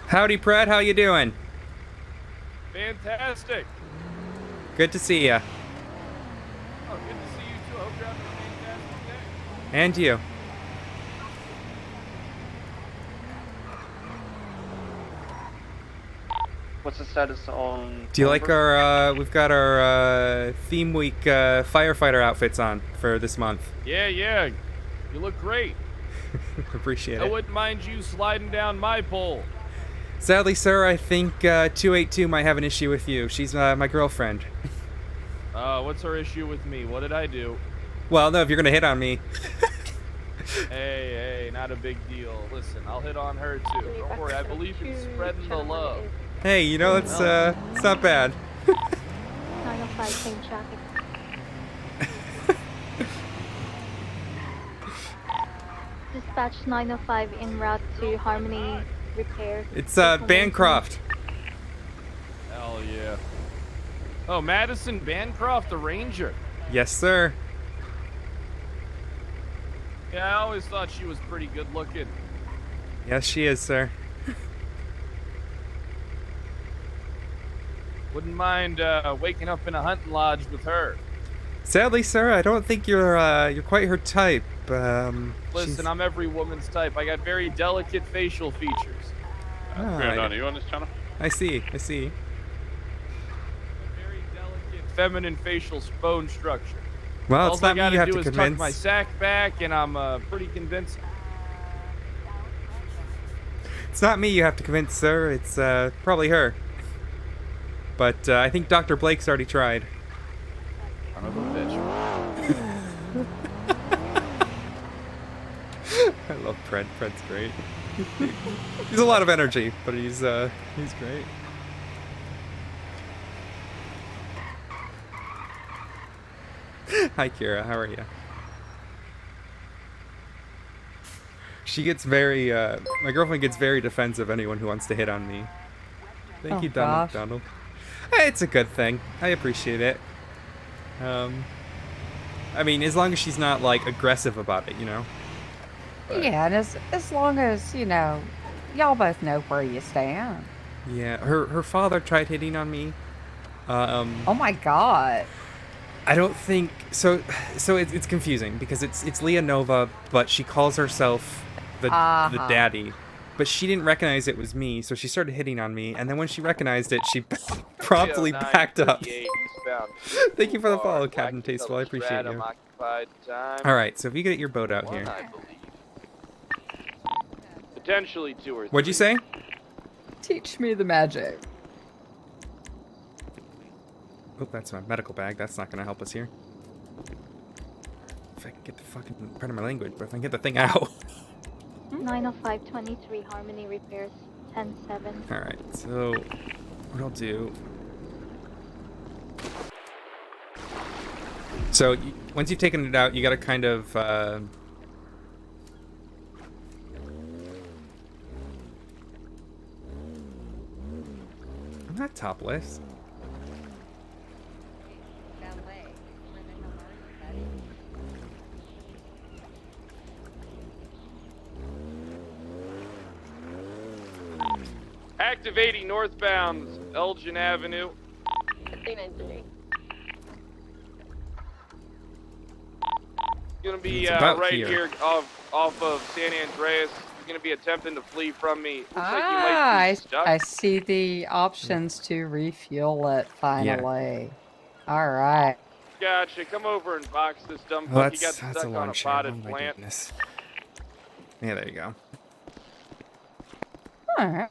Howdy, Pred. How you doing? Fantastic. Good to see ya. Oh, good to see you too. I hope you're having a fantastic day. And you. What's the status on... Do you like our, we've got our theme week firefighter outfits on for this month. Yeah, you look great. Appreciate I it. wouldn't mind you sliding down my pole. Sadly, sir, I think 282 might have an issue with you. She's my girlfriend. What's her issue with me? What did I do? Well, no, if you're gonna hit on me. Hey, not a big deal. Listen, I'll hit on her too. Don't worry, I believe in spreading the love. Hey, you know, it's not bad. 905, same traffic. Dispatch 905 en route to Harmony Repair. It's Bancroft. Hell yeah. Oh, Madison Bancroft, the Ranger. Yes, sir. Yeah, I always thought she was pretty good looking. Yes, she is, sir. Wouldn't mind waking up in a hunting lodge with her. Sadly, sir, I don't think you're quite her type. Listen, I'm every woman's type. I got very delicate facial features. Are you on this channel? I see. Very delicate, feminine facial bone structure. Well, it's not me you have to All I gotta do is convince. tuck my sack back, and I'm pretty convincing. It's not me you have to convince, sir. It's probably her. But I think Dr. Blake's already tried. Son of a bitch. I love Pred. Pred's great. He's a lot of energy, but he's great. Hi, Kira. How are you? She gets very, my girlfriend gets very defensive of anyone who wants to hit on me. Thank you, Donald. Donald. Hey, it's a good thing. I appreciate it. I mean, as long as she's not, like, aggressive about it, you know? But, yeah, and as long as, you know, y'all both know where you stand. yeah, her father tried hitting on me. Oh my god. I don't think so. It's confusing because it's Leah Nova, but she calls herself the daddy. But she didn't recognize it was me, so she started hitting on me. And then when she recognized it, she promptly backed up. Thank you for the follow, Captain Tasteful. I appreciate you. All right, so if you get your boat out here. Potentially 2 or 3. What'd you say? Teach me the magic. Oh, that's my medical bag. That's not going to help us here. If I can get the fucking, pardon my language, but if I can get the thing out. 90523 Harmony Repairs 107. Alright, so what I'll do. So once you've taken it out, you got to kind of I'm not topless. Activating northbound Elgin Avenue. 1593. Gonna be It's about right here. here off of San Andreas. He's gonna be attempting to flee from me. Looks like he might be stuck. I see the options to refuel it finally. All right. Gotcha. Come over and box this dumb Well, fuck. He got that's stuck a on long a share. potted Oh my plant. goodness. Yeah, there you go. All right.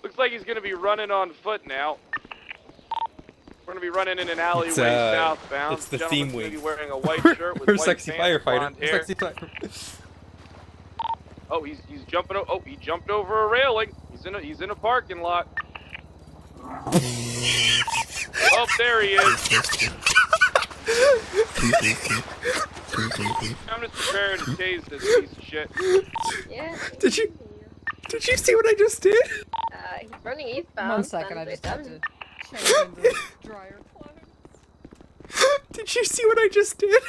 Looks like he's gonna be running on foot now. We're gonna be running in an alleyway It's, southbound. it's the Gentleman's theme gonna be week. wearing a white shirt with We're white sexy pants, firefighter. blonde We're hair. sexy firefighter. Oh, he's jumping. Oh, he jumped over a railing. He's in a parking lot. Oh, there he is. I'm just preparing to tase this piece of shit. Yeah. Did you see what I just did? He's running eastbound. 1 second, I just have to change into dryer clothes. Did you see what I just did?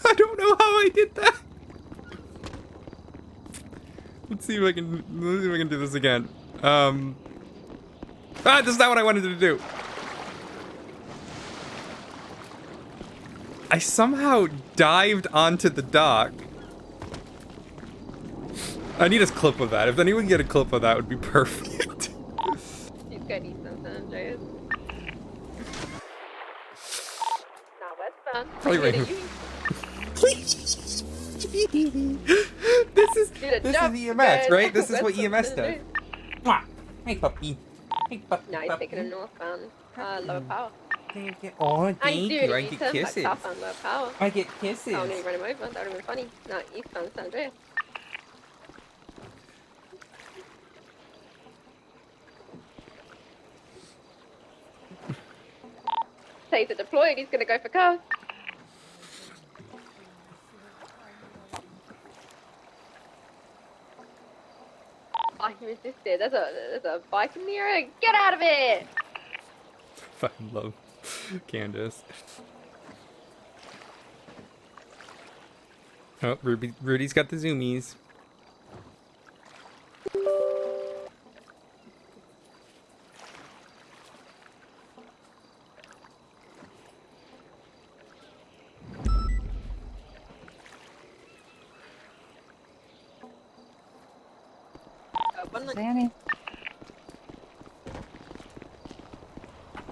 I don't know how I did that. Let's see if I can do this again. This is not what I wanted to do. I somehow dived onto the dock. I need a clip of that. If anyone can get a clip of that, would be perfect. He's got eastbound San Andreas. Now westbound. Probably right here. This is EMS, right? This is what EMS does. Mwah. Hey, puppy. Hey, puppy. Now he's taking a northbound, lower power. Oh, And thank he's you. doing I a get U-turn back kisses. southbound, lower power. I get kisses. Oh, nearly ran him over. That would have been funny. No, eastbound San Andreas. Taser deployed. He's gonna go for cars. Oh, he resisted. There's a bike in the area. Get out of it! Fucking love Candace. Oh, Rudy's got the zoomies. Danny.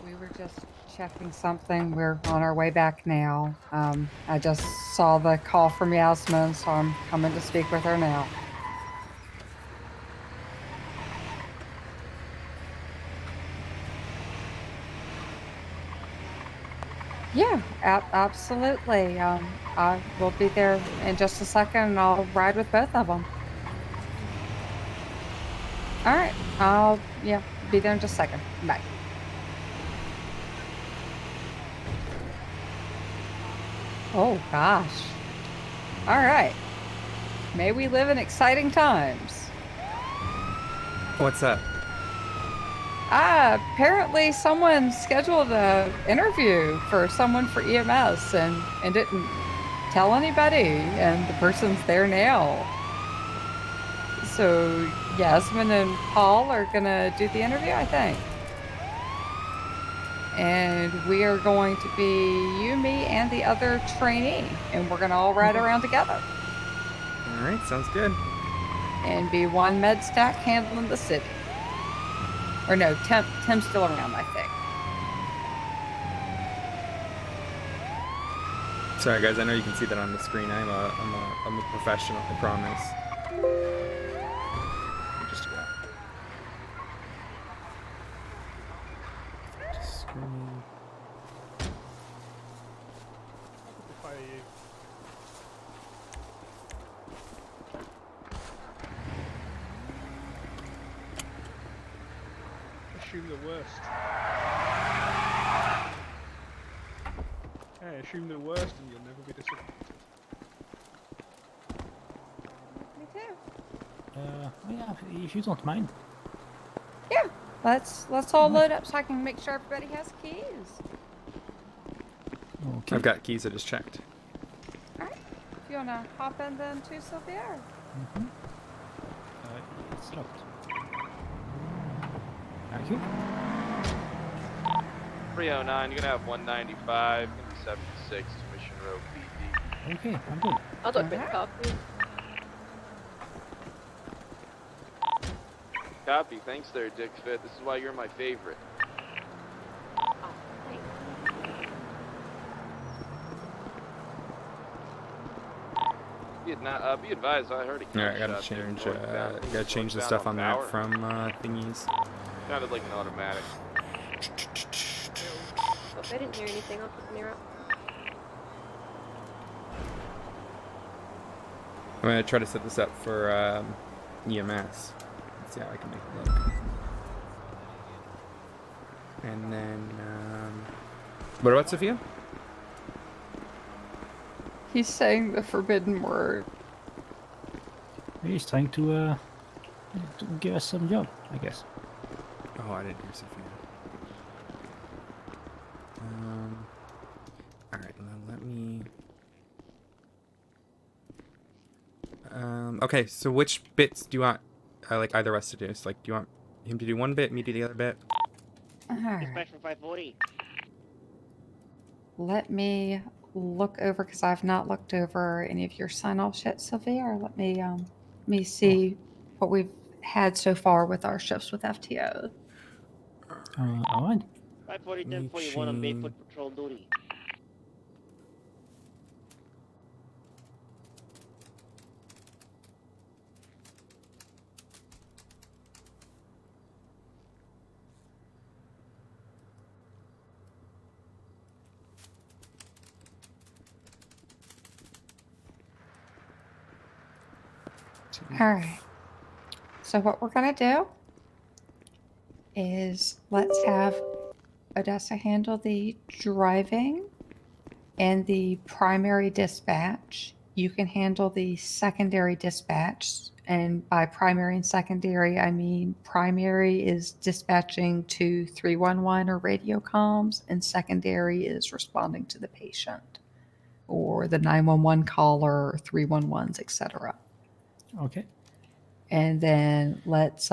We were just checking something. We're on our way back now. I just saw the call from Yasmin, so I'm coming to speak with her now. Yeah, absolutely. I will be there in just a second, and I'll ride with both of them. All right, I'll be there in just a second. Bye. Oh gosh. All right. May we live in exciting times. What's up? Apparently someone scheduled an interview for someone for EMS and didn't tell anybody, and the person's there now. So Yasmin and Paul are gonna do the interview, I think. And we are going to be you, me, and the other trainee, and we're gonna all ride around together. All right, sounds good. And be one med stack handling the city. Or no, Tim's still around, I think. Sorry guys, I know you can see that on the screen. I'm a professional, I promise. Just do that. Just screen. Assume the worst. Hey, assume the worst and you'll never be disappointed. Me too. yeah, if you don't mind. Yeah, let's all load up so I can make sure everybody has keys. Okay. I've got keys. I just checked. All right. If you wanna hop in then to Sylvia. It's locked. Thank you. 309, you're gonna have 195, gonna be 76 to Mission Row PD. Okay, I'm good. I'll do a quick copy. Copy, thanks there, Dick Fit. This is why you're my favorite. Be advised, I heard a Alright, I gotta change the stuff on that from thingies. Sounded like an automatic. Well, if I didn't hear anything, I'll keep an ear out. I'm gonna try to set this up for EMS. Let's see how I can make it look. And then, what about Sophia? He's saying the forbidden word. He's trying to give us some job, I guess. Oh, I didn't hear Sophia. Alright, now let me... okay, so which bits do you want, like, either of us to do? So, like, do you want him to do one bit, me to do the other bit? Dispatch from 540. Let me look over, because I've not looked over any of your sign-offs yet, Sylvia, or let me see what we've had so far with our shifts with FTO. Alright. 540, 1041 on Bayfoot patrol duty. Alright. So what we're gonna do is let's have Odessa handle the driving and the primary dispatch. You can handle the secondary dispatch. And by primary and secondary, I mean primary is dispatching to 311 or radio comms, and secondary is responding to the patient or the 911 caller or 311s, etc. Okay. And then let's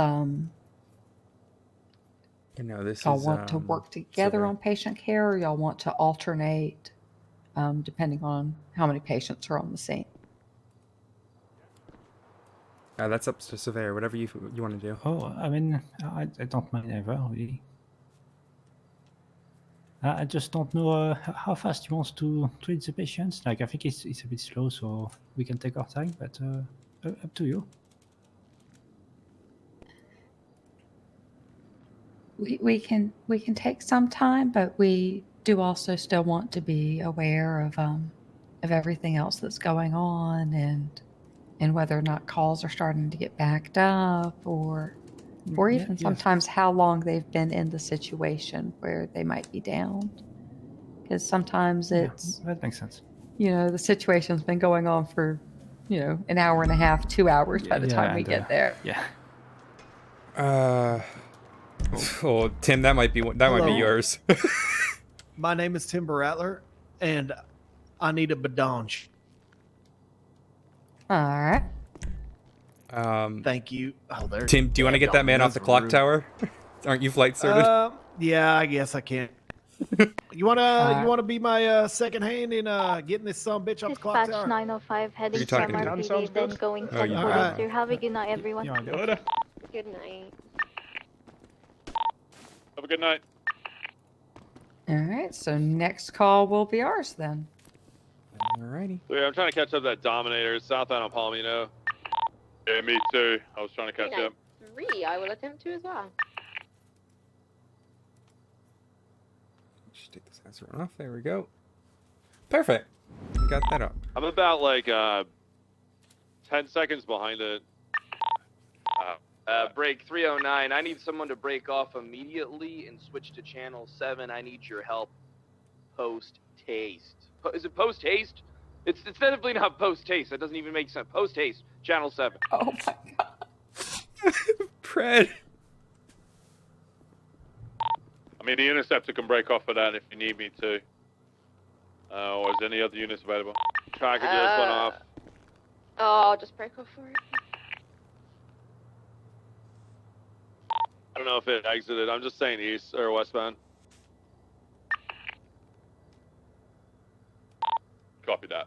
You know, this y'all is, want to work together on patient care, or y'all want to alternate depending on how many patients are on the scene? that's up to Surveyor, whatever you want to do. Oh, I mean, I don't mind ever, really. I just don't know how fast he wants to treat the patients. Like, I think it's a bit slow, so we can take our time, but up to you. We can take some time, but we do also still want to be aware of everything else that's going on, and whether or not calls are starting to get backed up, or even sometimes how long they've been in the situation where they might be downed. Because sometimes it's that makes sense. You know, the situation's been going on for, you know, an hour and a half, 2 hours by the time we get there. Yeah. Oh, Tim, that might be yours. My name is Tim Baratler, and I need a badonch. All right. Thank you. Oh, there. Tim, do you want to get that man off the clock tower? Aren't you flight service? Yeah, I guess I can. You wanna be my second hand in getting this bitch off the clock Dispatch tower? 905 heading you to talking to? MRPD, then going Oh, you 1042. Have a good night, everyone. Good night. Have a good night. All right. So next call will be ours then. Alrighty. So yeah, I'm trying to catch up that Dominator southbound on Palomino. Yeah, me too. I was trying to catch up. 3, I will attempt to as well. Just take this answer off. There we go. Perfect. We got that up. I'm about like 10 seconds behind it. Break 309. I need someone to break off immediately and switch to channel 7. I need your help. Post-haste. Is it post-haste? It's definitely not post-haste. That doesn't even make sense. Post-haste. Channel 7. Oh my god. Pred. I mean, the interceptor can break off of that if you need me to. Or is any other units available? Tracker just went off. Oh, I'll just break off for it. I don't know if it exited. I'm just saying east or westbound. Copy that.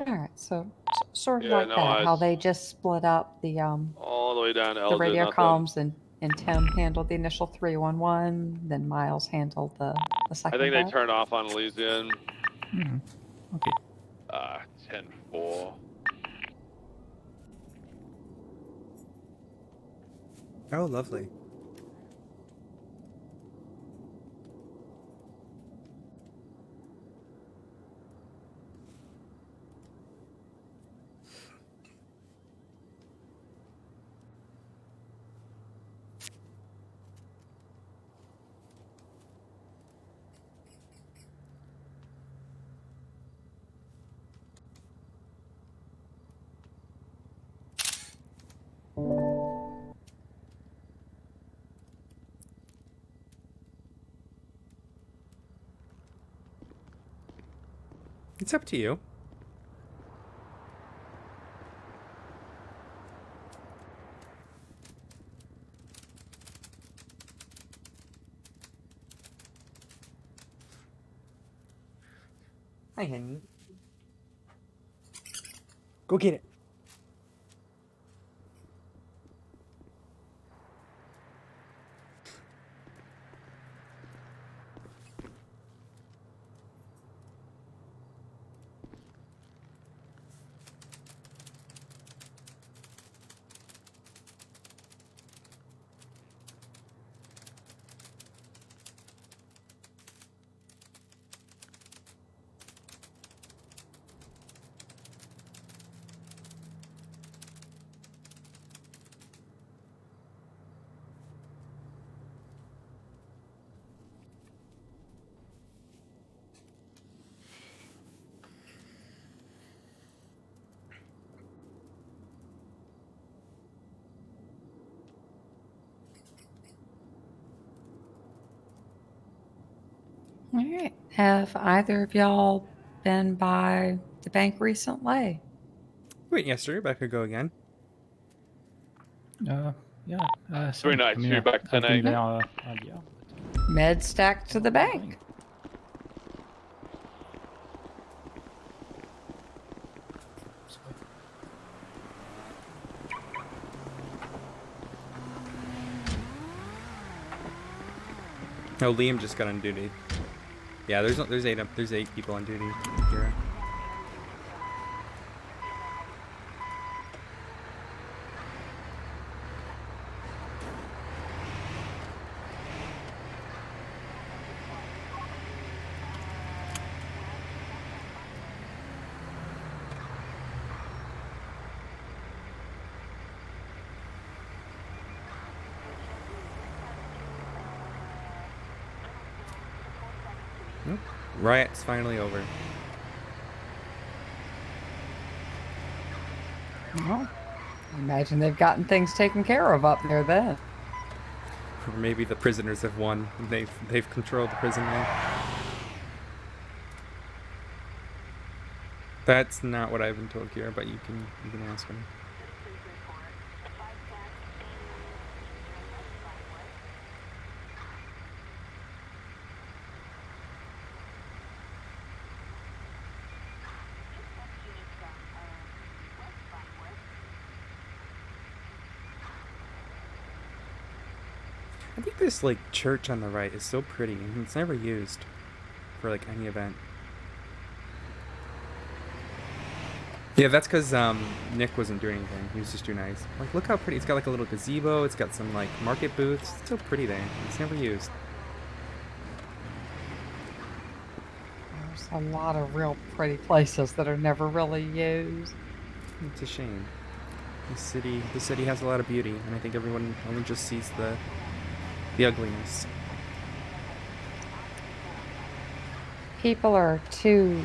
Alright, so sort of Yeah, like no, that, how eyes. they just split up the All the way down to the LJ, radio nothing. comms and Tim handled the initial 311, then Miles handled the I second think they batch. turned off on Elysian. Okay. 10-4. Oh, lovely. It's up to you. Hi, honey. Go get it. Alright. Have either of y'all been by the bank recently? Wait, yesterday, but I could go again. Yeah. 3 nights, you're back I've been 10-8. there earlier. Med stack to the bank. Oh, Liam just got on duty. Yeah, there's 8 people on duty here. Nope. Riot's finally over. Well, I imagine they've gotten things taken care of up there then. Or maybe the prisoners have won. They've controlled the prison now. That's not what I've been told here, but you can ask him. I think this like church on the right is so pretty, and it's never used for like any event. Yeah, that's because Nick wasn't doing anything. He was just too nice. Like, look how pretty. It's got like a little gazebo. It's got some like market booths. It's so pretty there. It's never used. There's a lot of real pretty places that are never really used. It's a shame. The city has a lot of beauty, and I think everyone only just sees the ugliness. People are too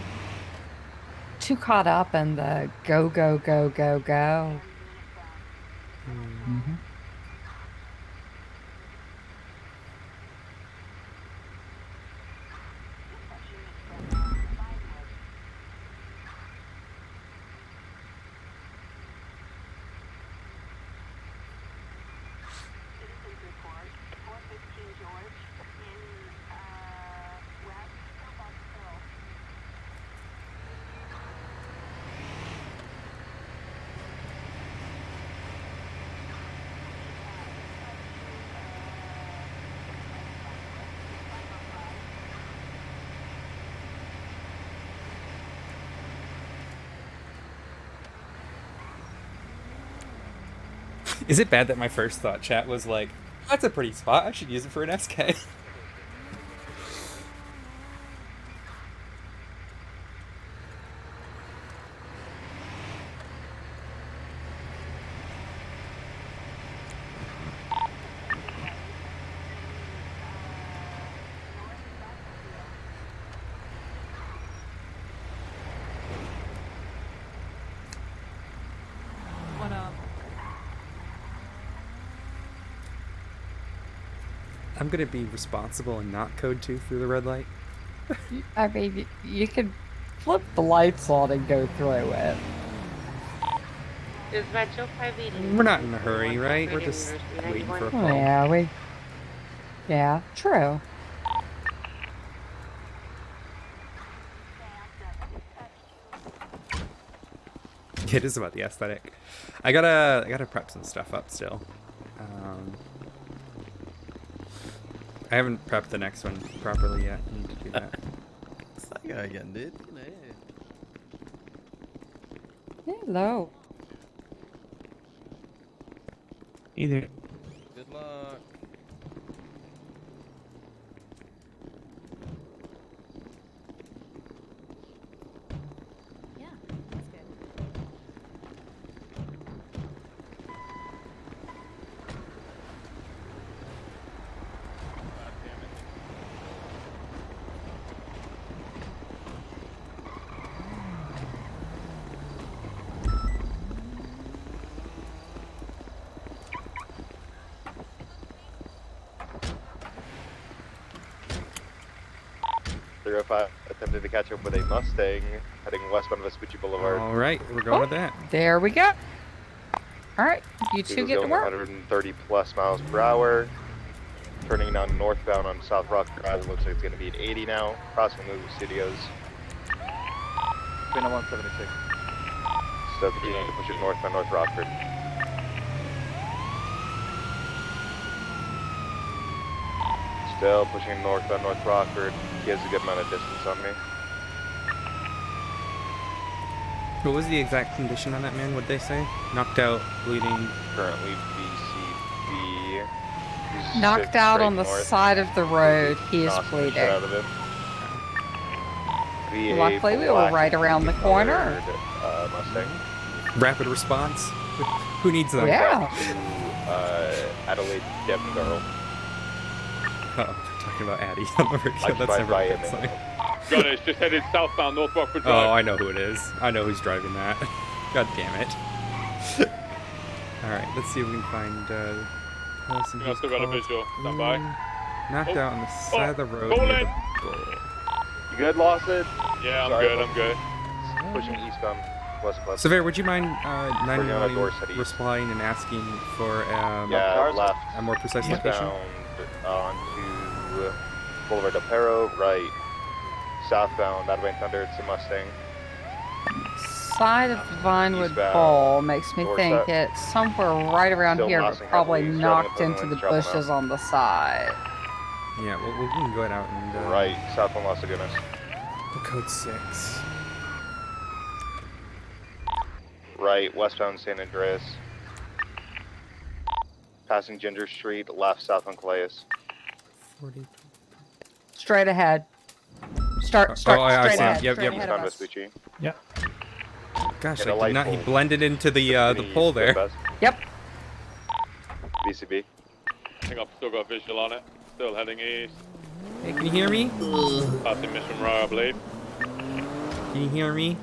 too caught up in the go, go, go, go, go. Mm-hmm. Is it bad that my first thought, chat, was like, that's a pretty spot, I should use it for an SK? I'm gonna be responsible and not code 2 through the red light. I mean, you could flip the lights on and go through it. Is Retro Private? We're not in a hurry, right? We're just waiting for a call. Yeah, yeah, true. It is about the aesthetic. I gotta prep some stuff up still. I haven't prepped the next one properly yet. I need to do that. Again, dude. Hello. Either. Good luck. Yeah, that's good. Attempted to catch up with a Mustang heading westbound of Vespucci Boulevard. All right, we're going with that. There we go. All right, you two get to work. 130 plus miles per hour. Turning now northbound on South Rock Drive. It looks like it's going to be at 80 now. Crossing movie studios. 176. So continuing to push it northbound North Rockford. Still pushing northbound North Rockford. He has a good amount of distance on me. What was the exact condition on that man? What'd they say? Knocked out, bleeding. Currently BCB. He's Knocked out on the side of the road. He is bleeding. Out of him. Luckily, we were right around the corner. Mustang. Rapid response. Who needs them? Yeah. Adelaide Devongarl. Oh, talking about Addy on the radio. That's never a good sign. Gunner is just headed southbound North Rockford Drive. Oh, I know who it is. I know who's driving that. God damn it. Alright, let's see if we can find person I still got a visual. Stand by. Knocked out on the side of the road near the goal. You good, Lawson? Yeah, I'm good. Pushing eastbound West Cliff. Severe, would you mind 911 replying and asking for left. A more precise location? Onto Boulevard del Perro, right. Southbound, out of Wayne Thunder, it's a Mustang. Side of the Vinewood Bowl makes me think it's somewhere right around here, but probably knocked into the bushes on the side. Yeah, well, we can go out and... right, southbound Las Lagunas. Code 6. Right, westbound San Andreas. Passing Ginger Street, left, south on Calais. 40. Straight ahead. Start straight ahead. Yep. Eastbound Vespucci. Yep. Gosh, he blended into the pole there. Yep. BCB. I think I've still got visual on it. Still heading east. Hey, can you hear me? Passing Mission Row, I believe. Can you hear me?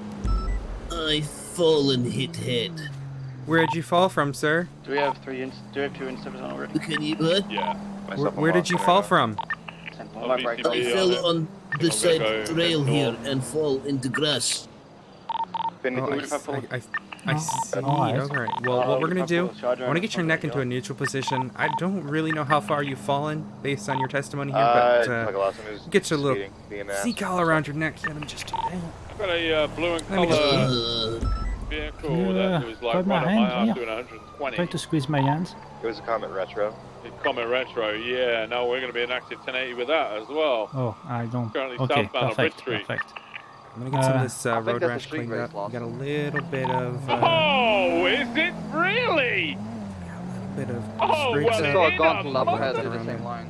I fall and hit head. Where'd you fall from, sir? Do we have two incidents already? Can you what? Yeah. Where did you fall from? I fell on the side rail here and fall into grass. I see. All right. Well, what we're gonna do? I want to get your neck into a neutral position. I don't really know how far you've fallen based on your testimony here, but get you a little C-collar around your neck. Let me just do that. I've got a blue and color vehicle that was like hold my right on my hand, arm yeah. doing 120. Try to squeeze my hands. It was a Comet Retro. Comet Retro, yeah. No, we're going to be an active 1080 with that as well. Oh, I don't. Currently Okay, southbound on Bridge perfect, Street. perfect. I'm gonna get some of this road rash cleaned up. We got a little bit of. Oh, is it really? A bit of. Oh, streaks well, of it got blood to around there.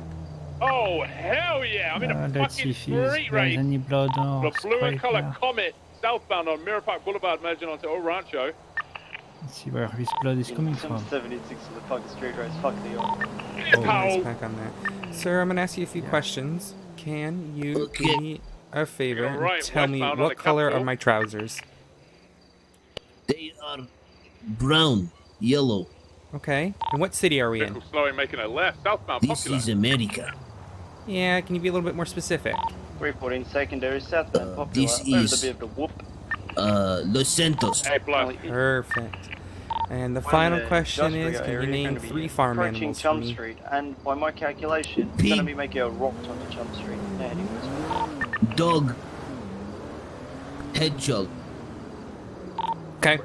Oh, hell yeah. I'm in a Let's see fucking if street there's race. any blood or The blue and scrape color there. Comet southbound on Mirror Park Boulevard merging onto El Rancho. Let's see where this blood is coming from. 76 of the fucking street race. Fuck the Oh, nice pack on that. Sir, I'm gonna ask you a few questions. Can you do me a favor You're right, and tell me westbound on what the color Capitol. are my trousers? They are brown, yellow. Okay. And what city are we in? Vehicle slowing, making a left. Southbound This Popular. is America. Yeah, can you be a little bit more specific? 314 secondary southbound Popular. This Over is the bit of the whoop. Los Santos. Hey, blood. Perfect. And the One final in the question is, industrial can you area, name gonna be 3 farm approaching animals for Chum me? Street, and by my calculation, it's going to be making a rot onto Chum Street. Anyways. Dog. Hedgehog. Okay.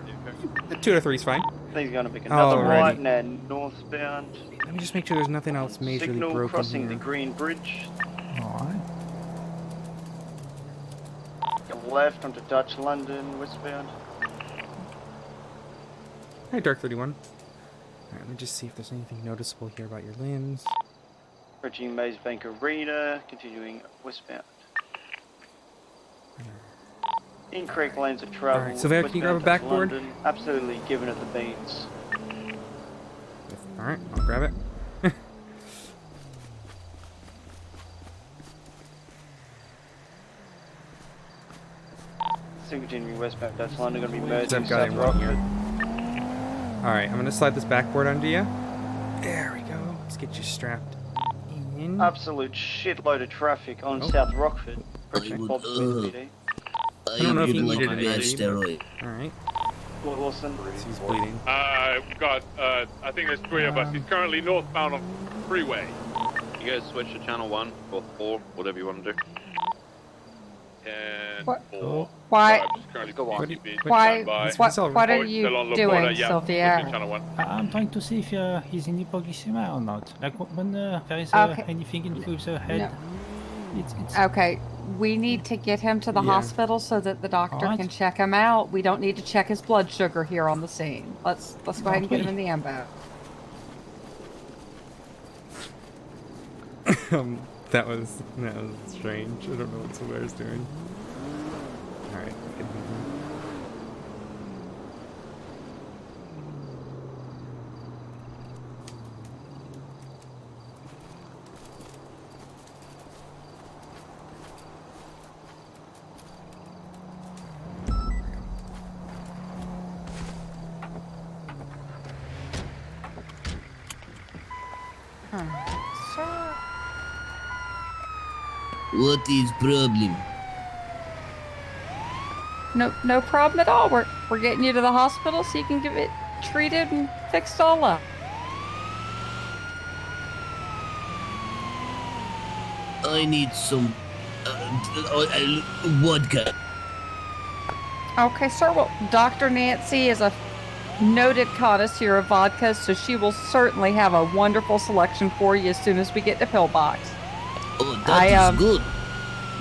2 to 3 is fine. He's going to pick another Alrighty. right and then northbound. Let me just make sure there's nothing else majorly Signal broken crossing here. the Green Bridge. Alright. Go left onto Dutch London, westbound. Hi, Dark 31. Alright, let me just see if there's anything noticeable here about your limbs. Approaching Maze Bank Arena, continuing westbound. Incorrect lanes of travel. Alright, Sylvia, can you grab a westbound Dutch backboard? London, absolutely giving it the beans. Alright, I'll grab it. Still continuing westbound Dutch London, going to be Because merging I've got South it wrong here. Rockford. Alright, I'm gonna slide this backboard onto you. There we go. Let's get you strapped in. Absolute shitload of traffic on South Rockford. Approaching Bob Smith PD. I don't know if you would needed like an a AD, steroid. but... Alright. Lord Wilson. He's bleeding. We've got, I think there's 3 of us. He's currently northbound on freeway. You guys switch to channel 1 or 4, whatever you want to do. 10, What? 4. Why? I'm just currently Go on. What are you doing, Sylvia? I'm trying to see if he's in hypoglycemia or not. Like when there is Okay. anything in his head. It's Okay, we need to get him to the Yeah. hospital so that the doctor Alright. can check him out. We don't need to check his blood sugar here on the scene. Let's go ahead and get him in the ambulance. That was strange. I don't know what Sylvia's doing. Alright. Sir. What is problem? No problem at all. We're getting you to the hospital so you can get it treated and fixed all up. I need some vodka. Okay, sir. Well, Dr. Nancy is a noted connoisseur of vodka, so she will certainly have a wonderful selection for you as soon as we get the pillbox. Oh, that is good.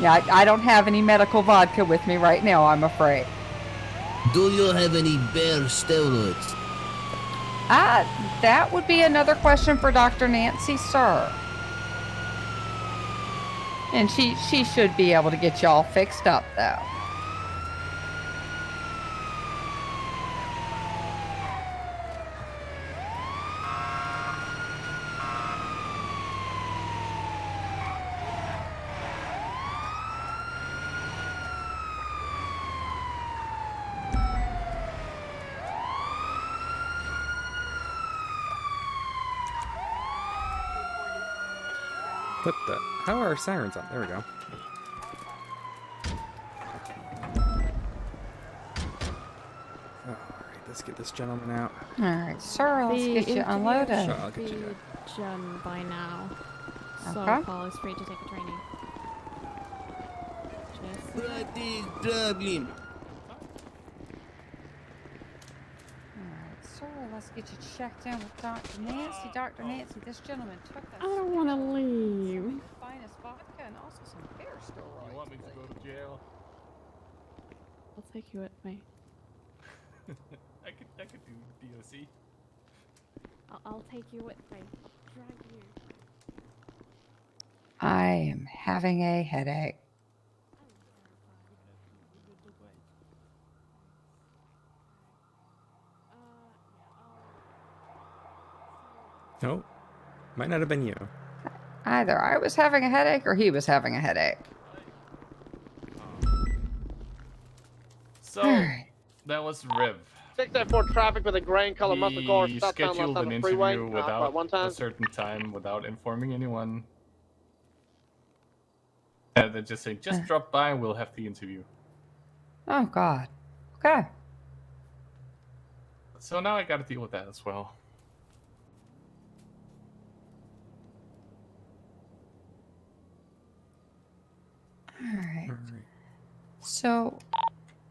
Yeah, I don't have any medical vodka with me right now, I'm afraid. Do you have any bear steroids? That would be another question for Dr. Nancy, sir. And she should be able to get y'all fixed up, though. What the? How are our sirens on? There we go. Alright, let's get this gentleman out. Alright, sir, let's get you unloaded. Sure, I'll get you done by now. So Okay. Paul is free to take a training. What is problem? Alright, sir, let's get you checked in with Dr. Nancy. Dr. Nancy, this gentleman took us. I don't want to leave. Some of the finest vodka and also some hair steroids. You want me to go to jail? I'll take you with me. I could do DOC. I'll take you with me. Drag you. I am having a headache. Nope. Might not have been you. Either I was having a headache or he was having a headache. So, that was Riv. 684 traffic with a gray color muscle car. He Stop down left scheduled on an the interview freeway. without one time. a certain time, without informing anyone. They're just saying, just drop by, we'll have the interview. Oh, God. Okay. So now I gotta deal with that as well. All right. So,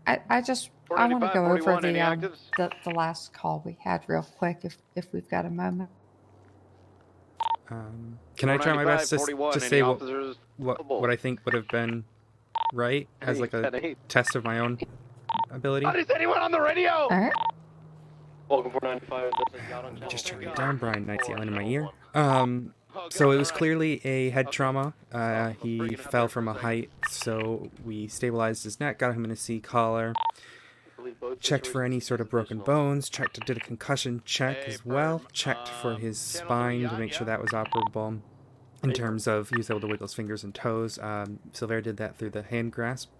I want to go over the last call we had real quick, if we've got a moment. Can I try my best to say what I think would have been right as like a test of my own ability? Is anyone on the radio? All right. Welcome 495. This is Yadon. Just turn it down. Brian Knight's yelling in my ear. So it was clearly a head trauma. He fell from a height, so we stabilized his neck, got him in a C collar, checked for any sort of broken bones, did a concussion check as well, checked for his spine to make sure that was operable in terms of he was able to wiggle his fingers and toes. Silver did that through the hand grasp.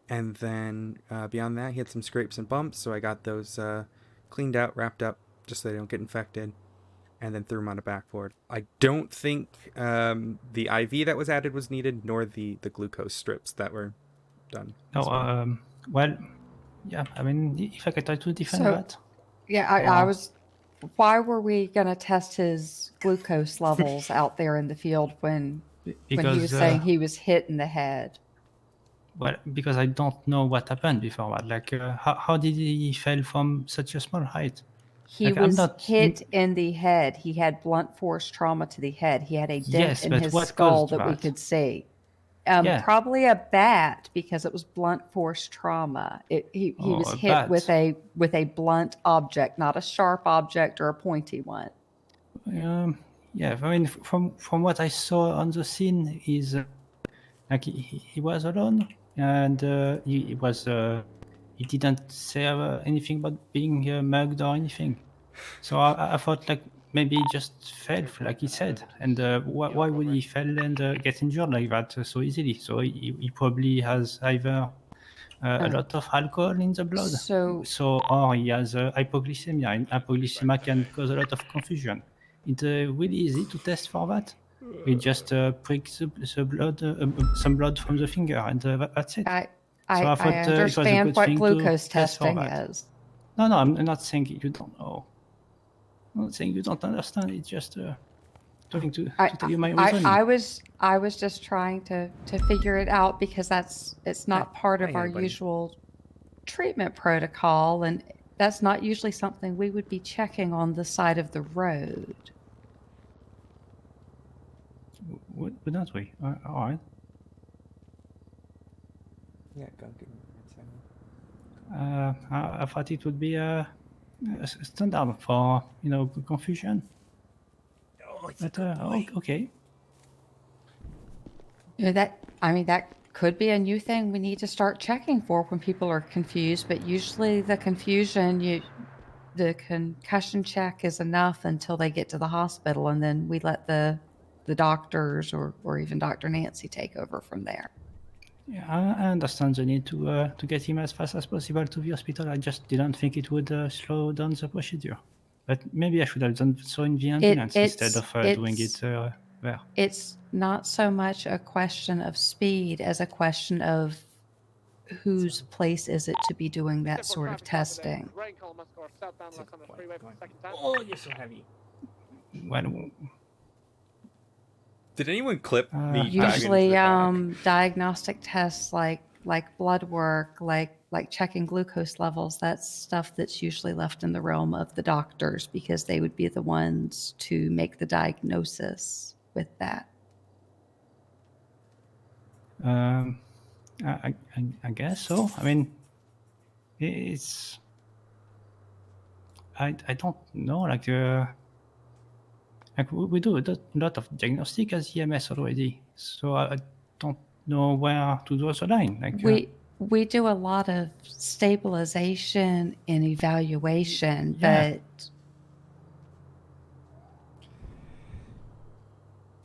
And then beyond that, he had some scrapes and bumps, so I got those cleaned out, wrapped up, just so they don't get infected, and then threw him on a backboard. I don't think the IV that was added was needed, nor the glucose strips that were done. No, well, yeah, I mean, if I could try to defend that. Yeah, I was... Why were we going to test his glucose levels out there in the field when he was saying he was hit in the head? Well, because I don't know what happened before that. Like, how did he fell from such a small height? He was hit in the head. He had blunt force trauma to the head. He had a dent in his skull that we could see. Probably a bat, because it was blunt force trauma. He was hit with a blunt object, not a sharp object or a pointy one. Yeah, I mean, from what I saw on the scene, is like he was alone, and he didn't say anything about being mugged or anything. So I thought like maybe he just fell, like he said. And why would he fall and get injured like that so easily? So he probably has either a lot of alcohol in the blood, or he has hypoglycemia. And hypoglycemia can cause a lot of confusion. It's really easy to test for that. We just prick the blood, some blood from the finger, and that's it. I understand what glucose testing is. No, I'm not saying you don't know. I'm not saying you don't understand. It's just trying to tell you my reasoning. I was just trying to figure it out, because it's not part of our usual treatment protocol, and that's not usually something we would be checking on the side of the road. Would not we? All right. Yeah, go give me I thought it would be a standard for confusion. But okay. That could be a new thing we need to start checking for when people are confused. But usually the confusion, the concussion check is enough until they get to the hospital, and then we let the doctors or even Dr. Nancy take over from there. Yeah, I understand the need to get him as fast as possible to the hospital. I just didn't think it would slow down the procedure. But maybe I should have done so in the ambulance instead of doing it there. It's not so much a question of speed as a question of whose place is it to be doing that sort of testing. Oh, you're so heavy. Well, Did anyone clip me? Usually, diagnostic tests like blood work, like checking glucose levels, that's stuff that's usually left in the realm of the doctors because they would be the ones to make the diagnosis with that. I guess so. I mean, it's I don't know. Like we do a lot of diagnostic as EMS already, so I don't know where to draw the line. Like We do a lot of stabilization and evaluation, Yeah.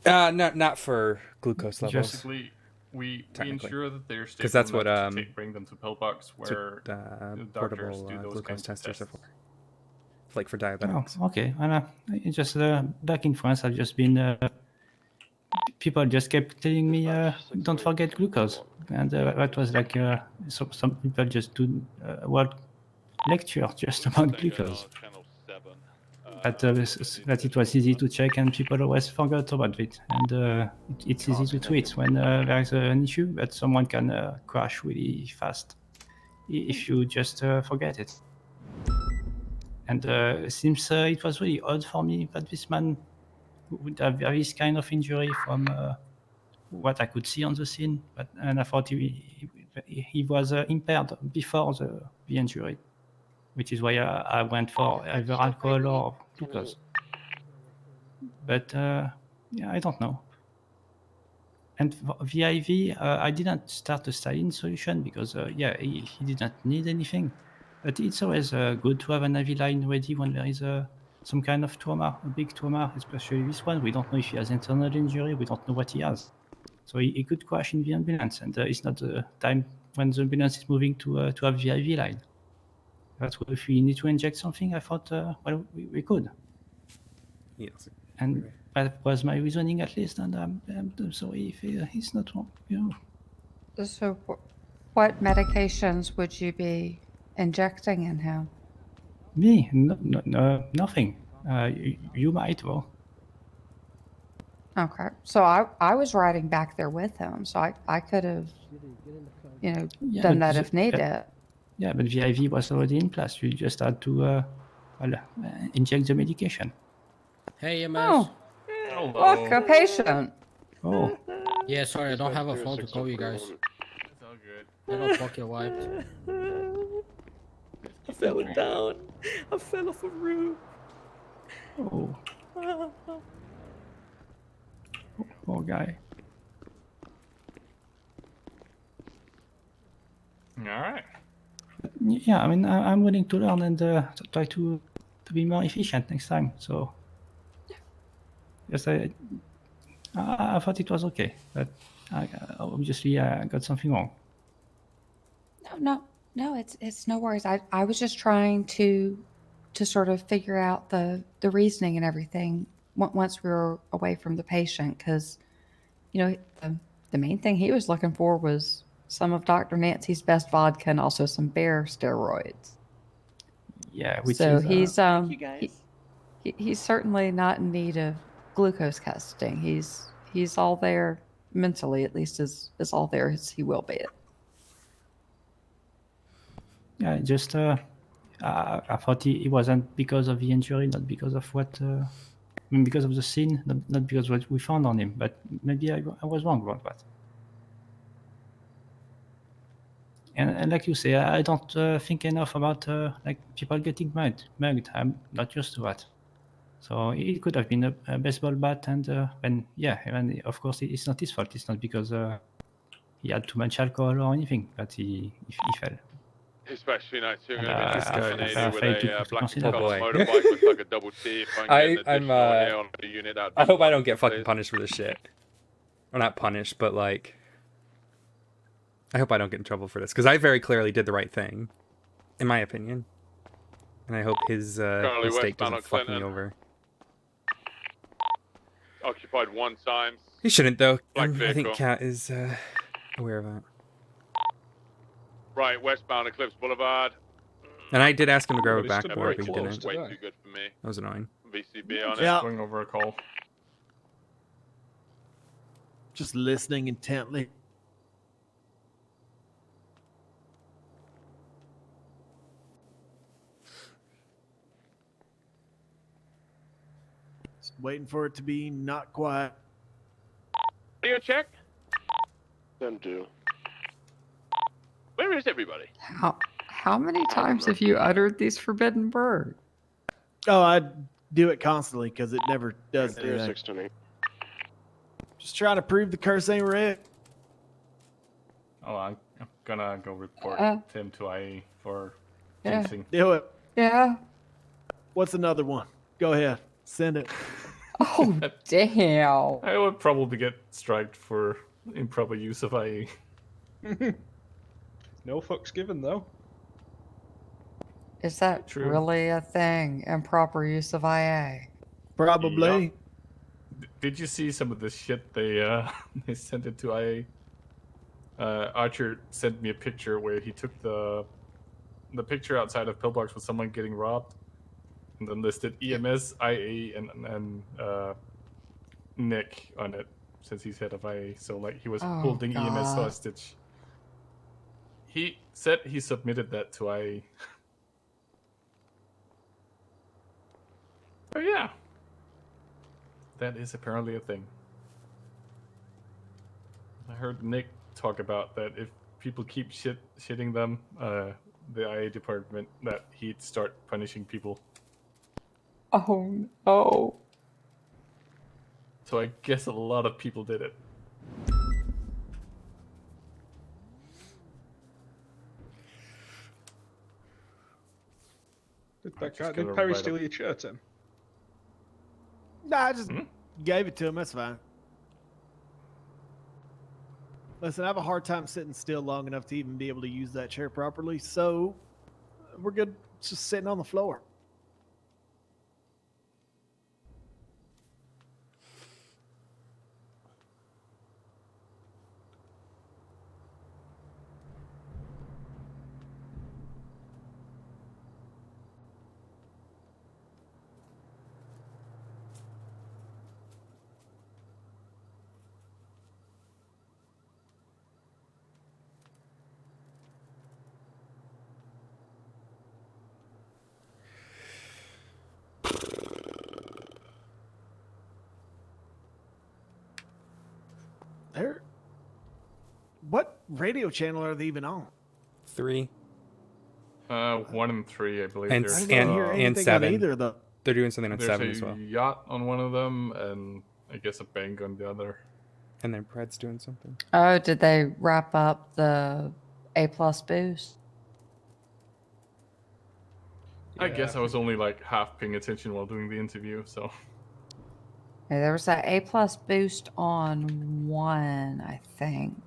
but not for glucose levels. Basically, we Technically. ensure that they're stable Because that's what enough to bring them to pillbox that's where what, the doctors portable do those glucose kinds of testers are tests. for. Like for diabetics. Oh, okay. And it's just back in France, I've just been. People just kept telling me, "Don't forget glucose," and that was like some people just do a world lecture just about glucose. That it was easy to check and people always forgot about it. And it's easy to tweet when there's an issue, but someone can crash really fast if you just forget it. And seems it was really odd for me that this man would have this kind of injury from what I could see on the scene, and I thought he was impaired before the injury, which is why I went for either alcohol or glucose. But yeah, I don't know. And for VIV, I didn't start a saline solution because yeah, he didn't need anything. But it's always good to have an IV line ready when there is some kind of trauma, a big trauma, especially this one. We don't know if he has internal injury. We don't know what he has. So he could crash in the ambulance, and it's not the time when the ambulance is moving to have the IV line. That's why if we need to inject something, I thought, well, we could. Yes. And that was my reasoning at least, and I'm sorry if it's not wrong. You know. so what medications would you be injecting in him? Me? No, nothing. You might, though. Okay, so I was riding back there with him, so I could have, done that if needed. Yeah, but the IV was already in place. You just had to inject the medication. Hey, EMS. Oh, look, a patient. Oh. Yeah, sorry, I don't have a phone to call you guys. It's all good. I got pocket wiped. I fell down. I fell off a roof. Oh. Poor guy. All right. Yeah, I mean, I'm willing to learn and try to be more efficient next time. So, yes, I thought it was okay, but obviously I got something wrong. No, it's no worries. I was just trying to sort of figure out the reasoning and everything once we were away from the patient, because the main thing he was looking for was some of Dr. Nancy's best vodka and also some bear steroids. Yeah, which so is, he's certainly not in need of glucose testing. He's all there mentally, at least is all there as he will be. Yeah, just I thought it wasn't because of the injury, not because of what. I mean, because of the scene, not because of what we found on him. But maybe I was wrong about that. And like you say, I don't think enough about like people getting mugged. I'm not used to that. So it could have been a baseball bat, and of course it's not his fault. It's not because he had too much alcohol or anything, but he fell. Especially nice. You're going to be nice I with failed a to black consider that. motorbike with like a double T. If I can get an additional nail on the unit, I hope I don't get fucking punished for this shit. Or not punished, but like, I hope I don't get in trouble for this, because I very clearly did the right thing, in my opinion. And I hope his mistake doesn't fuck me over. occupied 1 times. He shouldn't though. Black I think vehicle. Kat is aware of that. Right, westbound Eclipse Boulevard. And I did ask him to grab it Everybody back stood before, very but he close didn't. Way today. too good for me. That was annoying. VCB on Yeah. it. Going over a call. Just listening intently. Just waiting for it to be not quiet. Audio check. Them do. Where is everybody? How many times have you uttered these forbidden words? Oh, I do it constantly because it never does anything. 628. Just trying to prove the curse ain't real. Oh, I'm gonna go report Tim to IE for Yeah. jinxing. Do it. Yeah. What's another one? Go ahead. Send it. Oh, damn. I would probably get striked for improper use of IE. No fucks given though. Is that True. really a thing? Improper use of IA? Probably. Did you see some of the shit they they sent it to IA? Archer sent me a picture where he took the picture outside of Pillbox with someone getting robbed, and then listed EMS, IA, and Nick on it, since he's head of IA. So like he was holding EMS hostage. He said he submitted that to IA. Oh yeah, that is apparently a thing. I heard Nick talk about that if people keep shitting them, the IA department, that he'd start punishing people. Oh no. So I guess a lot of people did it. Did Perry steal your shirt, Tim? Nah, I just gave it to him. That's fine. Listen, I have a hard time sitting still long enough to even be able to use that chair properly, so we're good just sitting on the floor. What radio channel are they even on? 3. 1 and 3, I believe. And There's, and 7. Either of them. They're doing something on there's 7 a as well. yacht on one of them, and I guess a bang on the other. And then Pred's doing something. Oh, did they wrap up the A+ boost? I guess I was only like half paying attention while doing the interview, so. Yeah, there was that A+ boost on 1, I think.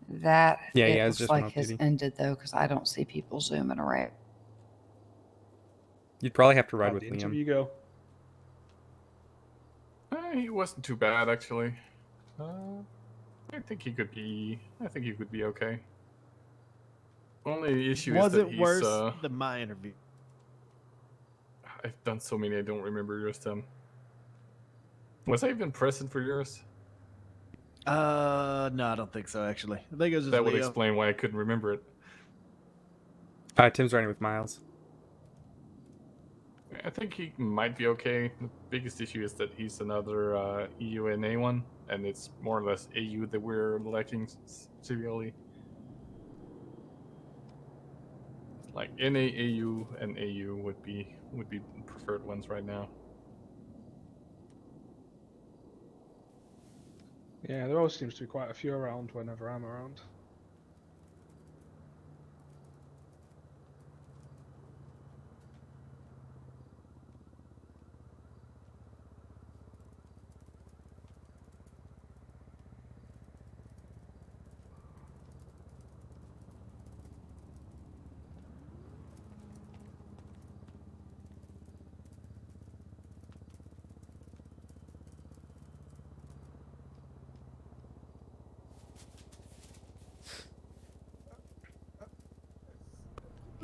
That Yeah, it it's looks just like off has duty. ended though, because I don't see people zooming around. You'd probably have to ride How'd with the Liam. interview go? He wasn't too bad actually. I think he could be okay. Only issue Was is that it he's. worse than my interview? I've done so many, I don't remember yours, Tim. Was I even present for yours? No, I don't think so. Actually, I think it was just That would Leo. explain why I couldn't remember it. Tim's riding with Miles. I think he might be okay. The biggest issue is that he's another EU and A one, and it's more or less AU that we're lacking severely. Like NA, AU, and AU would be preferred ones right now. Yeah, there always seems to be quite a few around whenever I'm around.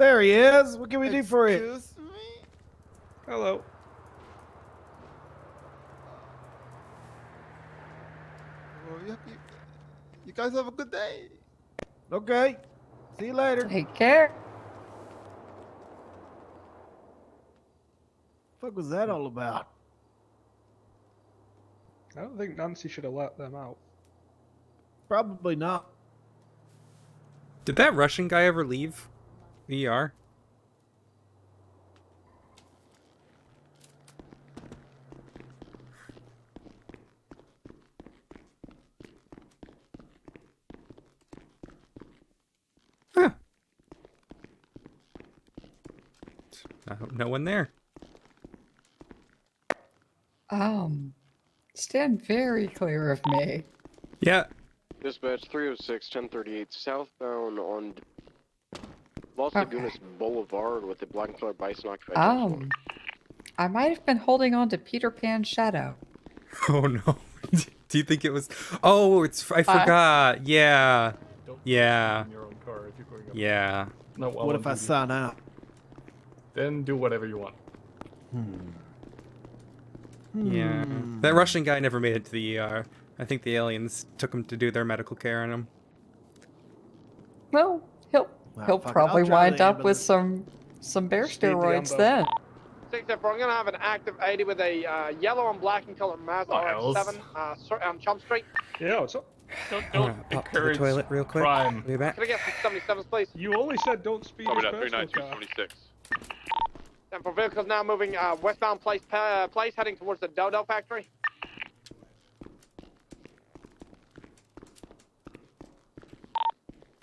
There he is. What can we do for you? Excuse me? Hello. Well, you guys have a good day. Okay. See you later. Take care. What was that all about? I don't think Nancy should have let them out. Probably not. Did that Russian guy ever leave the ER? Huh. No one there. Stand very clear of me. Yeah. Dispatch 306, 1038, southbound on Los Okay. Lagunas Boulevard with the black and color bison occupied. I might have been holding on to Peter Pan's shadow. Oh no. Do you think it was? Oh, I forgot. Yeah. Yeah. In your own car if you're going up. Yeah. No, What if I sign out? Then do whatever you want. Yeah. That Russian guy never made it to the ER. I think the aliens took him to do their medical care on him. Well, he'll fuck it, probably I'll try wind the up with some bear steroids then. 6-4, I'm gonna have an active 80 with a yellow and black and color Mazda RX-7 on Chum Street. Yeah, what's up? Don't Pop to the toilet real quick. crime. Be back. Can I get some 77s, please? You only said don't speed Copy his that, personal car. 39226. And for vehicles now moving westbound place heading towards the Dodo factory.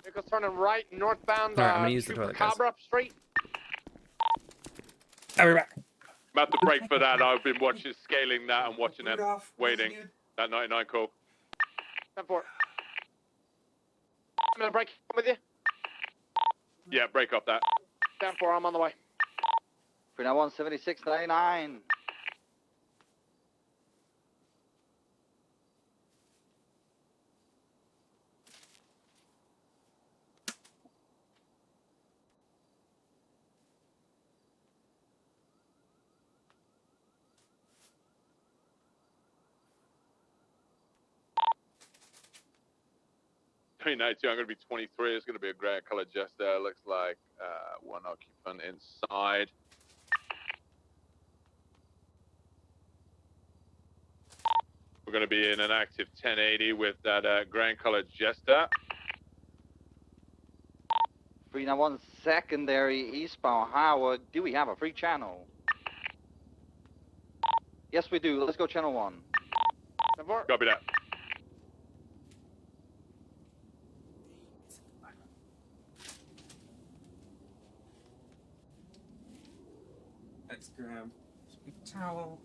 Vehicles turning right northbound Alright, I'm gonna use the toilet, guys. Chupacabra Street. I'll be back. About to break for that. I've been watching, scaling that and watching them, waiting. That 99 call. 10-4. I'm gonna break with you. Yeah, break up that. 10-4, I'm on the way. 391 7699. I'm gonna be 23. It's gonna be a gray color Jester. Looks like one occupant inside. We're gonna be in an active 1080 with that grand color Jester. 391 secondary eastbound Howard. Do we have a free channel? Yes, we do. Let's go channel 1. 10-4. Copy that. Let's grab a towel.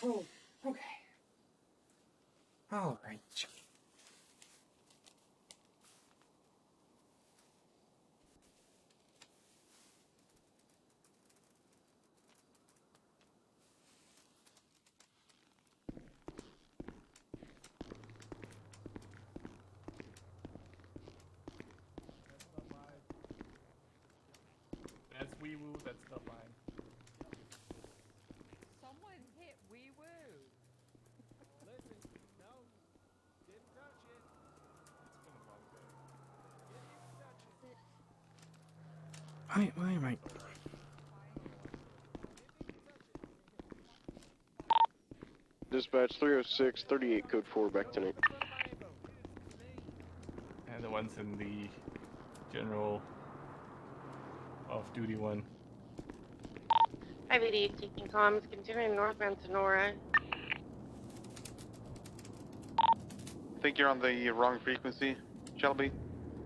Oh, okay. All right. That's wee woo, that's the line. Someone hit wee woo. Listen, no. Why am I? Dispatch 306, 38, code 4, back to 9. And the ones in the general off-duty one. IVD taking comms, continuing northbound Sonora. I think you're on the wrong frequency, Shelby.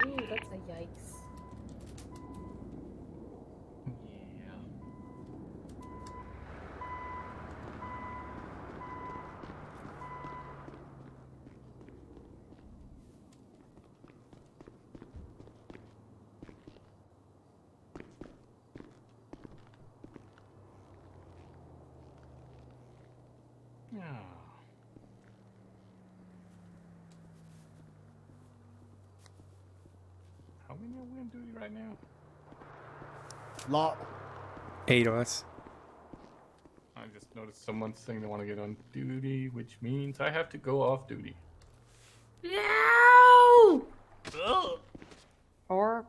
Ooh, that's a yikes. Yeah. How many are we on duty right now? Lot. 8 of us. I just noticed someone saying they want to get on duty, which means I have to go off duty. No! Or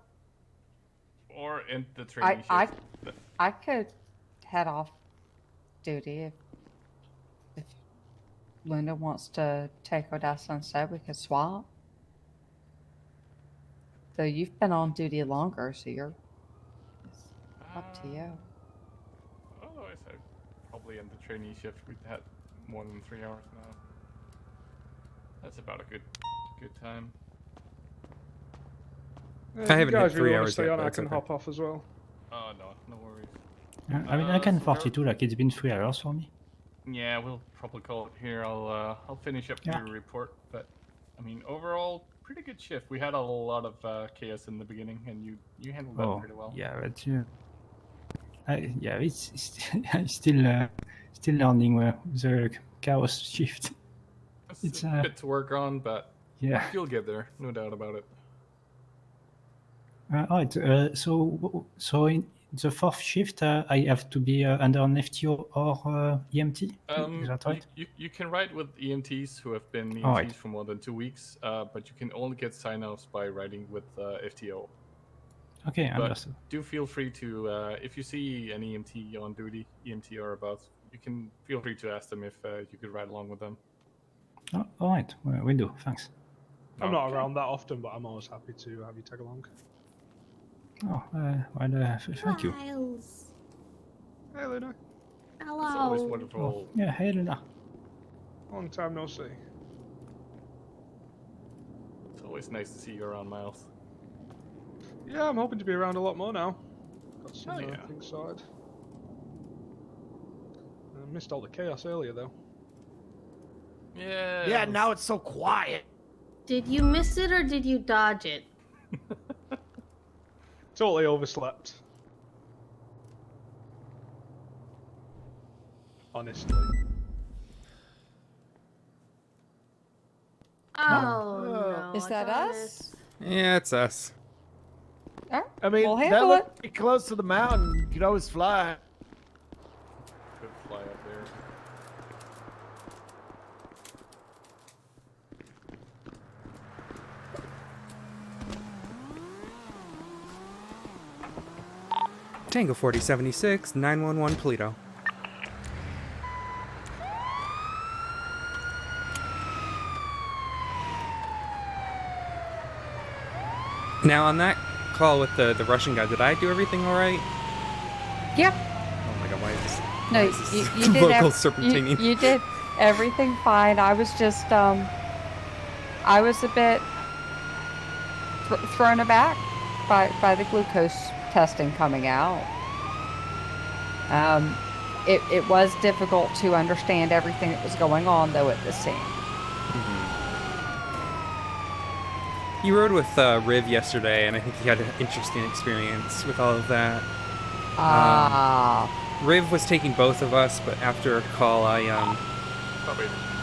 end the training shift. I could head off duty if Linda wants to take Odessa instead. We could swap. So you've been on duty longer, so it's up to you. Otherwise, I'd probably end the training shift. We've had more than 3 hours now. That's about a good time. I haven't guys hit 3 really hours stay yet, on, but I it's can okay. hop off as well. Oh no worries. I mean, I can 42, like it's been 3 hours for me. Yeah, we'll probably call it here. I'll finish up your report, but I mean, overall, pretty good shift. We had a lot of chaos in the beginning, and you handled that pretty well. Yeah, but it's I'm still learning the chaos shift. It's a bit to work on, but yeah, you'll get there, no doubt about it. Alright, so in the 4th shift, I have to be under an FTO or EMT? Is that right? You can ride with EMTs who have been EMTs Alright. for more than 2 weeks, but you can only get sign-offs by riding with FTO. Okay, But understood. do feel free to, if you see an EMT on duty, EMT or above, you can feel free to ask them if you could ride along with them. Oh, alright, will do, thanks. I'm not around that often, but I'm always happy to have you tag along. Oh, thank you. Miles. Hey, Luna. Hello. It's always wonderful. Yeah, hey Luna. Long time no see. It's always nice to see you around, Miles. Yeah, I'm hoping to be around a lot more now. Got some Oh, yeah. things sorted. I missed all the chaos earlier, though. Yeah. Yeah, now it's so quiet. Did you miss it or did you dodge it? Totally overslept. Honestly. Oh, no. Is that us? Yeah, it's us. I mean, We'll that handle looked pretty close to the mountain. You could always fly. Could fly up there. Tango 4076, 911 Polito. Now, on that call with the Russian guy, did I do everything all right? Yep. Oh my god, why is this? No, why is this you did vocal serpentining? you did everything fine. I was just I was a bit thrown aback by the glucose testing coming out. It was difficult to understand everything that was going on though at the scene. You rode with Riv yesterday, and I think he had an interesting experience with all of that. Riv was taking both of us, but after a call, I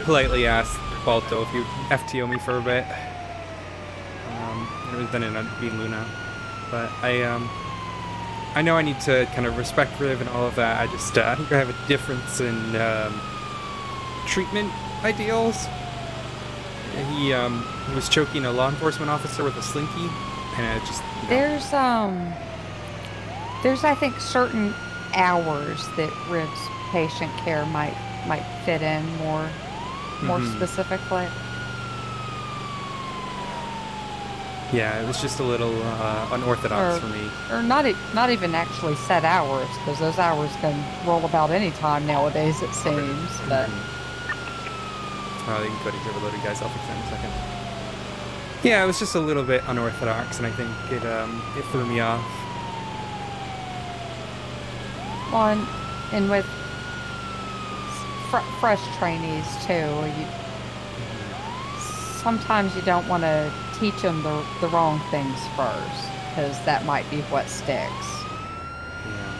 politely asked Balto if he'd FTO me for a bit. It was then ended up being Luna, but I know I need to kind of respect Riv and all of that. I just I think I have a difference in treatment ideals. He was choking a law enforcement officer with a slinky, and it just... There's There's, I think, certain hours that ribs patient care might fit in more specifically. Yeah, it was just a little unorthodox for me. Or not even actually set hours, because those hours can roll about any time nowadays, it seems. But oh, the encoder's overloaded, guys. I'll fix that in a second. Yeah, it was just a little bit unorthodox, and I think it threw me off. Well, and with fresh trainees too, sometimes you don't want to teach them the wrong things first, because that might be what sticks. Yeah.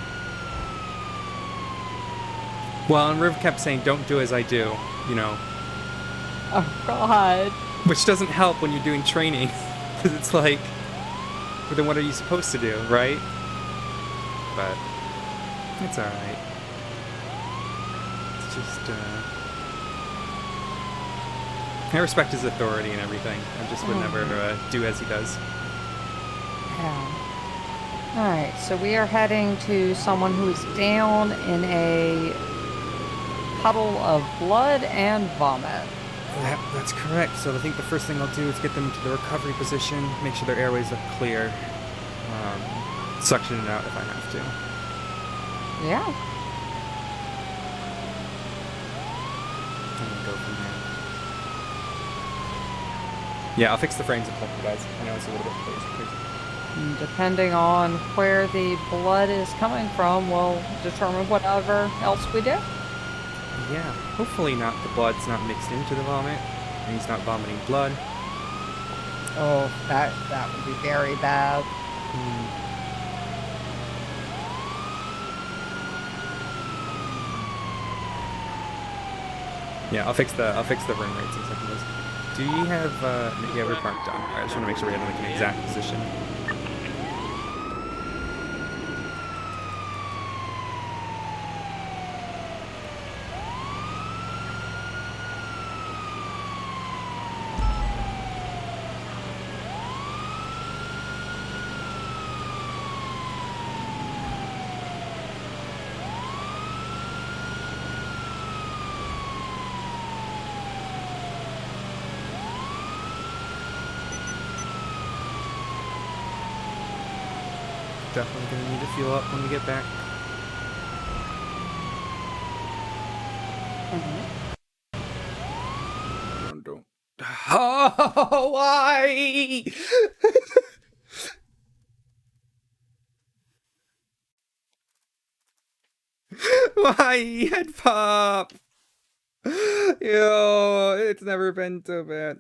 Well, and Riv kept saying, "Don't do as I do," you know. Oh God. Which doesn't help when you're doing training, because it's like, well, then what are you supposed to do, right? But it's all right. It's just I respect his authority and everything. I just would never do as he does. Yeah. Alright, so we are heading to someone who is down in a puddle of blood and vomit. That's correct. So I think the first thing I'll do is get them into the recovery position, make sure their airways are clear, suction it out if I have to. Yeah. And go from there. Yeah, I'll fix the frames in front of you guys. I know it's a little bit crazy. And depending on where the blood is coming from, will determine whatever else we do. Yeah, hopefully not. The blood's not mixed into the vomit, and he's not vomiting blood. Oh, that would be very bad. Yeah, I'll fix the run rates in a second. Do you have yeah, we're parked on. Alright, I just want to make sure we have like an exact position. Definitely gonna need to fuel up when we get back. Don't. Oh, why? Why head pop? Yo, it's never been so bad.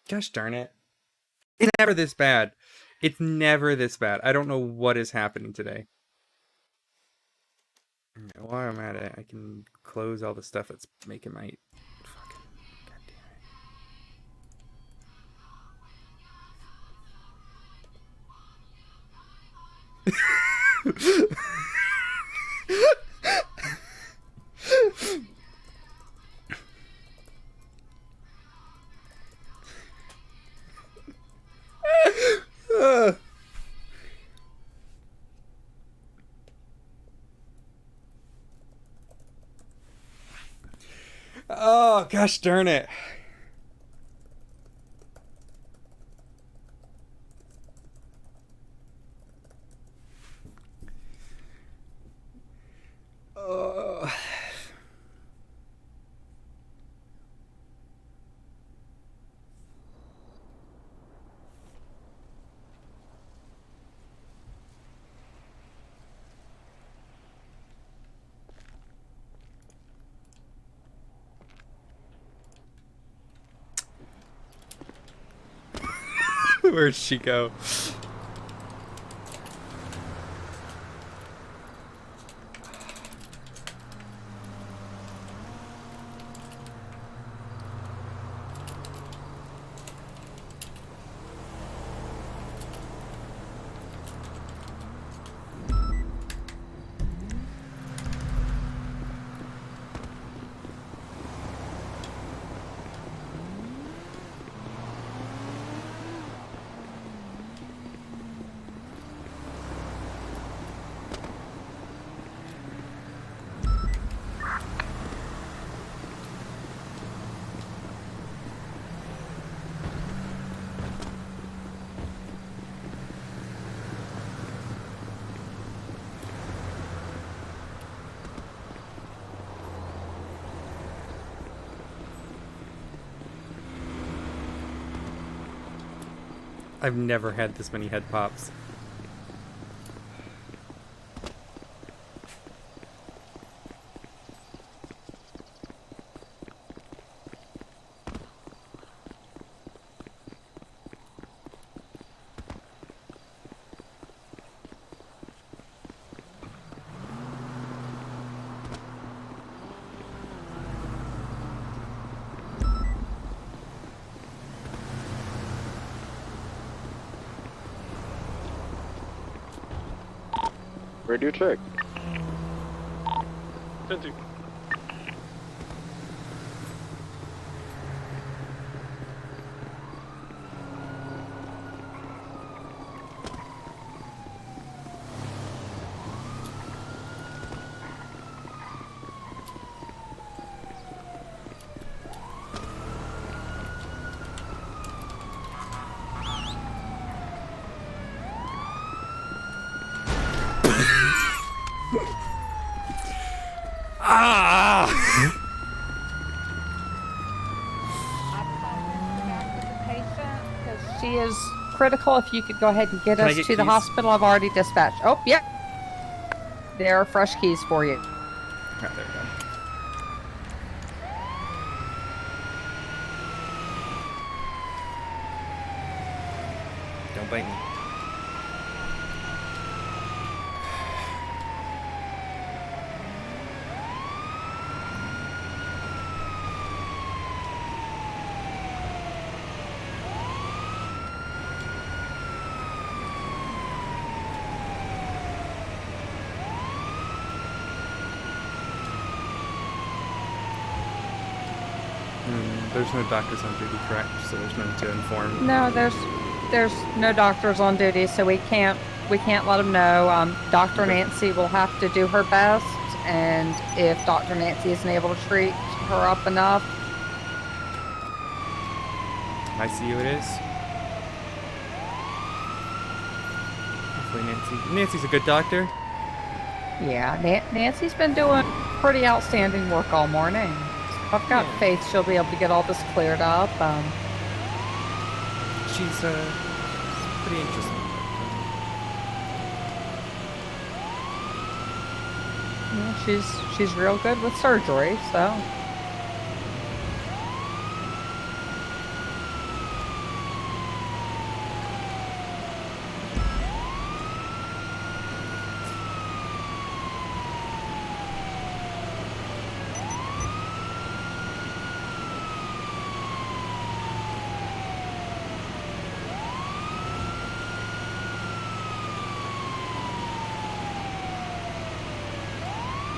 Gosh darn it. It's never this bad. It's never this bad. I don't know what is happening today. While I'm at it, I can close all the stuff that's making my fucking goddamn it. Oh, gosh darn it. Where'd she go? I've never had this many head pops. Radio check. 10-2. Ah! She is critical. If you could go ahead and get Can I us get to the keys? hospital, I've already dispatched. Oh, yep. There are fresh keys for you. Oh, there we go. Don't bite me. There's no doctors on duty, correct? So there's none to inform. No, there's no doctors on duty, so we can't let them know. Dr. Nancy will have to do her best, and if Dr. Nancy isn't able to treat her up enough, ICU it is. Hopefully Nancy's a good doctor. yeah, Nancy's been doing pretty outstanding work all morning. I've got faith she'll be able to get all this cleared up. She's pretty interesting. Yeah, she's real good with surgery, so.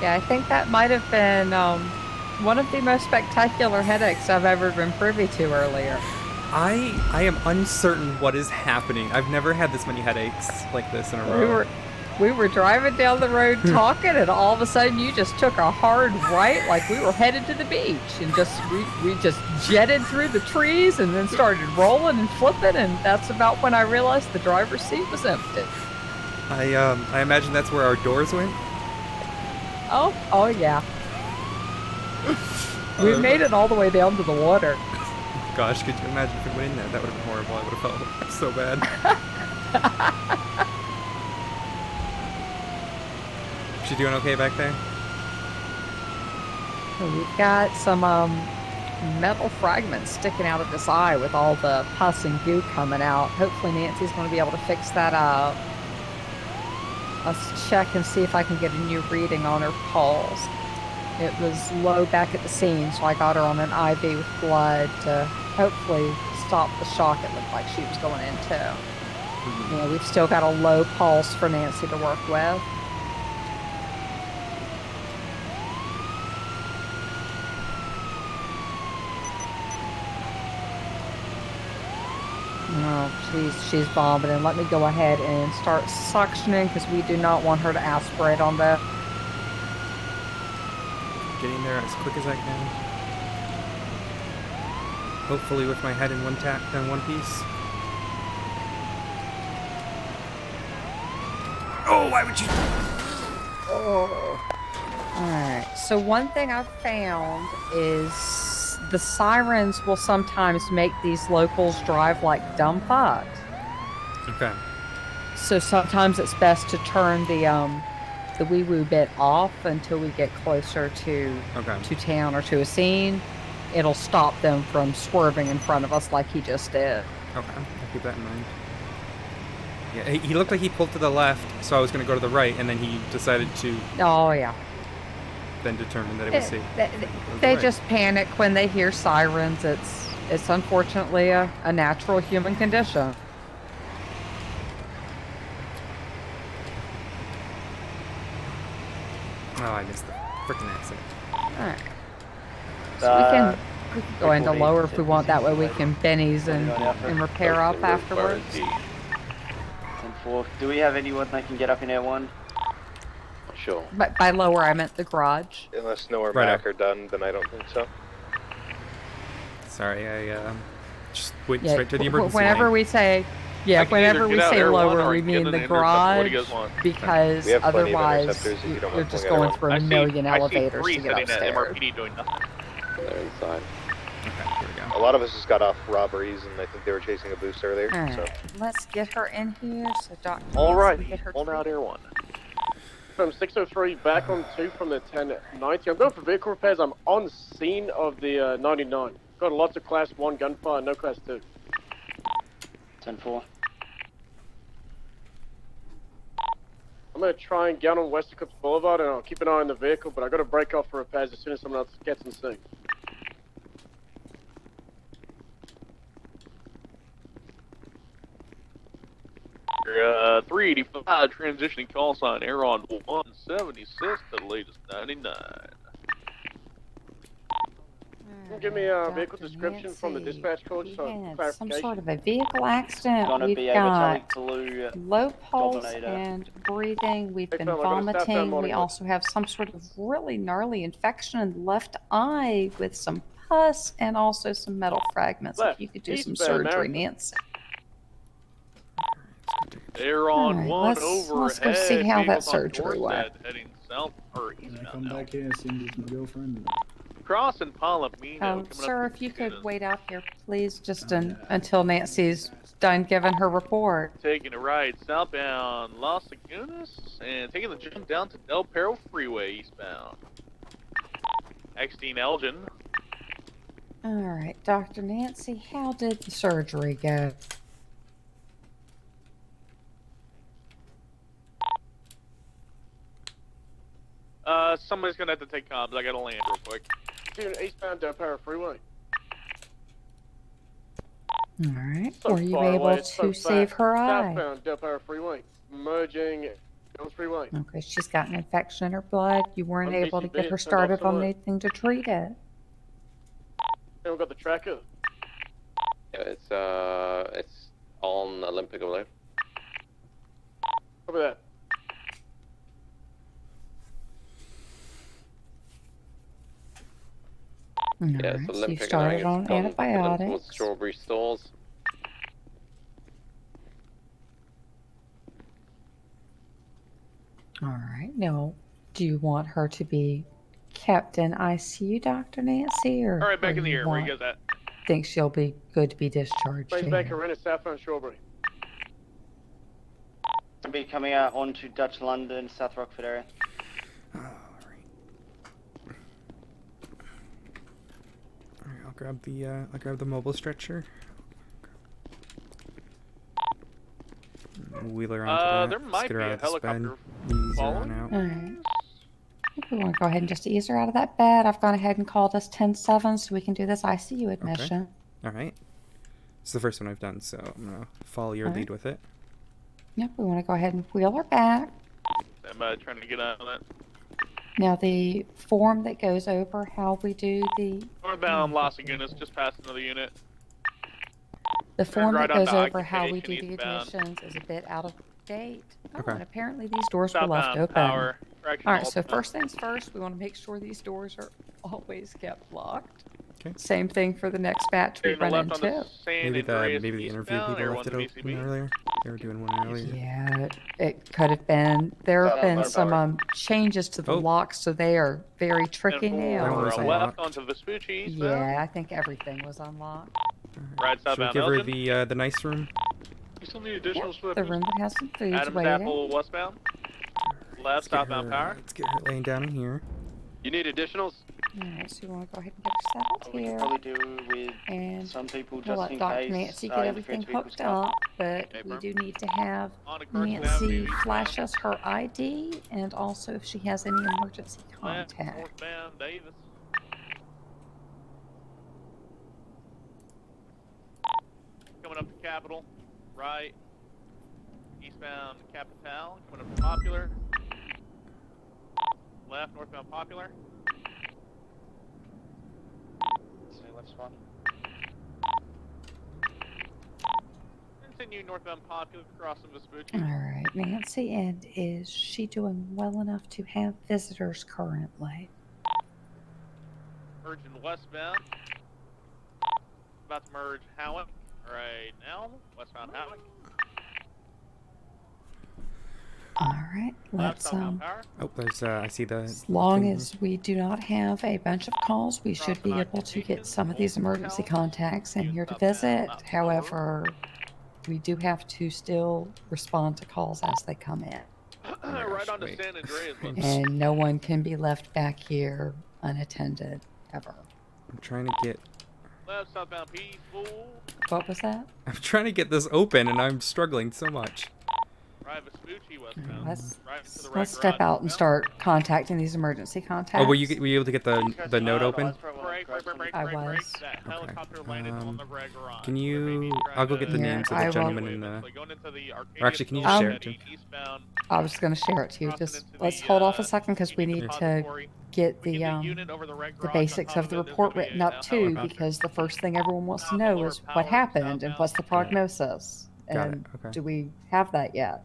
Yeah, I think that might have been one of the most spectacular headaches I've ever been privy to earlier. I am uncertain what is happening. I've never had this many headaches like this in a row. We were driving down the road talking, and all of a sudden you just took a hard right like we were headed to the beach, and we just jetted through the trees and then started rolling and flipping, and that's about when I realized the driver's seat was empty. I imagine that's where our doors went. Oh yeah. We made it all the way down to the water. Gosh, could you imagine if it went in there? That would have been horrible. I would have felt so bad. She doing okay back there? We've got some metal fragments sticking out of this eye with all the pus and goo coming out. Hopefully Nancy's going to be able to fix that up. Let's check and see if I can get a new reading on her pulse. It was low back at the scene, so I got her on an IV with blood to hopefully stop the shock it looked like she was going into. Yeah, we've still got a low pulse for Nancy to work with. No, she's vomiting. Let me go ahead and start suctioning because we do not want her to aspirate on the. Getting there as quick as I can. Hopefully with my head in one piece. Oh, why would you? Oh. Alright, so one thing I've found is the sirens will sometimes make these locals drive like dumb fucks. Okay. So sometimes it's best to turn the wee-woo bit off until we get closer to town or to a scene. It'll stop them from swerving in front of us like he just did. Okay, I'll keep that in mind. Yeah, he looked like he pulled to the left, so I was going to go to the right, and then he decided to... Oh, yeah. Then determine that it was safe. They just panic when they hear sirens. It's unfortunately a natural human condition. Oh, I missed the freaking exit. Alright. So we can go into lower if we want. That way we can bennies and repair up afterwards. 10-4. Do we have anyone that can get up in Air 1? Sure. But by lower, I meant the garage. Unless Snow or Mac are done, then I don't think so. Sorry, I just went straight to the emergency Whenever lane. we say, whenever we say lower, we mean the garage, because otherwise you're just going through a million elevators to get upstairs. MRPD doing nothing. They're inside. Okay, here we go. A lot of us just got off robberies, and I think they were chasing a boost earlier. Alright, So. let's get her in here so Dr. Alright, get her hold out Air 1. From 603 back on 2 from the 1090. I'm going for vehicle repairs. I'm on scene of the 99. Got lots of class 1 gunfire, no class 2. 10-4. I'm going to try and get on West Eclipse Boulevard, and I'll keep an eye on the vehicle, but I got to break off for repairs as soon as someone else gets in sync. You're 385 transitioning call sign, air on 176 to the latest 99. Give me a vehicle description from the dispatch code. He had some sort of a vehicle accident. We've got low pulse and breathing. We've been vomiting. We also have some sort of really gnarly infection in the left eye with some pus and also some metal fragments. If you could do some surgery, Nancy. Air on one overhead. Let's go see how that surgery went. Heading south or east. Come back here and see my girlfriend. Crossing Palomino. Sir, if you could wait out here, please, just until Nancy's done giving her report. Taking a right southbound Las Lagunas and taking the jump down to Del Perro Freeway eastbound. XD Elgin. All right, Dr. Nancy, how did the surgery go? Somebody's gonna have to take comms. I gotta land real quick. Eastbound Del Perro Freeway. All right. So Were you far able away, to save her eye? Southbound Del Perro Freeway. Merging Hills Freeway. Okay, she's got an infection in her blood. You weren't On able to PCB, get her it's turned started off on somewhere. anything to treat it. Anyone got the tracker? Yeah, it's on Olympic over there. Copy that. All Yeah, right, it's so Olympic. you started on Towards antibiotics. Strawberry Stores. All right. Now, do you want her to be kept in ICU, Dr. Nancy, or All right, back or in the you air. Where you want- guys at? think she'll be good to be discharged? Planes here? back arena southbound Strawberry. To be coming out onto Dutch London, South Rockford area. Alright, I'll grab the mobile stretcher. Wheeler onto that. There might Get her be out a of this bed. helicopter Ease her on following. out. All right. I think we want to go ahead and just ease her out of that bed. I've gone ahead and called us 10-7 so we can do this ICU admission. Alright. It's the first one I've done, so I'm gonna follow your lead with it. Yep, we want to go ahead and wheel her back. Am trying to get out of that? Now, the form that goes over how we do the Northbound Las Lagunas, just past another unit. form right that goes onto over how we do occupation the eastbound. admissions is a bit out of date. Oh, Okay. and apparently these doors were left Southbound open. Power, All right, correctional. so first things first, we want to make sure these doors are always kept locked. Okay. Same thing for the next batch we Turn run left onto into. San Maybe Andreas the interview eastbound, people Air left it 1 open VCB. earlier. They were doing one earlier. Yeah, it could have been. There have been some changes to the locks, so they are very tricky And now. for was left unlocked. onto Vespucci eastbound. Yeah, I think everything was unlocked. Right Should we southbound give her Elgin. the nice room? You still need additionals for The that? room that has some food Adams waiting. Apple westbound. Left southbound power. Let's get her laying down in here. You need additionals? Alright, so you want to go ahead and get her settled We here. could probably do with And some people we'll just let in Dr. case. Nancy get everything interference vehicles hooked come. up, but we do need to have On to Carson Nancy Avenue, flash eastbound. us her ID and also if she has any emergency Left contact. northbound Davis. Coming up to Capitol. Right. Eastbound Capital. Coming up to Popular. Left northbound Popular. Say left spot. Continue northbound Popular, crossing Vespucci. Alright, Nancy, and is she doing well enough to have visitors currently? Merging westbound. About to merge Howick right now. Westbound Howick. Alright, Left let's southbound power. Oh, there's I see the. as long thing as we do not have a bunch of calls, we should be able to get some of these emergency contacts in here to visit. However, we do have to still respond to calls as they come in. Right on to San Andreas. And no one can be left back here unattended ever. I'm trying to get. Left southbound peaceful. What was that? I'm trying to get this open, and I'm struggling so much. Right Vespucci westbound. Let's, Right to the let's right step garage out and westbound. start contacting these emergency contacts. Oh, were you able to get the note open? I was. That helicopter landed on the red garage. Can you? I'll go get the Here, names of I the will- gentleman in the. Going into the Or actually, can you Arcadia just share it building too? eastbound. I was going to share it to you. Just let's hold off a second because we need to get the basics of the report written up too. Because the first thing everyone wants to know is what happened and what's the prognosis. Got it, And okay. do we have that yet?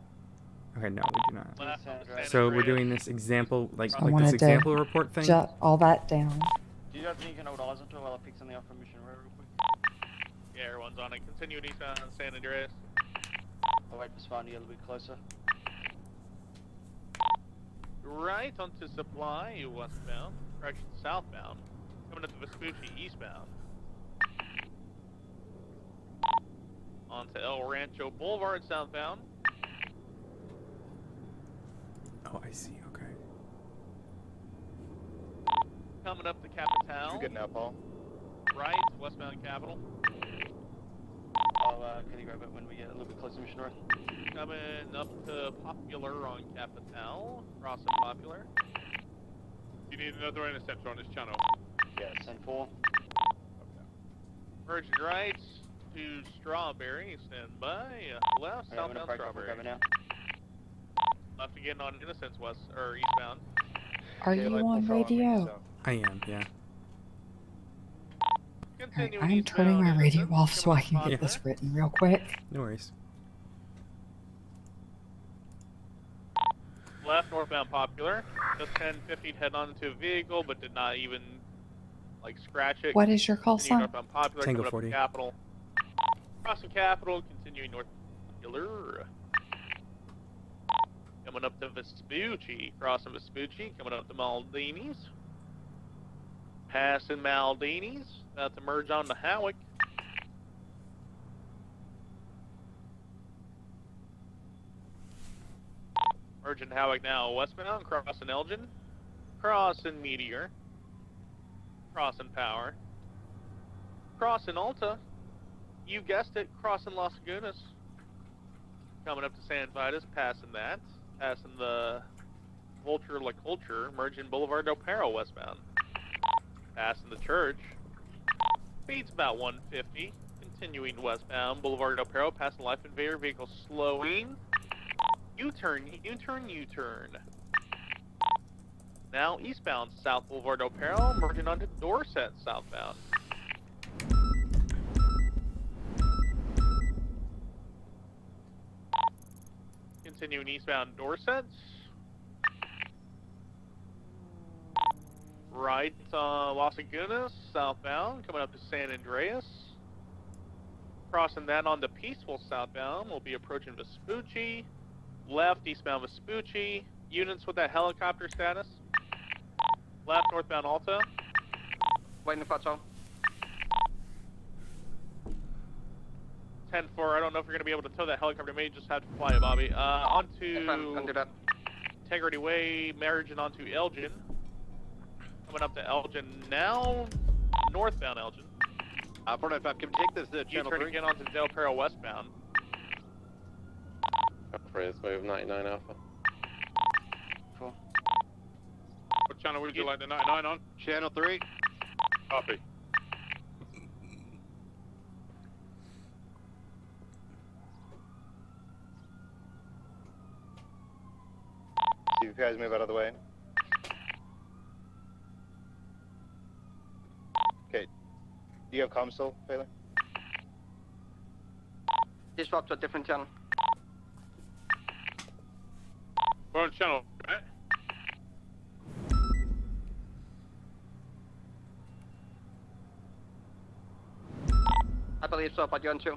Okay, no, we do not. So we're doing this example, I like this wanted to example report thing. jot all that down. Do you guys think you can hold eyes onto it while I pick something up from Mission Road real quick? Yeah, everyone's on it. Continuing eastbound San Andreas. I'll wait for Spawn to get a little bit closer. Right onto Supply westbound. Correction, southbound. Coming up to Vespucci eastbound. Onto El Rancho Boulevard southbound. Oh, I see. Okay. Coming up to Capital. You good now, Paul? Right, westbound Capital. Can you grab it when we get a little bit closer to Mission Road? Coming up to Popular on Capital. Crossing Popular. You need another interceptor on this channel. Yes. 10-4. Merging right to Strawberry. Stand by. Left, Okay, I'm gonna southbound break up Strawberry. over now. Left again on Innocence west or eastbound. Are you on radio? I am. Yeah. Alright, I'm turning my radio off so I can get this written real quick. No worries. Left northbound Popular. Just 10-50 head on into a vehicle, but did not even like scratch it. What is your call Continue sign? Northbound Popular. Tango Coming up 40. to Capital. Crossing Capital. Continuing north Popular. Coming up to Vespucci. Crossing Vespucci. Coming up to Maldini's. Passing Maldini's. About to merge on to Howick. Merging Howick now westbound. Crossing Elgin. Crossing Meteor. Crossing Power. Crossing Alta. You guessed it. Crossing Las Lagunas. Coming up to San Vitus. Passing that. Passing the Vulture La Culture. Merging Boulevard Del Perro westbound. Passing the church. Speed's about 150. Continuing westbound. Boulevard Del Perro. Passing Life Invader. Vehicle slowing. U-turn, U-turn, U-turn. Now eastbound South Boulevard Del Perro. Merging onto Dorset southbound. Continuing eastbound Dorset. Right, Las Lagunas, southbound, coming up to San Andreas. Crossing that onto Peaceful southbound, we'll be approaching Vespucci. Left, eastbound Vespucci. Units with that helicopter status. Left, northbound Alta. Waiting to clutch on. 10-4. I don't know if you're going to be able to tow that helicopter. You may just have to fly it, Bobby. Onto Integrity Way, merging onto Elgin. Coming up to Elgin now, northbound Elgin. 495, can we take this channel U-turn 3? again onto Del Perro westbound. Let's move 99 Alpha. Cool. What channel would you like the 99 on? Channel 3. Copy. See if you guys move out of the way. Okay. Do you have comms still, Taylor? Just swap to a different channel. We're on channel, right? I believe so, but you're on 2.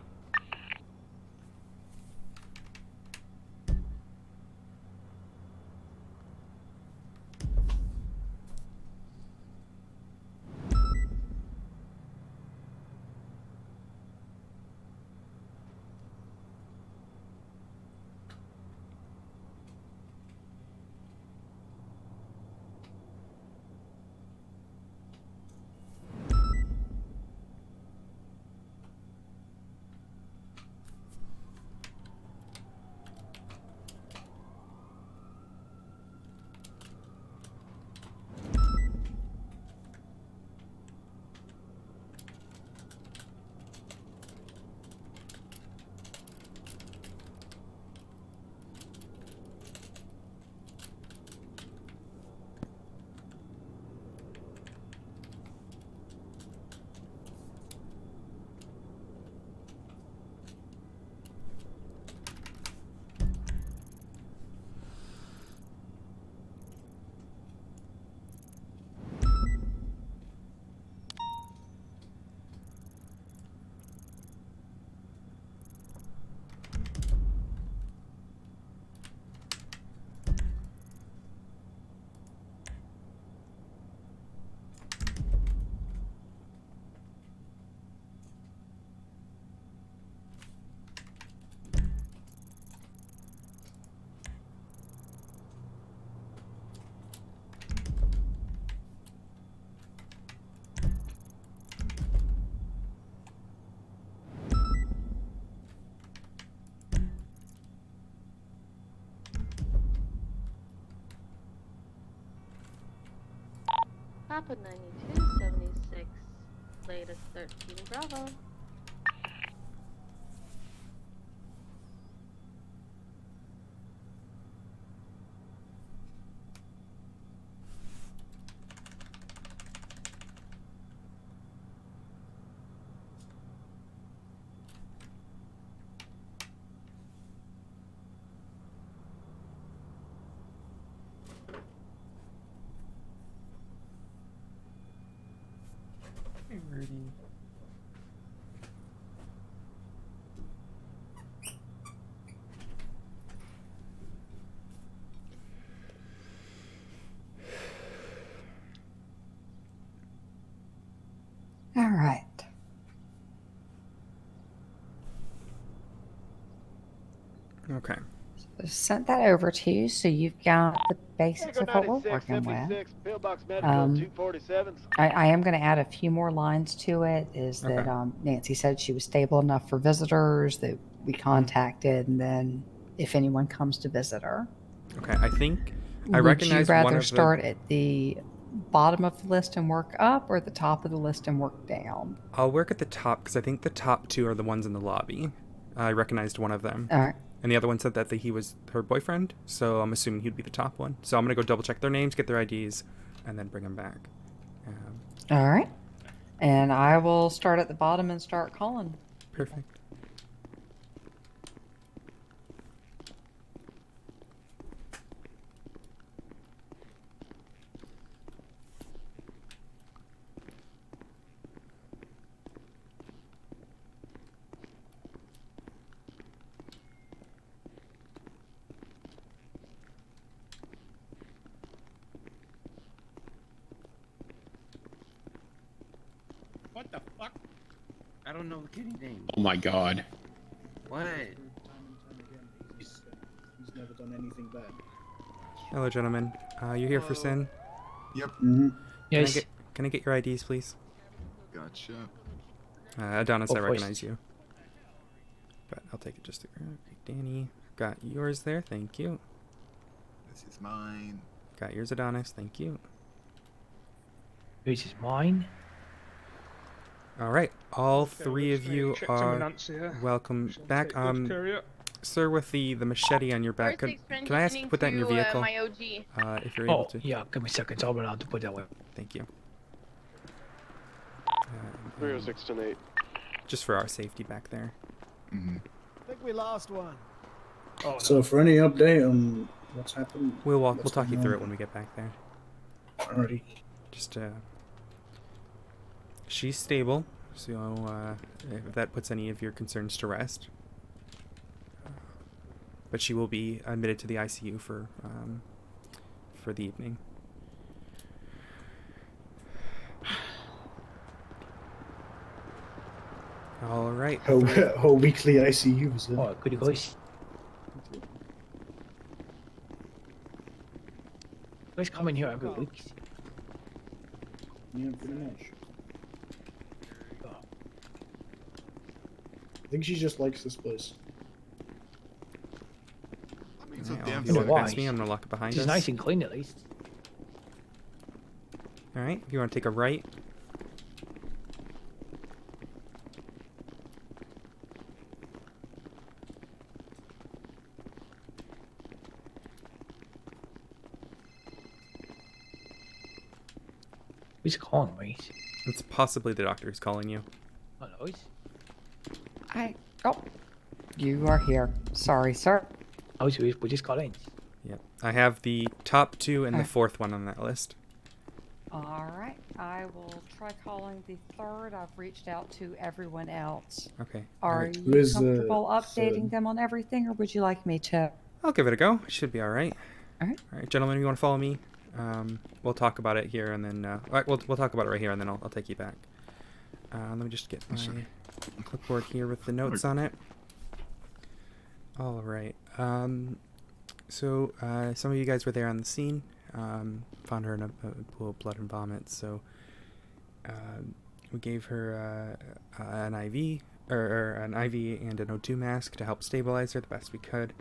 Papa 9276, latest 13 Bravo. Hey, Rudy. All right. Okay. So sent that over to you, so you've got the basics of what we're working with. Pillbox Medical, 247s. I am going to add a few more lines to it. Is that Okay. Nancy said she was stable enough for visitors that we contacted, and then if anyone comes to visit her. Okay, I think I Would you recognize one rather of the... start at the bottom of the list and work up, or the top of the list and work down? I'll work at the top because I think the top two are the ones in the lobby. I recognized one of them. All right. And the other one said that he was her boyfriend, so I'm assuming he'd be the top one. So I'm going to go double check their names, get their IDs, and then bring them back. All right. And I will start at the bottom and start calling. Perfect. What the fuck? I don't know the kitty name. Oh my god. What? Time and time again, he's never done anything bad. Hello, gentlemen. You here for sin? Yep. Mm-hmm. Yes. Can I get your IDs, please? Gotcha. Adonis, Oh, I please. recognize you. But I'll take it just to Danny. Got yours there, thank you. This is mine. Got yours, Adonis, thank you. This is mine. All right, all Okay, three we're of just gonna you check some are Nancy here. welcome Shall back. take good care of you. Sir, with the machete on your back, can I ask you to put that in your vehicle? My OG. If you're able Oh, to. yeah, give me seconds. I'll be allowed to put that away. Thank you. 306 to 8. Just for our safety back there. Mm-hmm. I think we lost one. Oh, So for any update on what's happened, We'll talk you through it when we get back there. Alrighty. Just she's stable, so if that puts any of your concerns to rest. But she will be admitted to the ICU for the evening. All right. Her weekly ICU was it? Oh, good guys. Guys come in here every week. Yeah, pretty much. I think she just likes this place. So Alright, damn you walk why. past me, I'm gonna lock it behind She's us. nice and clean at least. Alright, if you want to take a right. Who's calling me? It's possibly the doctor who's calling you. Hello. Oh, you are here. Sorry, sir. Oh, so we just got in. Yep. I have the top two and the Alright. fourth one on that list. All right, I will try calling the third. I've reached out to everyone else. Okay. Are alright. you Who's, comfortable third? updating them on everything, or would you like me to? I'll give it a go. It should be alright. Alright. Alright, gentlemen, you want to follow me? We'll talk about it here and then, alright, we'll talk about it right here and then I'll take you back. Let me just get my clipboard here with the notes on it. Alright, so, some of you guys were there on the scene, found her in a pool of blood and vomit, so, we gave her, an IV, or an IV and an O2 mask to help stabilize her the best we could.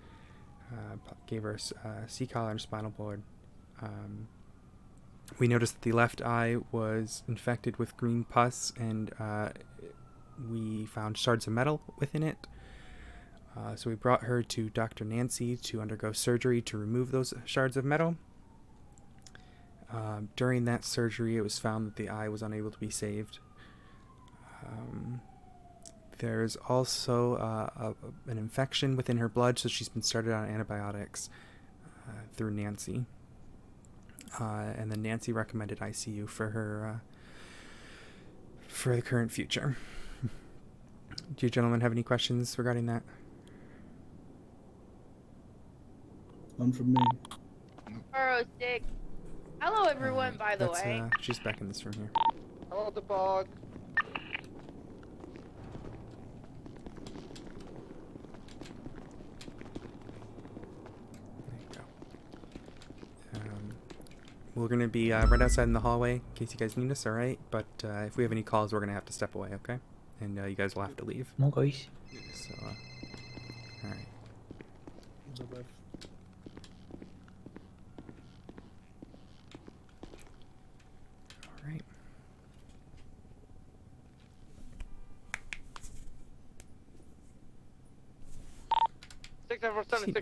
Gave her a C-collar and spinal board. We noticed that the left eye was infected with green pus, and we found shards of metal within it. So we brought her to Dr. Nancy to undergo surgery to remove those shards of metal. During that surgery, it was found that the eye was unable to be saved. There's also an infection within her blood, so she's been started on antibiotics through Nancy. And then Nancy recommended ICU for her for the current future. Do you gentlemen have any questions regarding that? None from me. 406. Hello, everyone, by the way. She's back in this room here. Hello, the bog. We're going to be right outside in the hallway in case you guys need us, alright? But if we have any calls, we're going to have to step away, okay? And you guys will have to leave. No, guys. So, alright. Alright.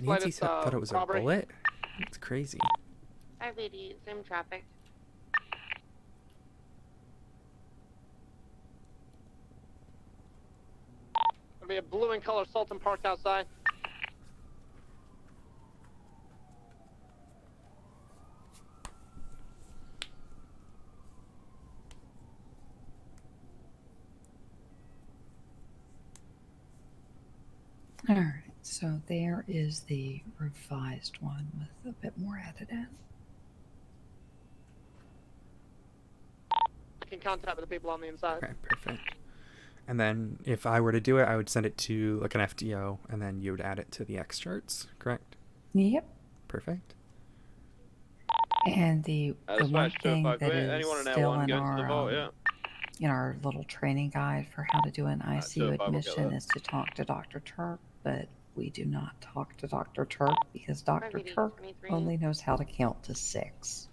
Nancy thought it was a bullet? It's crazy. Hi, ladies. I'm traffic. There'll be a blue and color Sultan parked outside. All right, so there is the revised one with a bit more added in. I can contact with the people on the inside. Okay, perfect. And then if I were to do it, I would send it to like an FTO, and then you would add it to the X charts, correct? Yep. Perfect. And the one thing that is anyone in still L1 in going to the vault, our in our little training guide for how to do an ICU 205 will get admission that. is to talk to Dr. Turk, but we do not talk to Dr. Turk because Dr. Turk only knows how to count to 6.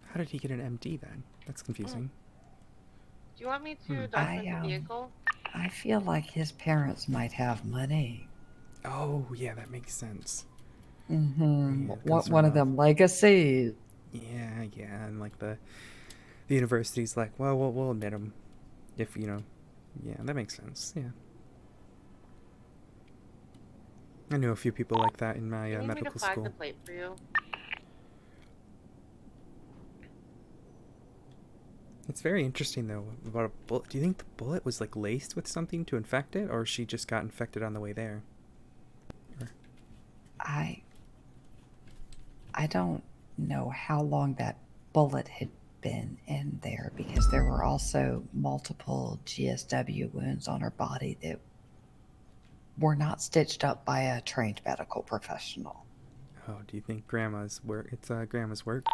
How did he get an MD then? That's confusing. Do you want me to document the vehicle? I feel like his parents might have money. Oh, yeah, that makes sense. Mm-hmm. Yeah, One of them legacies. Yeah, and like the university's like, well, we'll admit him if, you know, yeah, that makes sense, yeah. I knew a few people like that in my You need me to medical flag school. the plate for you? It's very interesting, though, about a bullet. Do you think the bullet was, like, laced with something to infect it, or she just got infected on the way there? I don't know how long that bullet had been in there because there were also multiple GSW wounds on her body that were not stitched up by a trained medical professional. Oh, do you think grandma's work? It's grandma's work.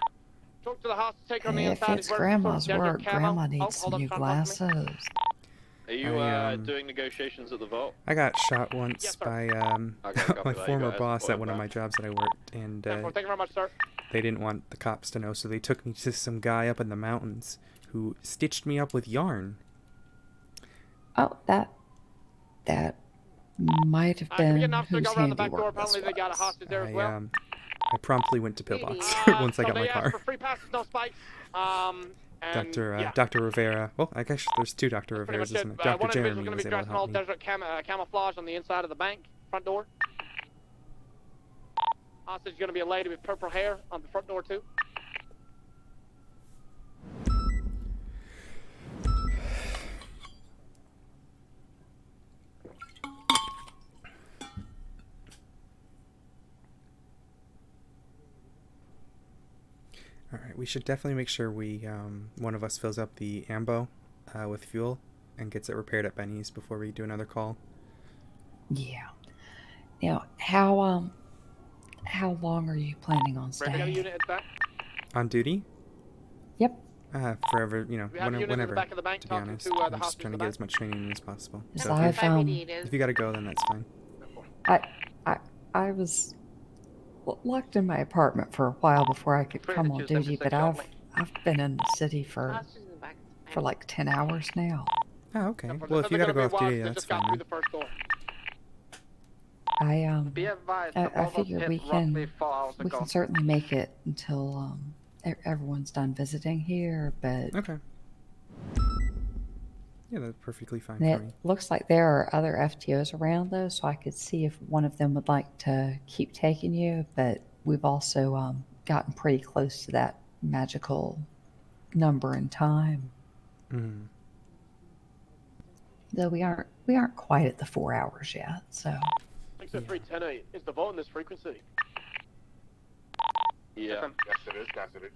Talk to the house taker on the If inside. it's He's wearing some sort of grandma's desert work, camo. grandma needs hold some up, new try and talk to me. glasses. Are you doing negotiations at the vault? I got shot once by Okay, copy my that. You former guys boss at report one of back. my jobs that I worked, and Thank you very much, sir. they didn't want the cops to know, so they took me to some guy up in the mountains who stitched me up with yarn. Oh, that might have Can we get been an officer to whose go around the back door? handiwork this Apparently they got a was. hostage there as well. I promptly went to pillbox once I got my They asked car. for free passes, no spikes. And Dr. Rivera. Well, I guess there's two Dr. pretty Riveras, much isn't it. it? Dr. One individual's Jeremy going to was be able to dressed in all help me. desert camouflage on the inside of the bank front door. Hostage is going to be a lady with purple hair on the front door too. Alright, we should definitely make sure we, one of us fills up the ambo with fuel and gets it repaired at Benny's before we do another call. Yeah. Now, how long are you planning on Right, we got a staying? unit at the back. On duty? Yep. Forever, you know, We have a unit in the whenever, back of the bank to be talking honest. to the I'm just hostage trying in to the get as much training as possible. So I've, if you gotta go, then that's fine. I was locked in my apartment for a while before I could come on duty, but I've been in the city for like 10 hours now. Oh, okay. Well, if you gotta go off duty, that's just got fine. through Then. the first door. I advised, I figure we can certainly make it until everyone's done visiting here, but Okay. Yeah, that's perfectly fine it for me. looks like there are other FTOs around though, so I could see if one of them would like to keep taking you, but we've also gotten pretty close to that magical number in time. Mm. Though we aren't quite at the 4 hours yet, so 60310 is the vault in this frequency? Yeah. Yes, it is. Yes, it is.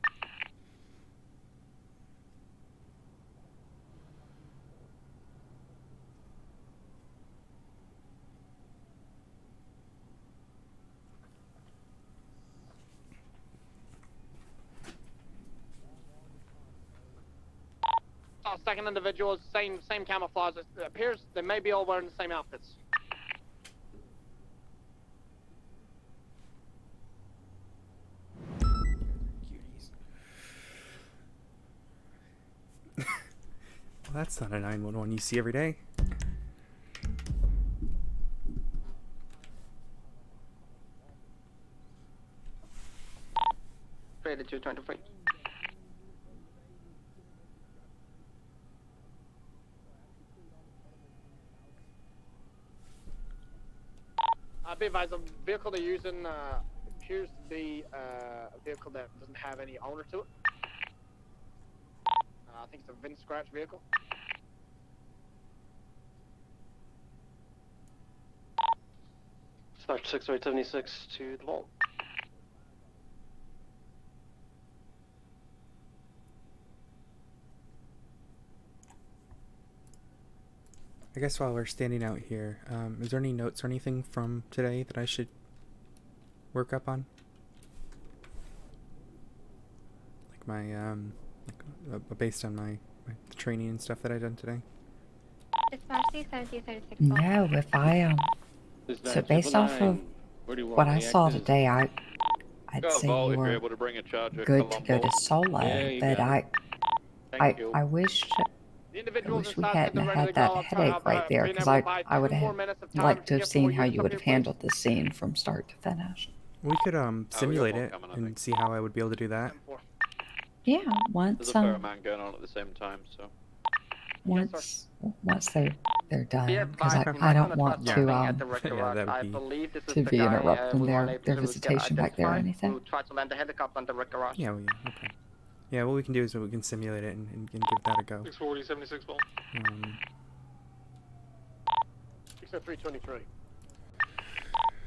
Second individual is same camouflage. It appears they may be all wearing the same outfits. Well, that's not a 911 you see every day. Ready to 23. Be advised, the vehicle they're using appears to be a vehicle that doesn't have any owner to it. I think it's a VIN scratch vehicle. Dispatch 60876 to the vault. I guess while we're standing out here, is there any notes or anything from today that I should work up on? Like my, based on my training and stuff that I done today? Dispatch C-7036. No, if I so based off of what I saw today, I'd say you were good to go to solo, but I wish we hadn't had that headache right there, because I would have liked to have seen how you would have handled the scene from start to finish. We could simulate it and see how I would be able to do that. Yeah, There's once a fair amount going on at the same time, so. once they're done, because I don't want to to be interrupting their visitation back there or anything. We'll try to land the helicopter on the wreck garage. Yeah, well, yeah, okay. Yeah, what we can do is we can simulate it and give that a go. 640, 76 volt. 60323.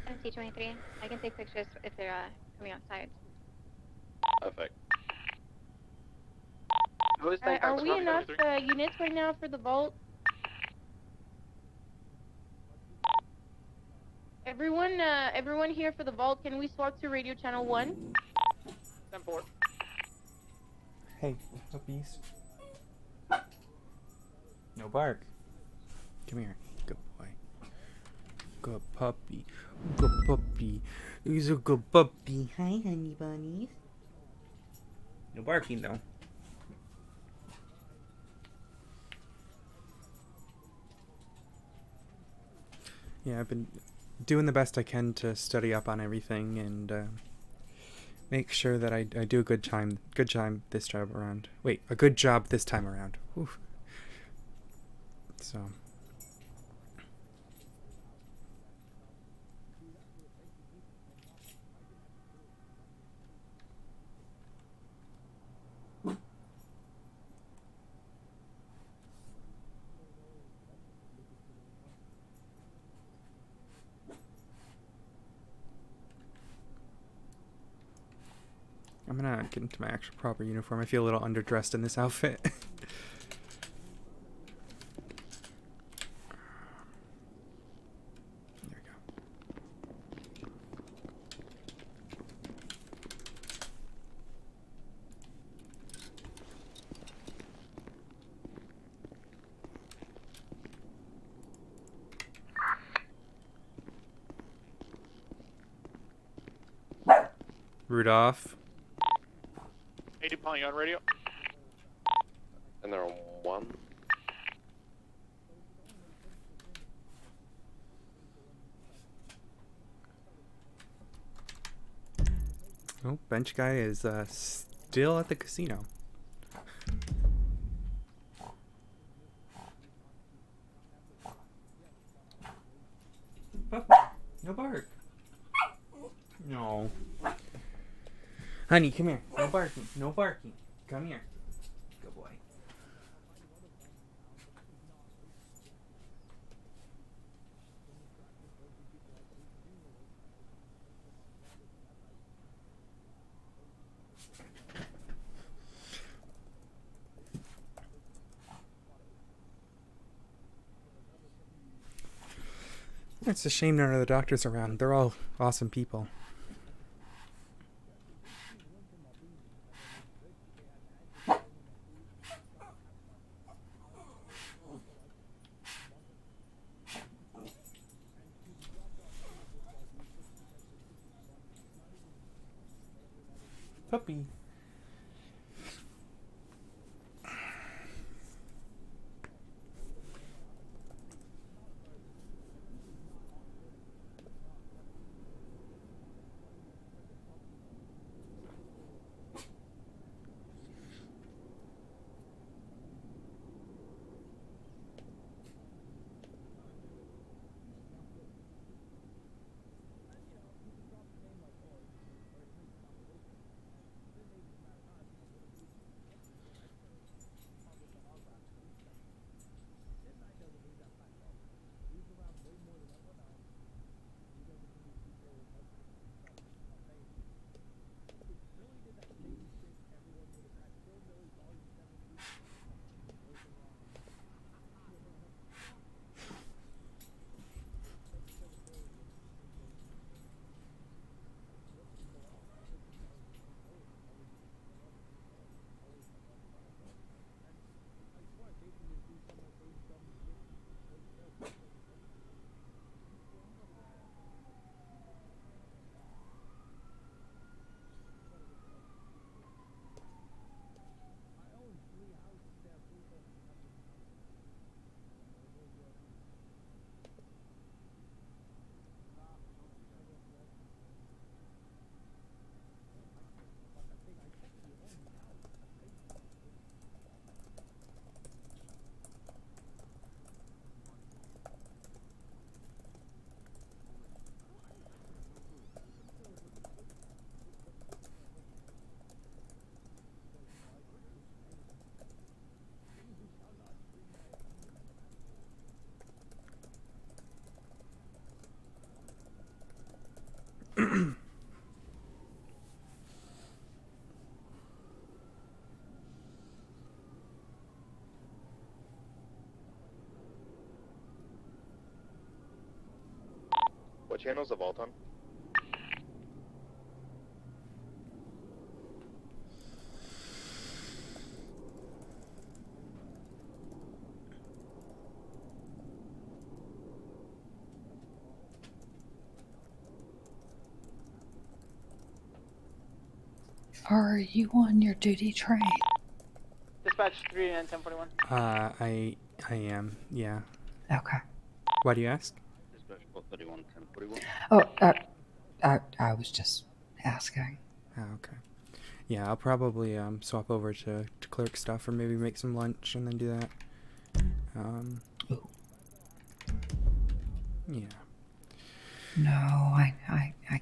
7023. I can take pictures if they're coming outside. Perfect. Are we enough units right now for the vault? Everyone here for the vault, can we swap to radio channel 1? 10-4. Hey, puppies. No bark. Come here. Good boy. Good puppy. Good puppy. He's a good puppy. Hi, honey bunnies. No barking, though. Yeah, I've been doing the best I can to study up on everything and make sure that I do a good job this job around. Wait, a good job this time around. Whew. So. I'm gonna get into my actual proper uniform. I feel a little underdressed in this outfit. There we go. Rudolph. 80 Polly on radio. And they're on 1. Oh, bench guy is still at the casino. No bark. No. Honey, come here. No barking. No barking. Come here. Good boy. It's a shame none of the doctors around. They're all awesome people. Puppy. channel's the vault on? Are you on your duty train? Dispatch 3 and 1041. I am, yeah. Okay. Why do you ask? Dispatch 431, 1041. Oh, I was just asking. Oh, okay. Yeah, I'll probably swap over to clerk stuff, or maybe make some lunch and then do that. Yeah. No, I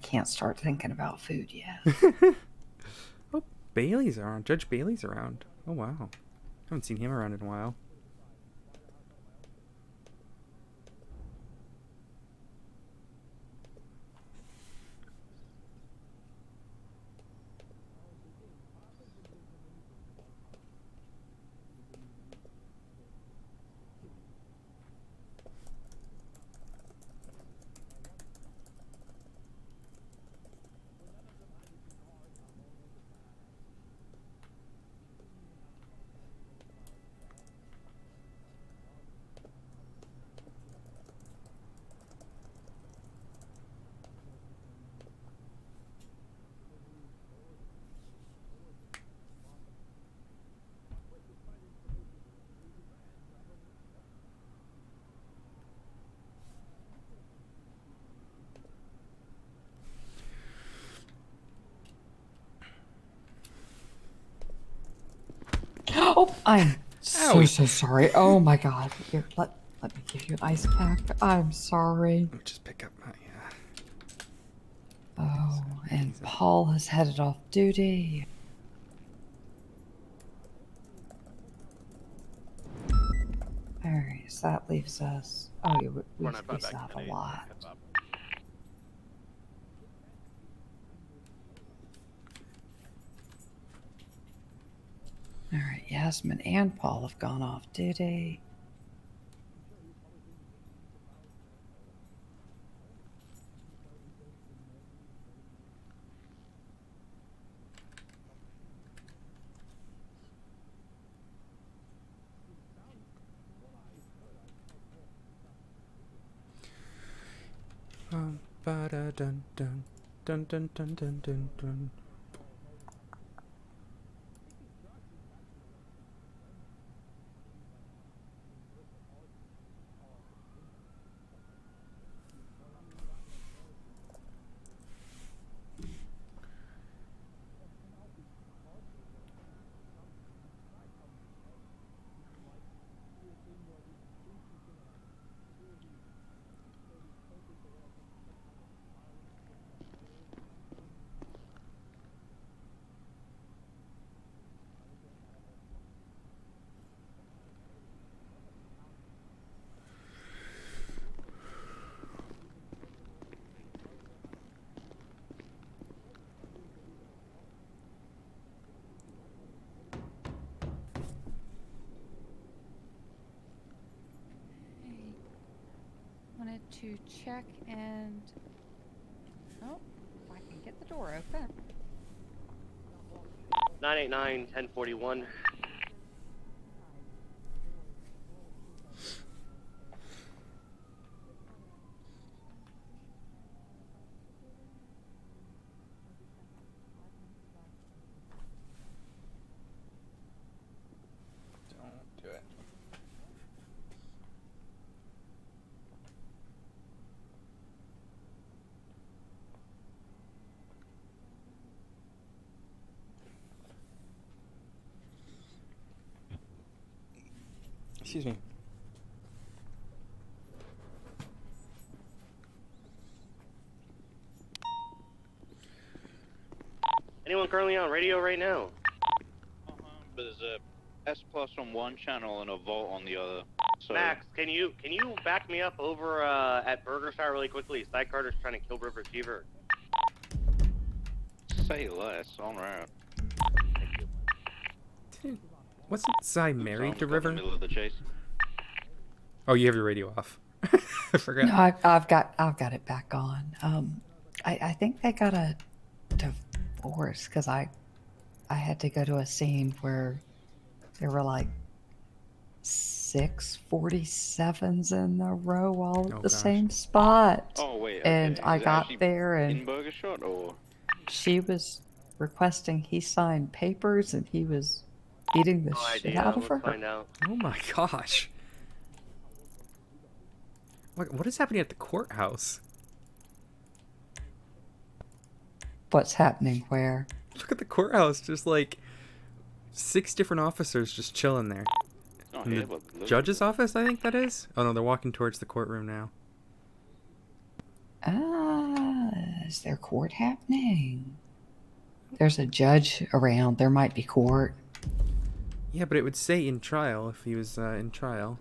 can't start thinking about food yet. Oh, Bailey's around. Judge Bailey's around. Oh, wow. Haven't seen him around in a while. Oh, I'm so sorry. Oh my god. Here, let me give you an ice pack. I'm sorry. Let me just pick up my Oh, and Paul has headed off duty. Alright, so that leaves us. Oh, yeah, we still have a lot. Alright, Yasmin and Paul have gone off duty. Ba-da-dun dun dun dun dun dun dun dun. Wanted to check and oh, if I can get the door open. 989 1041. Don't do it. Excuse me. Anyone currently on radio right now? There's a S plus on one channel and a Volt on the other. So Max, can you back me up over at Burger Fire really quickly? Sidecarter's trying to kill River Fever. say less, on route. Wasn't Cy married to Got in River? the middle of the chase. Oh, you have your radio off. I forgot. No, I've got it back on. I think they got a divorce because I had to go to a scene where there were like 647s in a row all at Oh, the gosh. same spot. Oh wait, And okay. I Is it got actually there in and burger shot or? she was requesting he sign papers and he was beating the No shit idea. out of Let's her. find out. Oh my gosh. What is happening at the courthouse? What's happening where? Look at the courthouse, just like 6 different officers just chilling there. Oh, In yeah, the but look. judge's office, I think that is? Oh no, they're walking towards the courtroom now. Is there court happening? There's a judge around. There might be court. Yeah, but it would say in trial if he was in trial.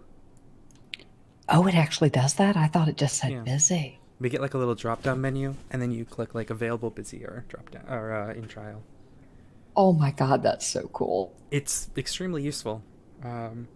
Oh, it actually does that? I thought it just said Yeah. busy. We get like a little drop-down menu, and then you click like available, busy, or drop-down, or in trial. Oh my god, that's so cool. It's extremely useful. So.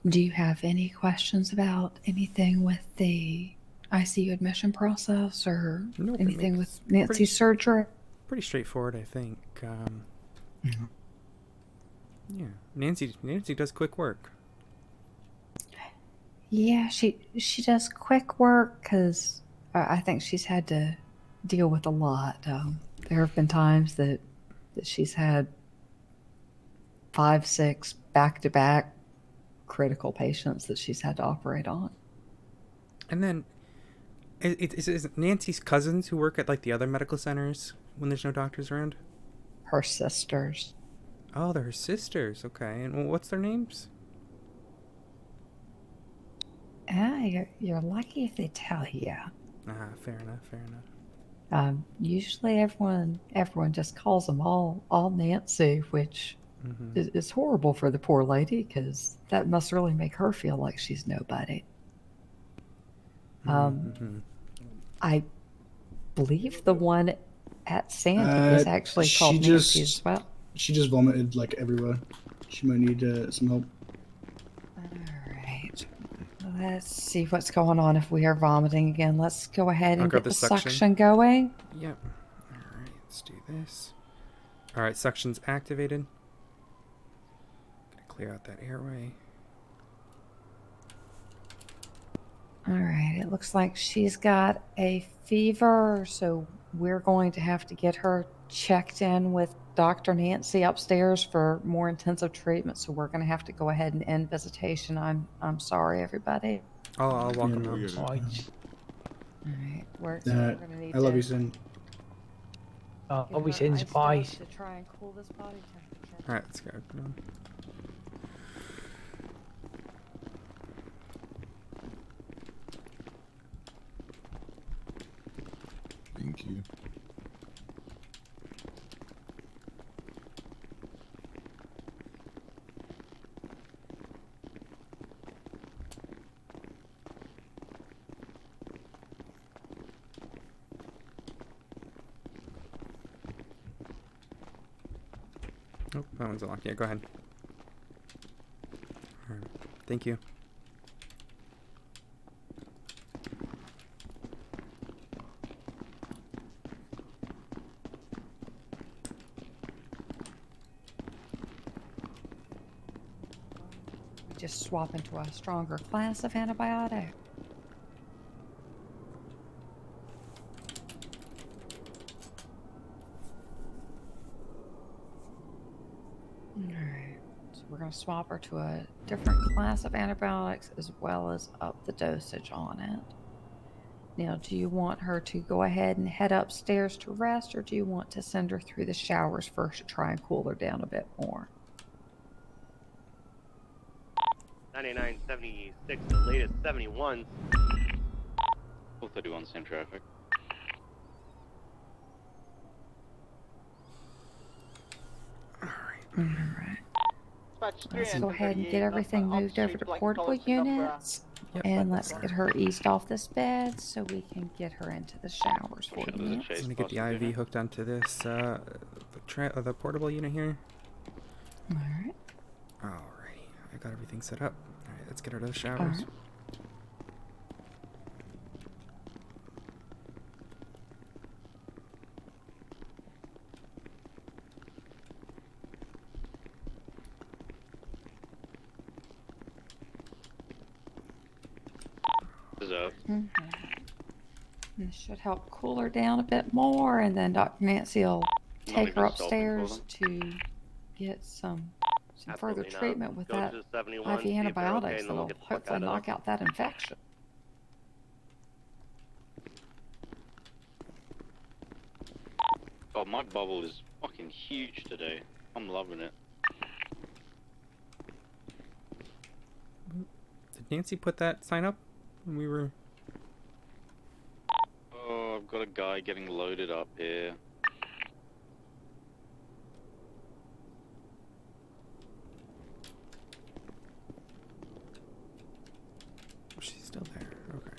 Do you have any questions about anything with the ICU admission process or Nope, it anything makes with Nancy's surgery? Pretty straightforward, I think. Yeah, Nancy does quick work. Yeah, she does quick work because I think she's had to deal with a lot. There have been times that she's had 5, 6 back-to-back critical patients that she's had to operate on. And then, is it Nancy's cousins who work at like the other medical centers when there's no doctors around? Her sisters. Oh, they're her sisters. Okay, and what's their names? You're lucky if they tell you. Fair enough. Usually everyone just calls them all Nancy, which is horrible for the poor lady because that must really make her feel like she's nobody. I believe the one at Sandy is actually called Nancy as well. She just vomited like everywhere. She might need some help. Alright. Let's see what's going on if we are vomiting again. Let's go ahead and get the suction going. Yep. Alright, let's do this. Alright, suction's activated. Gonna clear out that airway. Alright, it looks like she's got a fever, so we're going to have to get her checked in with Dr. Nancy upstairs for more intensive treatment, so we're going to have to go ahead and end visitation. I'm sorry, everybody. I'll walk him out. Alright, we're I gonna need love to you, Sin. give her ice drops to try and cool this body temperature. Alright, let's go. Thank you. Oh, that one's unlocked. Yeah, go ahead. Alright, thank you. Just swap into a stronger class of antibiotic. So we're going to swap her to a different class of antibiotics as well as up the dosage on it. Now, do you want her to go ahead and head upstairs to rest, or do you want to send her through the showers first to try and cool her down a bit more? 99.76, the latest 71. 431, same traffic. Alright. Dispatch 3 Let's and go ahead and 1038, get everything Off moved over Street, to Black portable Colors, pick up, units. And let's get her eased off this bed so we can get her into the showers for you. I'm gonna get the IV hooked onto this the portable unit here. Alright. Alrighty, I got everything set up. Alright, let's get her to the showers. Alright. This should help cool her down a bit more, and then Dr. Nancy will take her upstairs to get some further Absolutely not. treatment with Go that to the 71, IV see if they're antibiotics okay, and then that'll we'll get the fuck hopefully out of knock out that infection. God, my bubble is fucking huge today. I'm loving it. Did Nancy put that sign up when we were... Oh, I've got a guy getting loaded up here. She's still there, okay.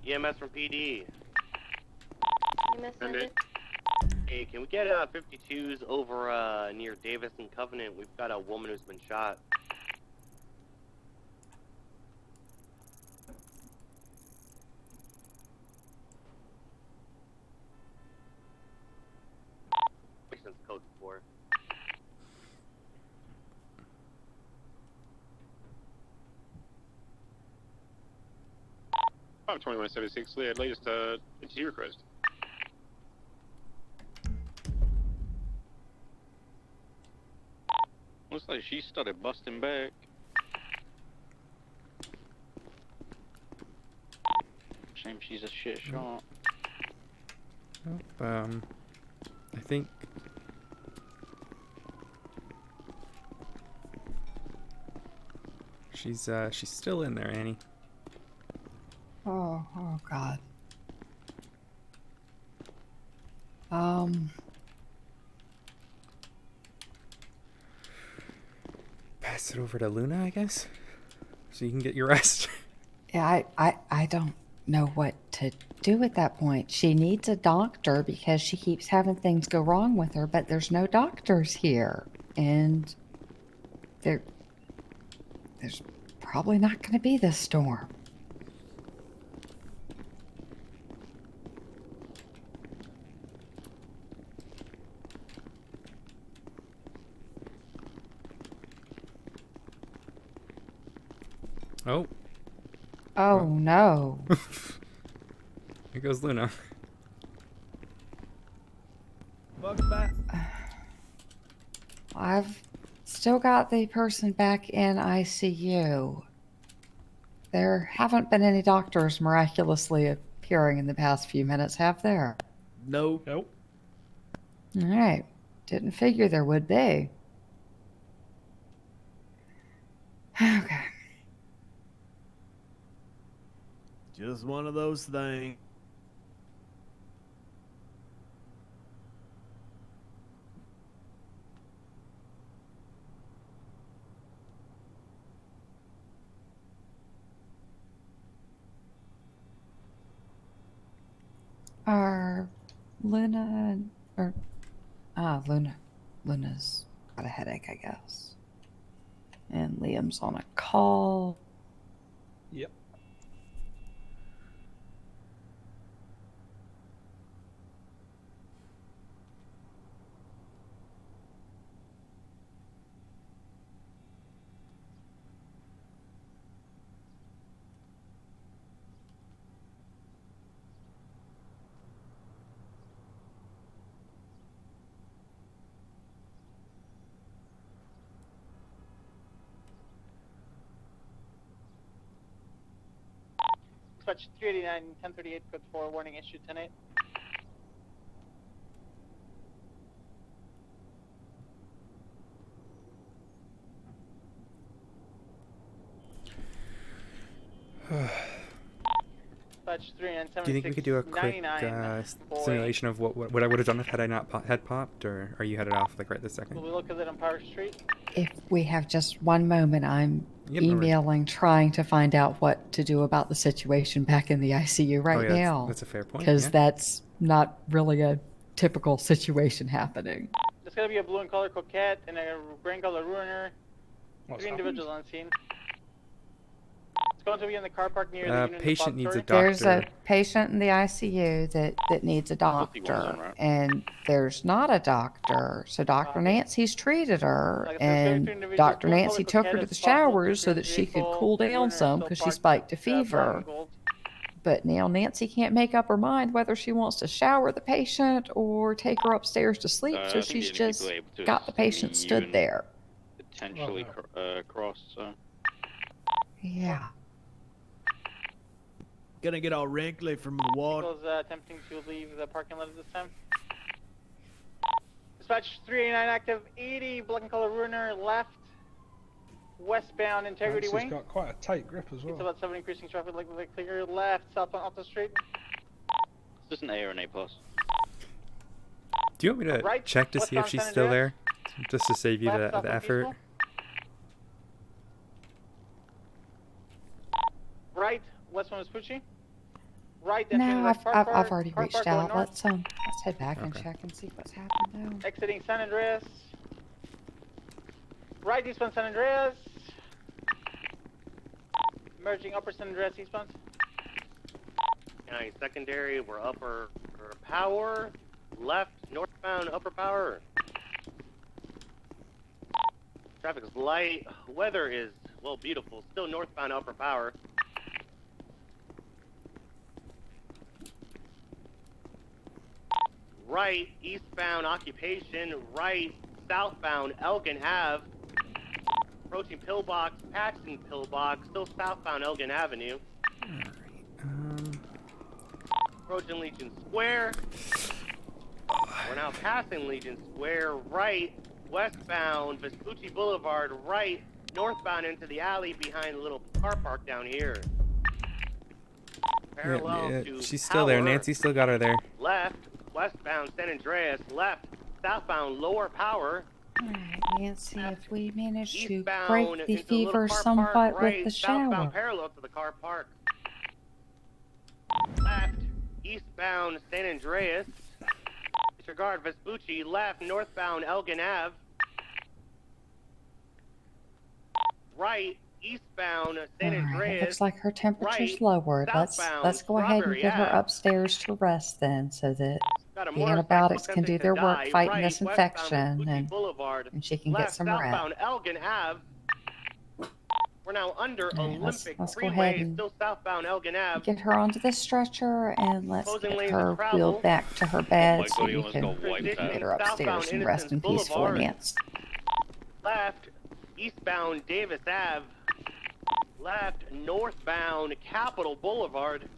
EMS from PD. EMS Send it. Hey, can we get 52s over near Davis and Covenant? We've got a woman who's been shot. License code 4. 2176, latest FTO request. Looks like she started busting back. Shame she's a shit shot. I think... She's still in there, Annie. Oh God. Pass it over to Luna, I guess? So you can get your rest. Yeah, I don't know what to do at that point. She needs a doctor because she keeps having things go wrong with her, but there's no doctors here. And there's probably not going to be this storm. Oh. Oh, no. Here goes Luna. Welcome back. I've still got the person back in ICU. There haven't been any doctors miraculously appearing in the past few minutes, have there? No. Nope. All right. Didn't figure there would be. Okay. Just one of those things. Are Luna or Luna's got a headache, I guess. And Liam's on a call. Yep. Dispatch 389, 1038, code 4, warning issued 10-8. Dispatch 389, Do you think we could do a quick 99, simulation of what I would have done had I not had popped, or are you headed off like right this second? Will we look at it on Power Street? If we have just one moment, I'm Yep, no worries. emailing, trying to find out what to do about the situation back in the ICU right yeah, now. that's a fair point, Because yeah. that's not really a typical situation happening. There's gonna be a blue and color coquette and a green color ruiner. What's 3 happened? individuals on scene. It's going to be in the car park near the unit patient needs a depository. There's a patient in the ICU that needs a doctor, and there's not a doctor. So Dr. Nancy's treated her, and Dr. Nancy took her to the showers so that she could cool down some because she spiked a fever. But now Nancy can't make up her mind whether she wants to shower the patient or take her upstairs to sleep, so she's just got the patient stood there. Potentially cross. Yeah. Gonna get all wrinkly from the water. Vehicles attempting to leave the parking lot at this time. Dispatch 389 active, 80 black and color ruiner left, westbound Integrity Nancy's Wing. got quite a tight grip as It's well. about 7 increasing traffic, like clear left, southbound Alta Street. Is this an A or an A+? Do you want me to Right, check to see if westbound she's San still Andreas. there, just to save you Left, the southbound effort? Peaceful. Right, westbound Vespucci. Right, entering No, the I've car park, already car reached park going out. north. Let's head back and check and see what's happened now. Exiting San Andreas. Right, eastbound San Andreas. Merging upper San Andreas eastbound. County secondary, we're upper power. Left, northbound, upper power. Traffic is light. Weather is, well, beautiful. Still northbound, upper power. Right, eastbound occupation. Right, southbound Elgin Ave. Approaching Pillbox, passing Pillbox. Still southbound Elgin Avenue. Approaching Legion Square. We're now passing Legion Square. Right, westbound Vespucci Boulevard. Right, northbound into the alley behind the little car park down here. Parallel Yeah, to she's still there. Power. Nancy still got her there. Left, westbound San Andreas. Left, southbound Lower Power. Alright, Nancy, if we manage to Eastbound break the into fever little car somewhat park, right, with the southbound shower. parallel to the car park. Left, eastbound San Andreas. Disregard Vespucci. Left, northbound Elgin Ave. Right, eastbound San Andreas. Looks like her temperature's right, lowered. Let's southbound go ahead and Strawberry get her Ave. upstairs to rest then, so that Got a the motorcycle antibiotics can do attempting their to work die. fighting Right, this westbound infection, Vespucci and Boulevard. she can Left, get some southbound rest. Elgin Ave. We're now under Alright, Olympic let's go Freeway, ahead and still southbound Elgin Ave. get her onto the stretcher, and let's Closing get lanes her of travel. wheeled back to her Oh bed my so God, you let's can go wipe get that. her upstairs Southbound and rest in Innocence peace for Boulevard. Nancy. Left, eastbound Davis Ave. Left, northbound Capitol Boulevard.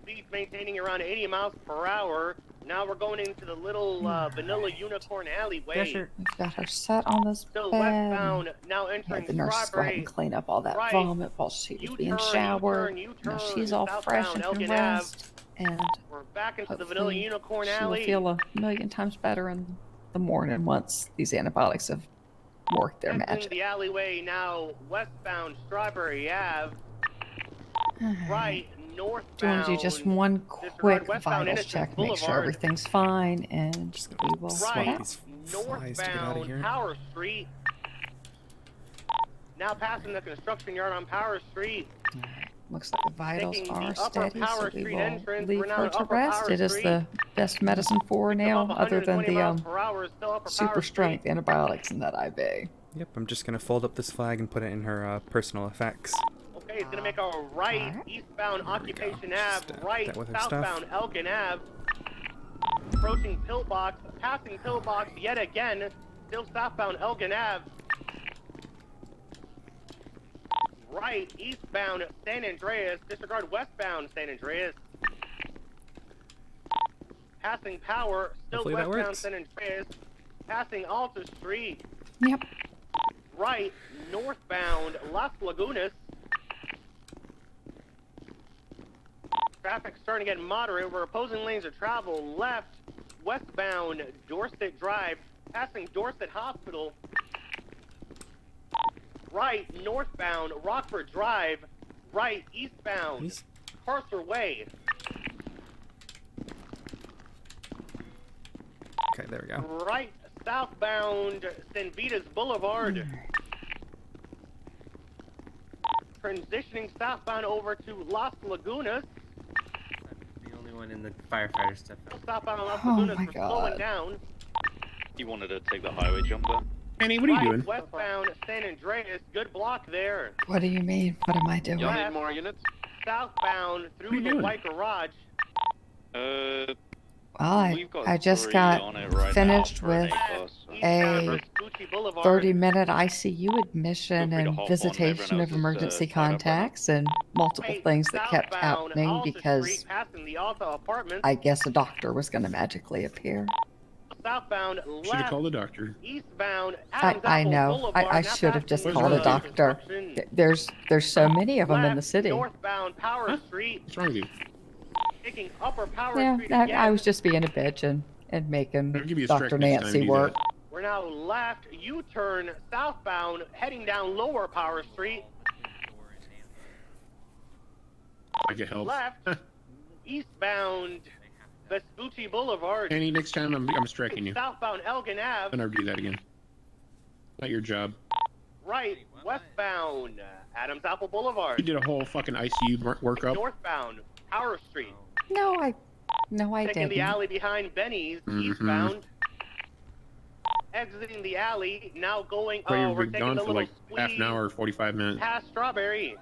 Speed maintaining around 80 miles per hour. Now we're going into the little Vanilla Unicorn alleyway. We've got her set on this Still bed. westbound, now Yeah, entering the nurses go ahead Strawberry. and clean up all that Right. vomit while she was being showered. Now she's all fresh and can Elgin rest, and We're back into the Vanilla hopefully Unicorn she'll alley. feel a million times better in the morning once these antibiotics have worked their Entering magic. the alleyway now, westbound Strawberry Ave. Right, Do you want northbound. to do just one quick westbound vitals Innocence check, make sure Boulevard. everything's fine, and we will swap Right, out. Flies to get out of here. northbound Tower Street. Now passing the construction yard on Power Street. Looks like the vitals Taking are the upper steady, so Power we Street will entrance. leave We're now her at to upper rest. Power It is Street. the best medicine for her now, Above other than 120 the miles per hour is still upper super Power strength antibiotics in that IV. Yep, I'm just gonna fold up this flag and put it in her personal effects. Okay, it's gonna make a right, eastbound Occupation Ave, right, that with her southbound stuff. Elgin Ave. Approaching Pillbox, passing Pillbox yet again, still southbound Elgin Ave. Right, eastbound San Andreas, disregard westbound San Andreas. Passing Power, still Hopefully that westbound works. San Andreas. Passing Alta Street. Yep. Right, northbound Las Lagunas. Traffic starting to get moderate. We're opposing lanes of travel. Left, westbound Dorset Drive, passing Dorset Hospital. Right, northbound Rockford Drive. Right, eastbound Parser Way. Okay, there we go. Right, southbound San Vitas Boulevard. Transitioning southbound over to Las Lagunas. The only one in the firefighter stuff. Southbound Las Oh Lagunas, my we're slowing God. down. He wanted to take the highway jumper. Annie, what are you Right, doing? westbound San Andreas, good block there. What do you mean? What am I doing? Y'all Left, need more units? southbound What are through you the doing? White Garage. Well, We've got I just 3 got on it right finished now for an with A+. Eastbound a Vespucci Boulevard. 30-minute ICU admission Feel free to and hop on, visitation everyone of else is, emergency tied up right now. contacts and multiple Right, things that kept southbound happening Alta because Street, passing the Alta Apartments. I guess a doctor was going to magically appear. Southbound Should have left, called the doctor. eastbound I Adams Apple know. Boulevard. I now should have just passing What's called a wrong with you? doctor. construction. There's so many of them in the Left, city. northbound Power Street, What's wrong with you? taking upper Power Yeah, Street I again. was just being a bitch and making I'll give you a Dr. strike next time Nancy you do work. that. We're now left, U-turn southbound, heading down Lower Power Street. I get help. Left, eastbound Vespucci Boulevard. Annie, next time I'm striking you. Southbound Elgin I'll Ave. never do that again. Not your job. Right, westbound Adams Apple Boulevard. You did a whole fucking ICU workup. Northbound Power Street. No, I Taking the didn't. alley behind Benny's, Mhm. eastbound. Exiting the alley, now going. But Oh, you've we're been taking gone the for little like half an squeeze hour or 45 minutes. past Strawberry.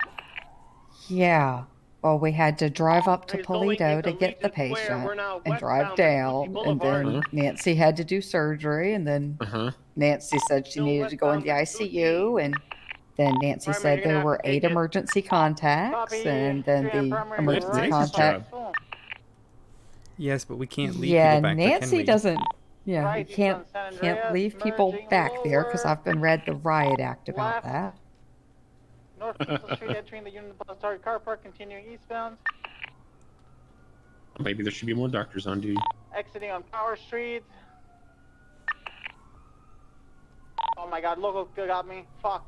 Yeah. Well, we had to drive up to He's going Polito into to get the Legion Square. patient We're now and drive westbound down, Vespucci and then Boulevard. Nancy had to do surgery, and then Uh-huh. Nancy said she Still needed to go in the westbound ICU, and then Nancy Primary, said you're gonna there have were to 8 take it. emergency contacts, Copy. and then Three on the primary, emergency right. contact. Job. Yes, but we can't leave Yeah, people back there, can Nancy we? doesn't. Yeah, Right, you can't east on San can't Andreas, leave people merging back there because lower. I've been read the riot act about Left. that. North Pixel Street, entering the Union Bus Target car park, continuing eastbound. Maybe there should be more doctors on duty. Exiting on Power Street. Oh my god, local got me. Fuck.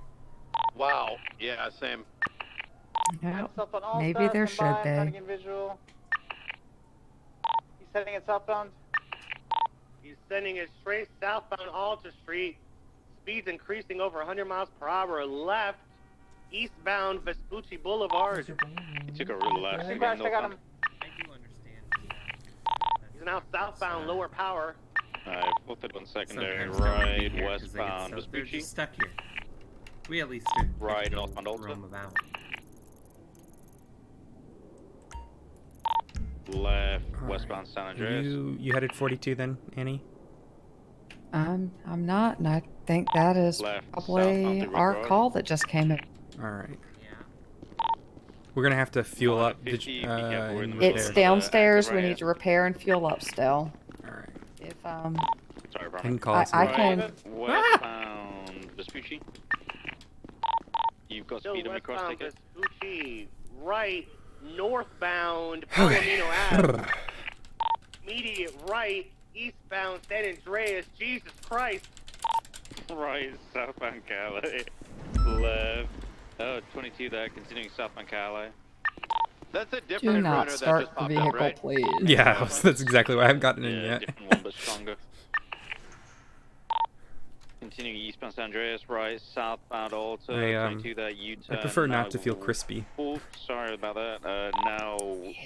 Wow. Yeah, same. Yeah, Stuff on all maybe sides, there combined, should trying be. to get visual. He's heading it southbound. He's sending it straight southbound Alta Street. Speeds increasing over 100 miles per hour. Left, eastbound Vespucci Boulevard. He took a real left. He crashed, I got him. He's now southbound Lower Power. I put it on secondary, Sometimes don't right, be here 'cause they get westbound so- they're Vespucci. just stuck here. We at least did Right, get to northbound Alta. roam about. Left, Alright. westbound San Andreas. You headed 42 then, Annie? I'm not, and I think that is Left, probably southbound our Road. call that just came in. Alright. Yeah. We're gonna have to fuel Oh, up the 50, be careful, we're in the in middle It's of repair. downstairs. We right. need to repair and fuel up still. Alright. If Sorry, I Brian. can call us I back. can. Westbound Vespucci. You've got Still speed limit cross westbound ticket. Vespucci. Right, northbound Palomino Ave. Immediate right, eastbound San Andreas. Jesus Christ. Right, southbound Calais. Left. Oh, 22 there, continuing southbound Calais. That's a Do different not runner that start just the popped vehicle, up, right? please. Yeah, that's exactly why I haven't gotten in Yeah, yet. different one, but stronger. Continuing eastbound San Andreas, right, southbound Alta, I 22 that U-turn. I prefer now not to feel crispy. Oh, sorry about that. Now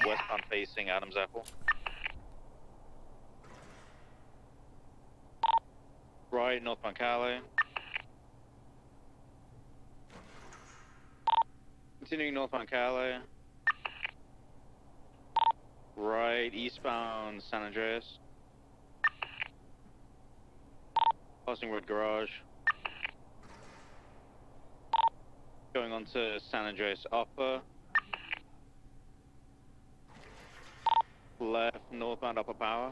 westbound facing Adams Apple. Right, northbound Cali. Continuing northbound Cali. Right, eastbound San Andreas. Passing Road Garage. Going on to San Andreas Upper. Left, northbound Upper Power.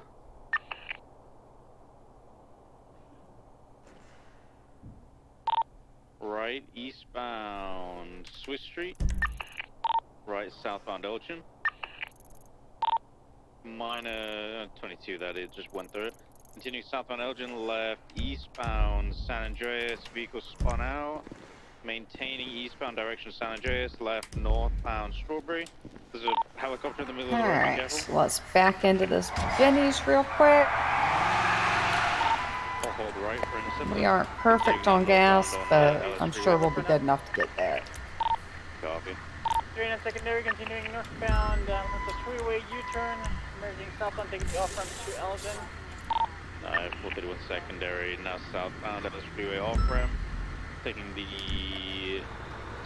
Right, eastbound Swiss Street. Right, southbound Elgin. Minor 22, that it just went through it. Continue southbound Elgin, left, eastbound San Andreas, vehicle spun out. Maintaining eastbound direction San Andreas, left, northbound Strawberry. There's a helicopter in the middle of the road, be Alright, careful. let's back into this Benny's real quick. I'll hold right for intercept. We aren't perfect on gas, but I'm sure we'll be good enough to get there. Copy. 3 and secondary, continuing northbound with the freeway U-turn, merging southbound, taking the off-ramp to Elgin. 431 secondary, now southbound, Ellis Freeway off-ramp. Taking the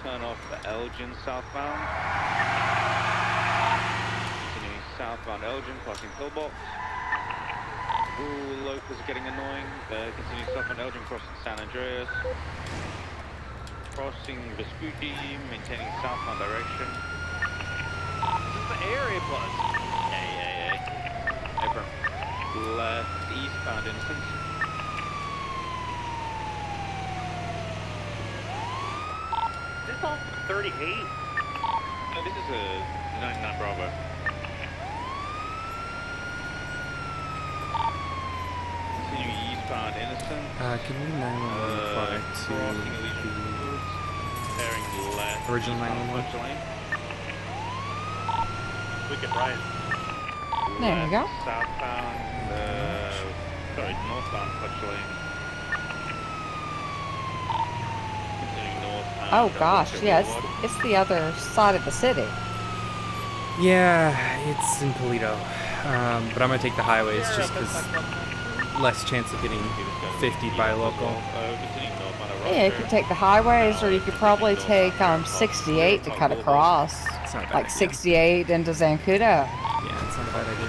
turn off for Elgin southbound. Continuing southbound Elgin, passing Pillbox. Ooh, locals are getting annoying. Continuing southbound Elgin, crossing San Andreas. Crossing Vespucci, maintaining southbound direction. This is the area plus. Yeah. Abram. Left, eastbound Innocence. Is this off 38? No, this is a 99 Bravo. Continuing eastbound Innocent. Can we 911 apply to the original 911? We can ride. There you go. Southbound, sorry, northbound Clutch Lane. Continuing northbound. Oh gosh, yeah, it's the other side of the city. Yeah, it's in Polito. But I'm gonna take the highways just because less chance of getting 50 by local. Yeah, you could take the highways, or you could probably take 68 to cut across. It's not a bad Like idea. 68 into Zancudo. Yeah, it's not a bad idea.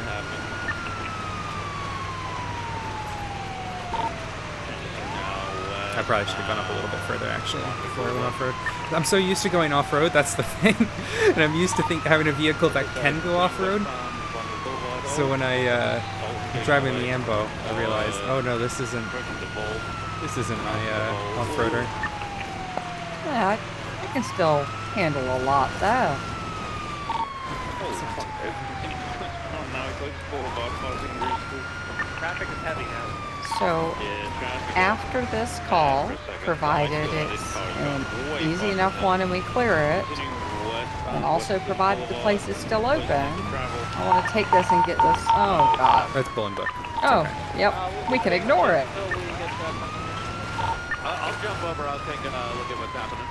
I probably should have gone up a little bit further actually before I went off-road. I'm so used to going off-road, that's the thing. And I'm used to having a vehicle that can go off-road. So when I driving the Ambo, I realized, oh no, this isn't my off-roader. Yeah, I can still handle a lot though. Traffic is heavy now. So after this call, provided it's an easy enough one and we clear it, and also provided the place is still open, I want to take this and get this. Oh god. That's Bull and Book. Oh, yep. We can ignore it. I'll jump over. I'll take a look at what's happening.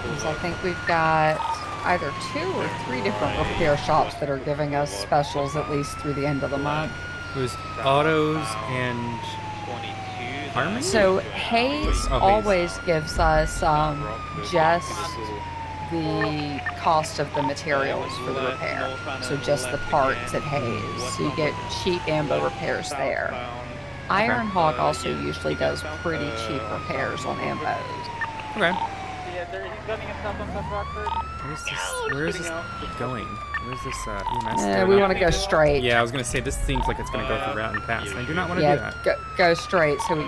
Because I think we've got either 2 or 3 different repair shops that are giving us specials at least through the end of the month. It was autos and Harmony? So Hayes always gives us just the cost of the materials for the repair. So just the parts at Hayes. So you get cheap Ambo repairs there. Iron Hog also usually does pretty cheap repairs on Ambos. Okay. Yeah, he's running himself on South Rockford. Where is this going? Where's this EMS? We want to go straight. Yeah, I was going to say, this seems like it's going to go through route and pass. And I do not want to do that. Go straight. So we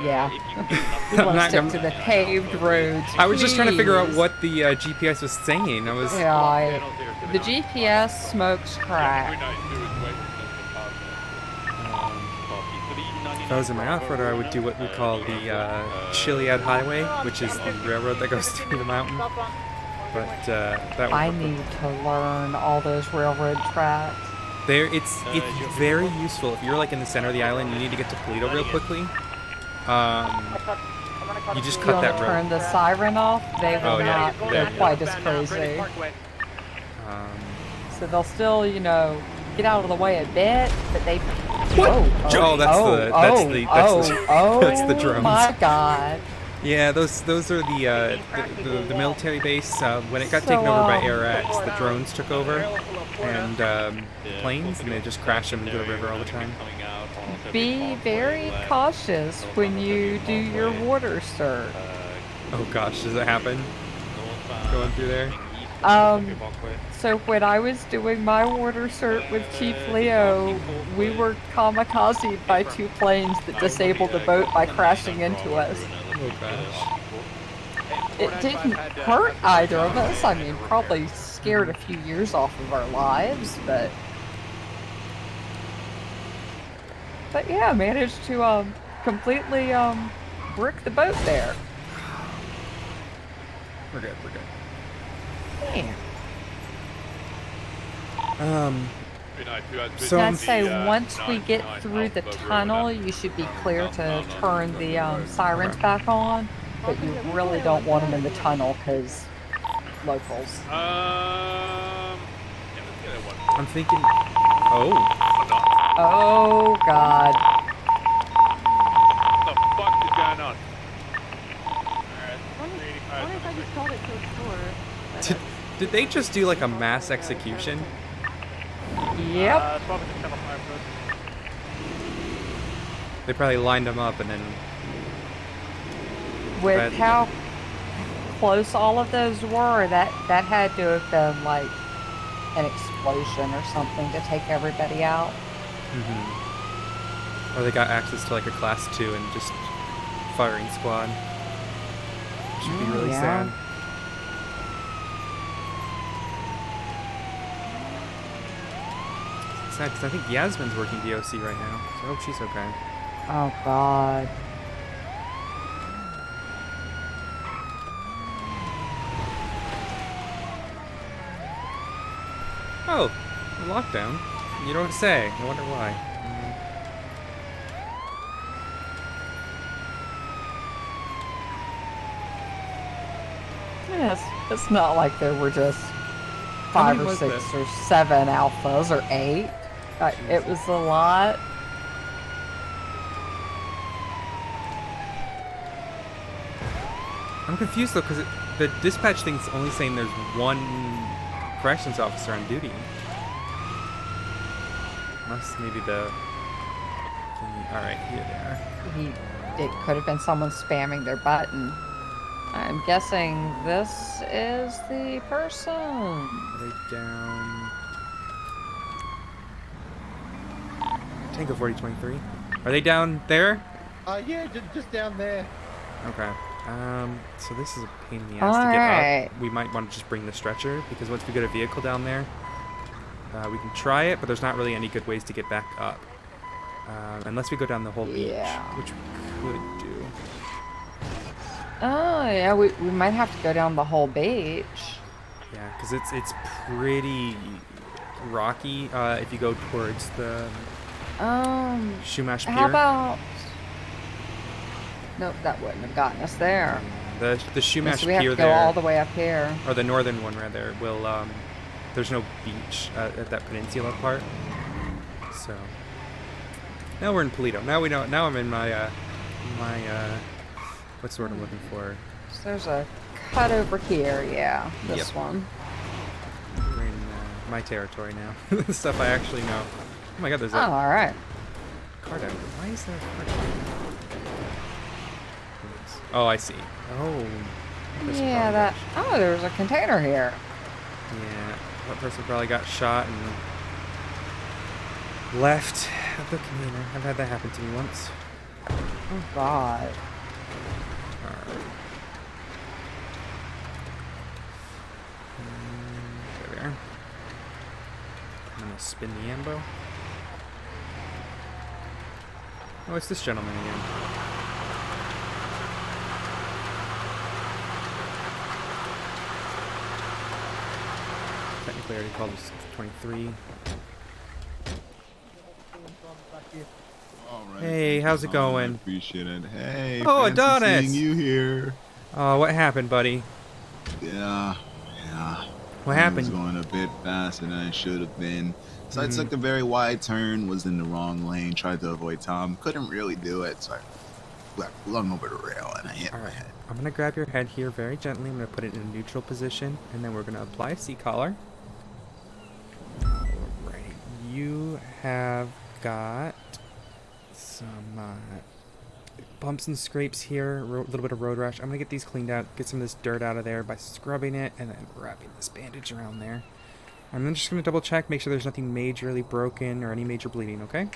want to stick to the paved roads. I was just trying to figure out please. what the GPS was saying. Yeah, the GPS smokes crack. If I was in my off-roader, I would do what we call the Chiliad Highway, which is the railroad that goes through the mountain. But that I would need to learn all those railroad tracks. It's very useful if you're like in the center of the island. You need to get to Polito real quickly. You just cut that road. Turn the siren off. They will not go quite as crazy. So they'll still, you know, get out of the way a bit, but they. That's the drones. Oh my God. Yeah, those are the military base. When it got taken over by air rats, the drones took over, and planes, and they just crash them into the river all the time. Be very cautious when you do your water cert. Oh gosh, does it happen? Going through there? So when I was doing my water cert with Chief Leo, we were kamikazed by 2 planes that disabled the boat by crashing into us. Oh gosh. It didn't hurt either of us. I mean, probably scared a few years off of our lives, but yeah, managed to completely brick the boat there. We're good. Yeah. So I'd say once we get through the tunnel, you should be clear to turn the sirens back on, but you really don't want them in the tunnel because locals. I'm thinking. Oh. Oh God. What the fuck is going on? I wonder if I just called it code 4. Did they just do like a mass execution? Yep. They probably lined them up and then. With how close all of those were, that had to have been like an explosion or something to take everybody out. Or they got access to like a class 2 and just firing squad. Should be really sad. It's sad because I think Yasmin's working DOC right now, so I hope she's okay. Oh God. Oh, lockdown. You don't say. I wonder why. Yes, it's not like there were just 5 or 6 or 7 alphas or 8. It was a lot. I'm confused though because the dispatch thing's only saying there's 1 corrections officer on duty. Unless maybe the. Alright, here they are. It could have been someone spamming their button. I'm guessing this is the person. Are they down? Tango 4023. Are they down there? Yeah, just down there. Okay. So this is a pain in the ass to get up. We might want to just bring the stretcher because once we get a vehicle down there, we can try it, but there's not really any good ways to get back up. Unless we go down the whole beach, which we could do. Oh, yeah, we might have to go down the whole beach. Yeah, because it's pretty rocky if you go towards the Shumash Pier. How about... Nope, that wouldn't have gotten us there. The Shumash so we have Pier to go there, all the way up here. or the northern one rather, will there's no beach at that peninsula part. So now we're in Polito. Now we know. Now I'm in my what's the word I'm looking for? So there's a cut over here. Yeah, this one. We're in my territory now. The stuff I actually know. Oh my God, there's a. Oh, all right. Card out. Why is there a card out? Oh, I see. Oh. Yeah, that. Oh, there's a container here. Yeah, that person probably got shot and left the container. I've had that happen to me once. Oh God. Alright. There we are. I'm gonna spin the ambo. Oh, it's this gentleman again. Technically, I already called this 23. All right. Hey, how's it going? I appreciate it. Hey, Oh, fancy Adonis! seeing you here. Oh, what happened, buddy? Yeah. What I was happened? going a bit faster than I should have been. So I Mhm. took a very wide turn, was in the wrong lane, tried to avoid Tom. Couldn't really do it, so I flung over the rail and I hit my head. I'm gonna grab your head here very gently. I'm gonna put it in a neutral position, and then we're gonna apply a C-collar. Alright, you have got some bumps and scrapes here, a little bit of road rash. I'm gonna get these cleaned out, get some of this dirt out of there by scrubbing it and then wrapping this bandage around there. I'm just gonna double check, make sure there's nothing majorly broken or any major bleeding, okay?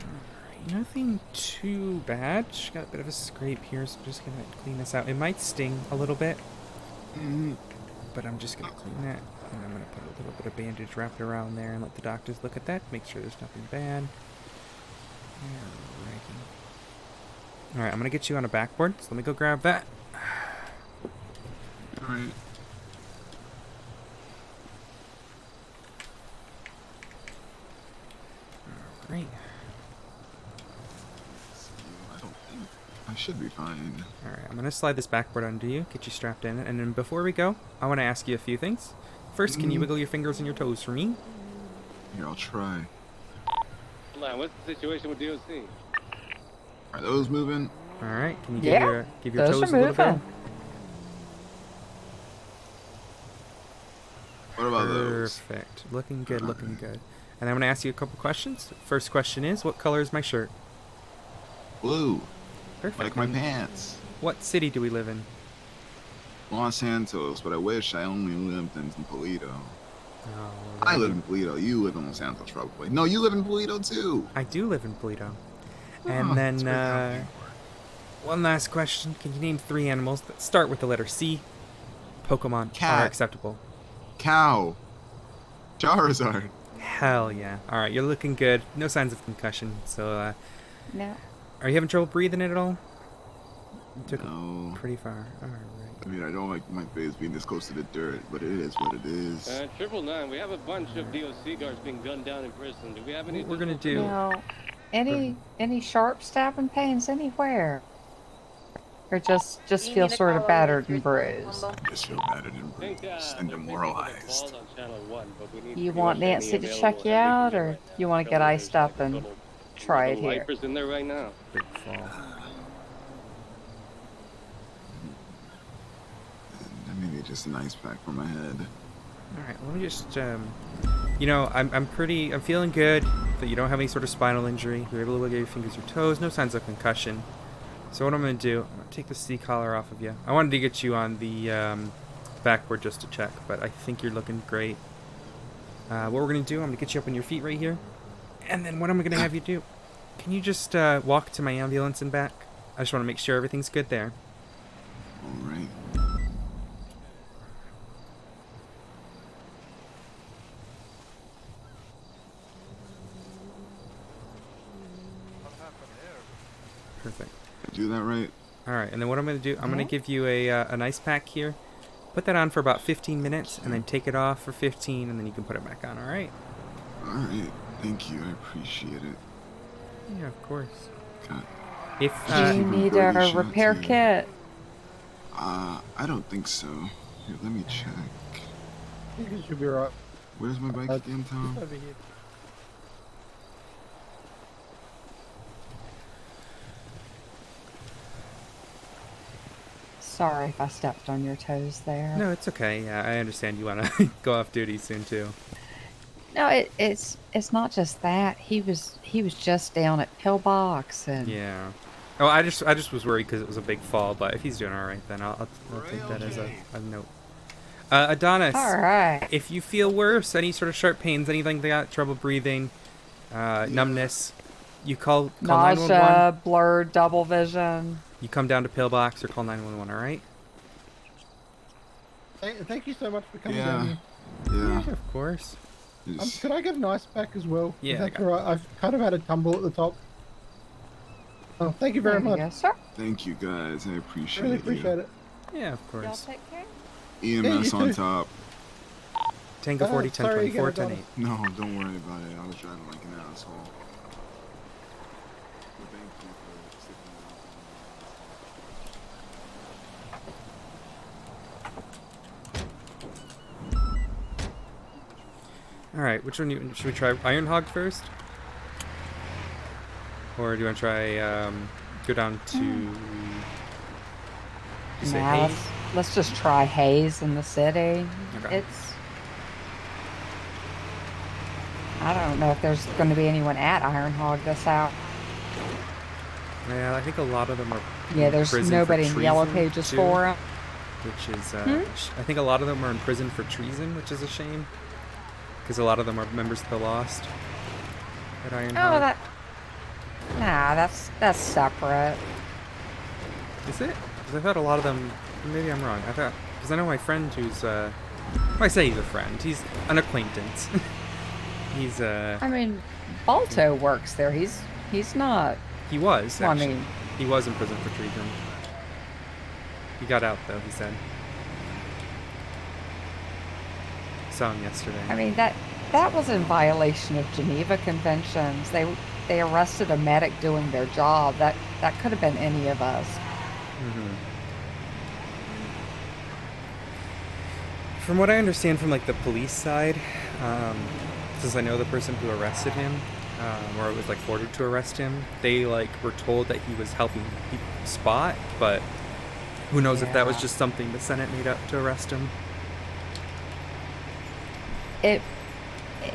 Alright, nothing too bad. Just got a bit of a scrape here, so I'm just gonna clean this out. It might sting a little bit, but I'm just gonna clean that. And I'm going to put a little bit of bandage wrapped around there and let the doctors look at that, make sure there's nothing bad. Alright, I'm going to get you on a backboard, so let me go grab that. Alright. Alright. I should be fine. Alright, I'm going to slide this backboard under you, get you strapped in, and then before we go, I want to ask you a few things. First, can you wiggle your fingers and your toes for me? Here, I'll try. What's the situation with DOC? Are those moving? Alright, can you Yeah, give your those toes are a little bit? moving. What about those? Perfect. Looking good, looking good. And I'm going to ask you a couple questions. First question is, what color is my shirt? Blue. Perfect. Like my pants. What city do we live in? Los Santos, but I wish I only lived in Polito. Oh, I live in Polito. You live in Los Santos, probably. No, you live in Polito too. I do live in Polito. Oh, And that's very then, convenient. one last question. Can you name 3 animals that start with the letter C? Pokemon Cat. are acceptable. Cow. Charizard. Hell yeah. Alright, you're looking good. No signs of concussion. So, No. are you having trouble breathing at all? You took No. it pretty far. Alright. I mean, I don't like my face being this close to the dirt, but it is what it is. 999, we have a bunch of DOC guards being gunned down in prison. Do we have any? What we're gonna do? No. Any sharp stabbing pains anywhere? Or just feel sort of battered and bruised? Just feel battered and bruised and demoralized. You want Nancy to check you out, or you want to get iced up and try it here? Lifers in there right now. Big fall. Maybe just an ice pack for my head. Alright, let me just, you know, I'm feeling good that you don't have any sort of spinal injury. You're able to wiggle your fingers, your toes, no signs of concussion. So what I'm going to do, I'm going to take the C-collar off of you. I wanted to get you on the backboard just to check, but I think you're looking great. What we're going to do, I'm going to get you up on your feet right here. And then what I'm going to have you do, can you just walk to my ambulance and back? I just want to make sure everything's good there. Alright. Perfect. Do that right? Alright, and then what I'm going to do, I'm going to give you an ice pack here. Put that on for about 15 minutes, and then take it off for 15, and then you can put it back on, alright? Alright. Thank you. I appreciate it. Yeah, of course. God. If Do you need a repair kit? I don't think so. Here, let me check. I think it should be right. Where's my bike again, Tom? Over here. Sorry if I stepped on your toes there. No, it's okay. Yeah, I understand you want to go off duty soon too. No, it's not just that. He was just down at Pillbox and Yeah. Oh, I just was worried because it was a big fall, but if he's doing all right, then I'll take that as a note. Adonis. All right. If you feel worse, any sort of sharp pains, anything like that, trouble breathing, numbness, you call 911. nausea, blurred double vision. You come down to Pillbox or call 911. All right? Thank you so much for coming Yeah. down here. Yeah. Of course. Could I get an ice pack as well? Yeah, Is I that got all right? I've kind of had a tumble at the top. Oh, thank you very much. Yes, sir. Thank you guys. I appreciate Really it. appreciate it. Yeah, of course. Take care. EMS on top. Tango 40, 10, 24, 10, 8. No, don't worry about it. I was driving like an asshole. But thank you for sticking All right, which one should we try? Iron Hog first, or do you want to try go down to? You say Nah, Hayes? let's just try Hayes in the city. Okay. I don't know if there's going to be anyone at Iron Hog this hour. Yeah, I think a lot of them are. Yeah, in there's prison nobody for in Yellow treason, Pages too, for him. Which is, I think a lot of them are in prison for treason, which is a shame. Because a lot of them are members of the Lost at Iron Hog. Nah, that's separate. Is it? Because I thought a lot of them. Maybe I'm wrong. Because I know my friend who's. Well, I say he's a friend. He's an acquaintance. He's I mean, Balto works there. He's not. He was. Well, I Actually. mean, he was in prison for treason. He got out though. He said. Saw him yesterday. I mean that was in violation of Geneva Conventions. They arrested a medic doing their job. That could have been any of us. Mm-hmm. From what I understand from like the police side, since I know the person who arrested him, or it was like ordered to arrest him, they like were told that he was helping people spot, but who knows if that was just something the Senate made up to arrest him. It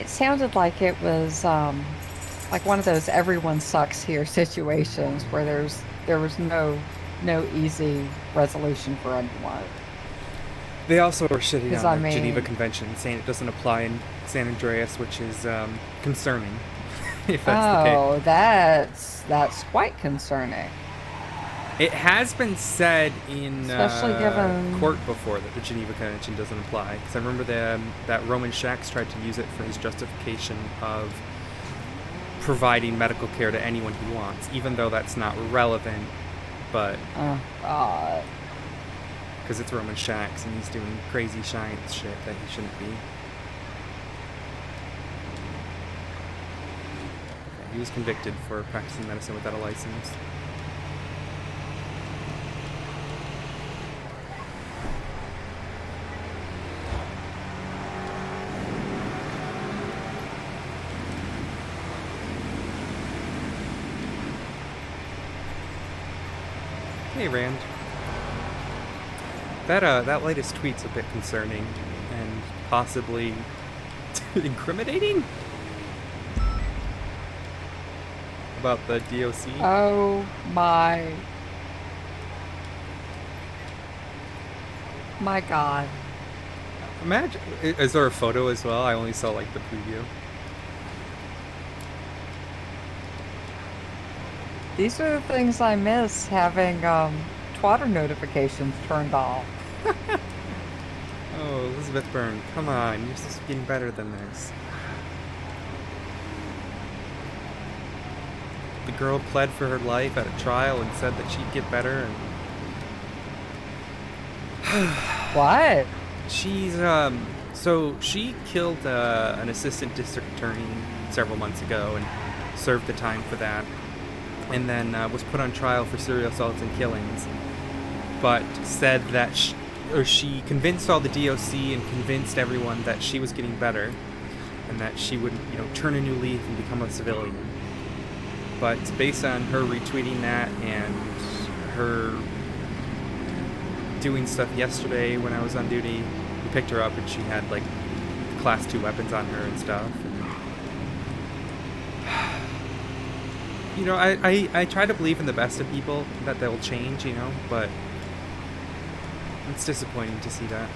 sounded like it was like one of those everyone sucks here situations where there was no easy resolution for anyone. They also were shitting on the I mean, Geneva Convention, saying it doesn't apply in San Andreas, which is concerning. If that's the case. Oh, that's quite concerning. It has been said in Especially given court before that the Geneva Convention doesn't apply. Because I remember that Roman Shax tried to use it for his justification of providing medical care to anyone he wants, even though that's not relevant. But because it's Roman Shax and he's doing crazy science shit that he shouldn't be. Okay, he was convicted for practicing medicine without a license. Hey, Rand. That latest tweet's a bit concerning and possibly incriminating about the DOC. Oh my God. Imagine, is there a photo as well? I only saw like the preview. These are the things I miss having Twitter notifications turned off. Oh, Elizabeth Byrne, come on, you're supposed to be getting better than this. The girl pled for her life at a trial and said that she'd get better and... What? She's, so she killed an assistant district attorney several months ago and served the time for that. And then was put on trial for serial assaults and killings. But said that she convinced all the DOC and convinced everyone that she was getting better and that she would, turn a new leaf and become a civilian. But based on her retweeting that and her doing stuff yesterday when I was on duty, we picked her up and she had like class 2 weapons on her and stuff. And, I try to believe in the best of people, that they'll change, but it's disappointing to see that.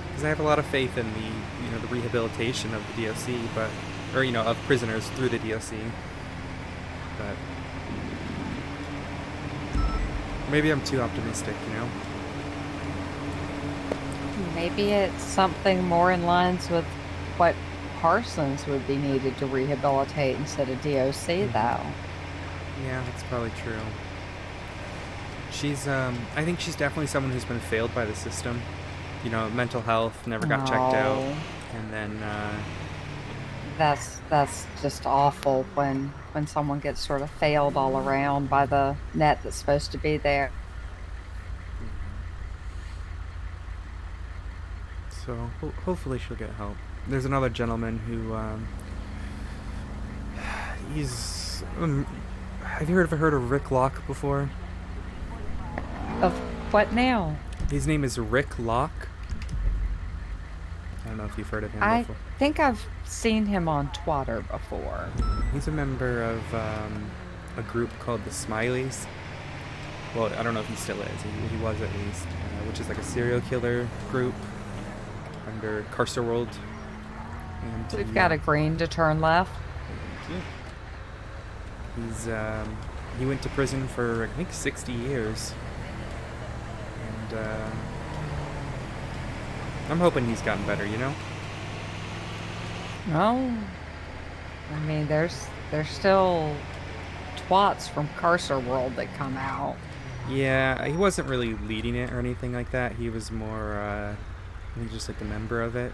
Because I have a lot of faith in the rehabilitation of the DOC, of prisoners through the DOC. But maybe I'm too optimistic, Maybe it's something more in lines with what Parsons would be needed to rehabilitate instead of DOC, though. Yeah, that's probably true. She's, I think she's definitely someone who's been failed by the system. You know, mental health, never got checked out, Oh. and then, That's just awful when someone gets sort of failed all around by the net that's supposed to be there. so hopefully she'll get help. There's another gentleman who, he's, have you heard of Rick Locke before? Of what now? His name is Rick Locke. I don't know if you've heard of him I before. think I've seen him on Twitter before. He's a member of a group called the Smileys. Well, I don't know if he still is. He was at least, which is like a serial killer group under World. And We've got a green to turn left. He's he went to prison for I think 60 years, and I'm hoping he's gotten better. You know. Oh, I mean, there's still twats from World that come out. Yeah, he wasn't really leading it or anything like that. He was more, I think, just like a member of it.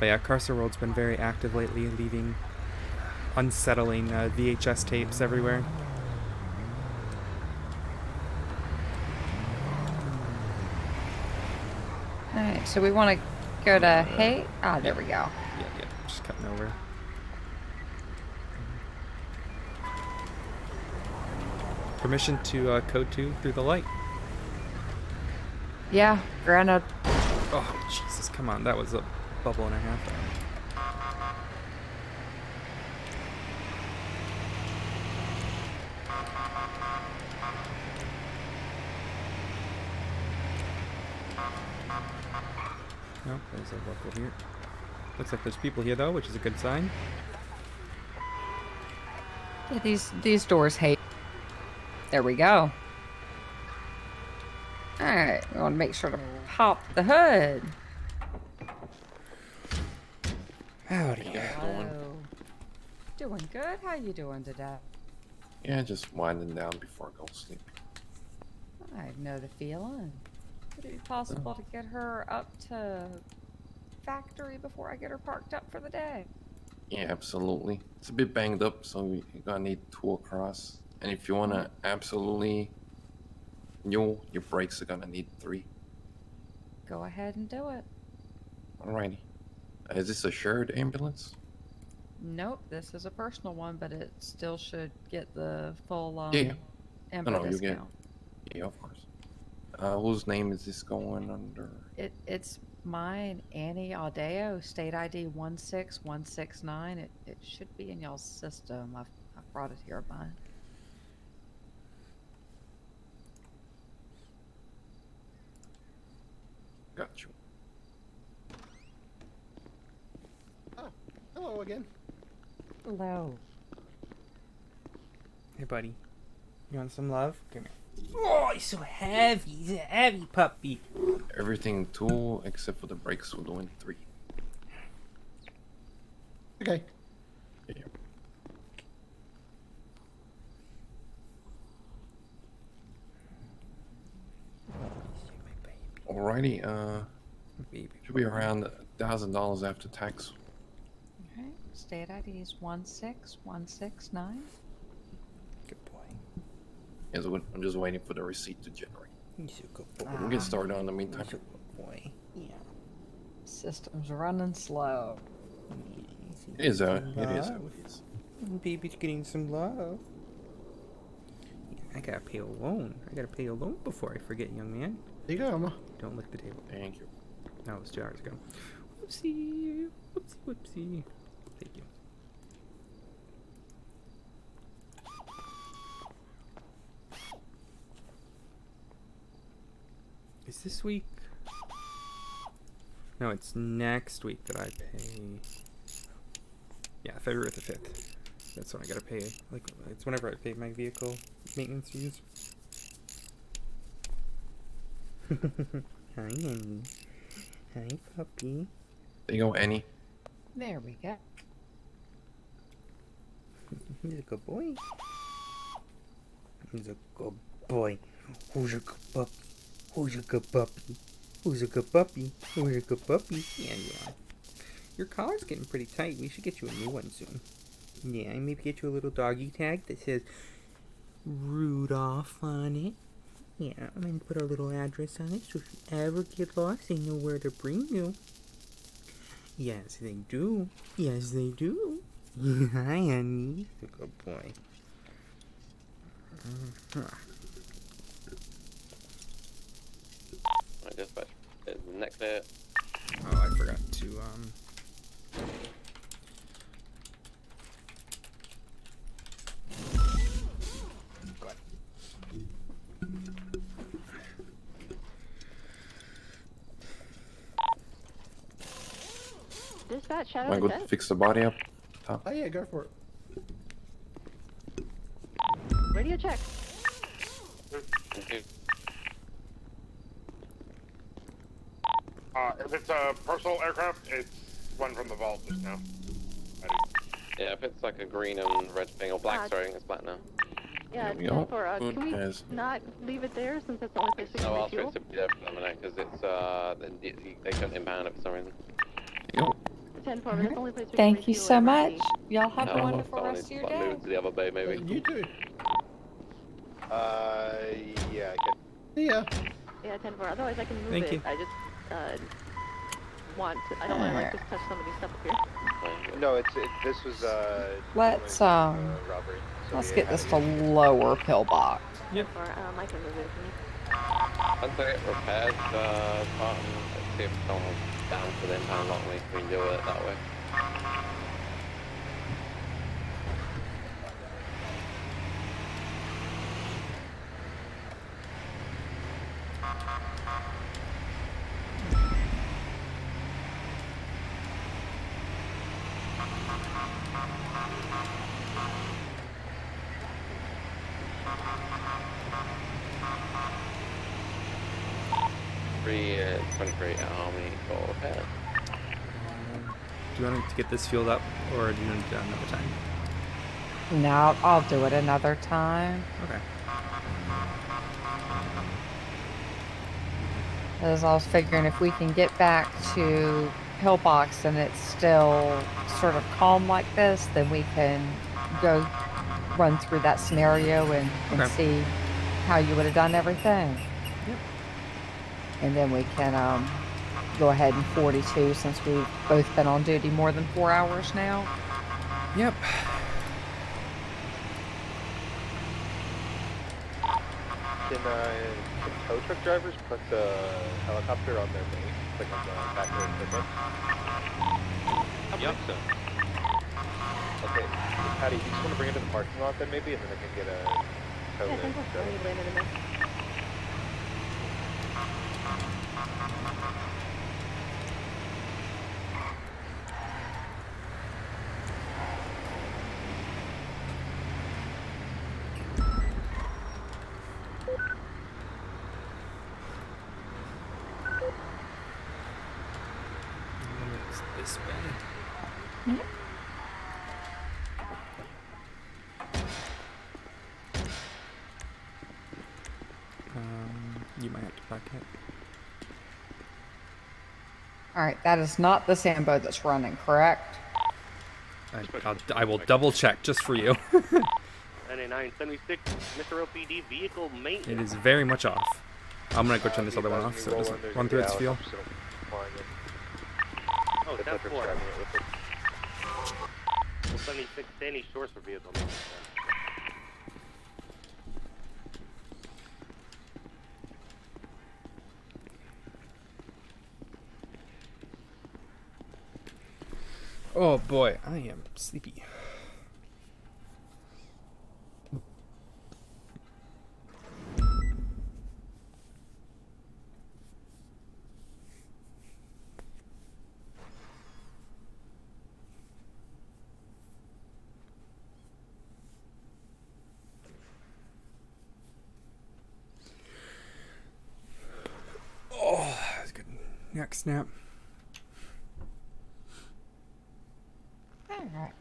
But yeah, World's been very active lately, leaving unsettling VHS tapes everywhere. Alright, so we want to go to Hey. Ah, there we go. Yeah, just cutting over. Permission to code 2 through the light. Yeah, granted. Oh, Jesus, come on. That was a bubble and a half. No, there's a local here. Looks like there's people here, though, which is a good sign. Yeah, these doors hate. There we go. Alright, we want to make sure to pop the hood. Howdy. Hello. Doing good? How you doing today? Yeah, just winding down before I go to sleep. I know the feeling. Would it be possible to get her up to factory before I get her parked up for the day? Yeah, absolutely. It's a bit banged up, so you're gonna need 2 across. And if you wanna absolutely new, your brakes are gonna need 3. Go ahead and do it. Alrighty. Is this a shared ambulance? Nope, this is a personal one, but it still should get the full Yeah. amber No, you discount. get. Yeah, of course. Whose name is this going under? It's mine, KatAudeo, state ID 16169. It should be in y'all's system. I've brought it here mine. Got you. Oh, hello again. Hello. Hey, buddy. You want some love? Come here. Oh, he's so heavy. He's a heavy puppy. Everything 2 except for the brakes. We're doing 3. Okay. Yeah. Alrighty. Should be around $1,000 after tax. Okay, state ID is 16169. Good boy. Yeah, so I'm just waiting for the receipt to generate. He's a good boy. We'll get started on the meantime. He's a good boy. Yeah. System's running slow. It is how it is. Baby's getting some love. I gotta pay a loan. I gotta pay a loan before I forget, young man. There you go, Emma. Don't lick the table. Thank you. No, it was 2 hours ago. Whoopsie. Whoopsie, whoopsie. Thank you. Is this week? No, it's next week that I pay. Yeah, February the 5th. That's when I gotta pay. Like, it's whenever I pay my vehicle maintenance fees. Hi, Annie. Hi, puppy. There you go, Annie. There we go. He's a good boy. He's a good boy. Who's a good puppy? Who's a good puppy? Who's a good puppy? Who's a good puppy? Yeah, yeah. Your collar's getting pretty tight. We should get you a new one soon. Yeah, maybe get you a little doggy tag that says Rudolph on it. Yeah, I'm gonna put a little address on it so if you ever get lost, they know where to bring you. Yes, they do. Yes, they do. Hi, honey. Good boy. I dispatch. Is the neck clear? Oh, I forgot to, Go ahead. Dispatch, Shadow Am I good to Cadet. fix the body up? Top? Oh yeah, go for it. Radio check. If it's a personal aircraft, it's one from the vault just now. Yeah, if it's like a green and red thing, or black, sorry, I think it's black now. Yeah, we go. 10-4. Good, Can we guys. not leave it there since that's the only place we can No, I'll refuel? straight to be there for them because it's, they couldn't impound it for some reason. 10-4, that's the only place we can Thank you refuel so at much. emergency. Y'all have a No, wonderful someone rest of needs your to, day. move to the other bay, maybe. You too. Yeah, I can. Yeah. Yeah, 10-4. Otherwise, I can move Thank it. you. I just want to. I don't want to like just touch somebody's stuff up here. No, this was Let's robbery. So let's we get had this to to lower pillbox. Yep. Or I can move it. Once I get repaired, part and let's see if someone's down for the impound lock me, we can deal with it that way. Three 23 at Harmony for repair. Do you want to get this fueled up, or do you want to do it another time? No, I'll do it another time. Okay. As I was figuring, if we can get back to pillbox and it's still sort of calm like this, then we can go run through that scenario and Okay. see how you would have done everything. Yep. And then we can go ahead and 42 since we've both been on duty more than 4 hours now. Yep. Can tow truck drivers put the helicopter on their main, like on the back of their pickup? I think so. Okay, Patty, you just want to bring it to the parking lot then maybe, and then I can get a tow Yeah, there. 10-4. We landed in there. This way. You might have to back it. Alright, that is not the Sambo that's running, correct? I will double check just for you. 9976, Mr. OPD, vehicle maintenance. It is very much off. I'm gonna go turn this other one off so it doesn't run through its fuel. Oh, 10-4. 76 Sandy Shores for vehicle maintenance. Oh boy, I am sleepy. Oh, that's good. Next snap. Alright.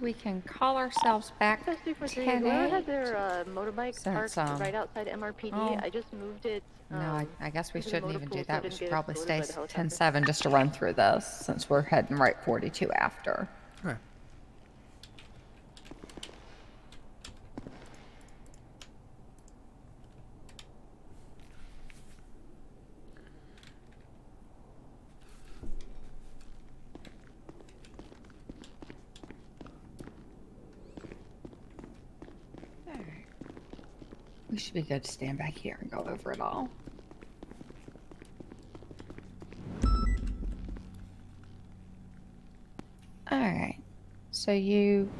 we can call ourselves back 10 Whoever had 10-8. their motorbike Since, parked right outside MRPD, oh, I just moved it. no, I guess we into the shouldn't motor even pool do so that. it We didn't should get probably stay exploded by the helicopter. 10-7 just to run through this, since we're heading right 42 after. Okay. We should be good to stand back here and go over it all. Alright, so you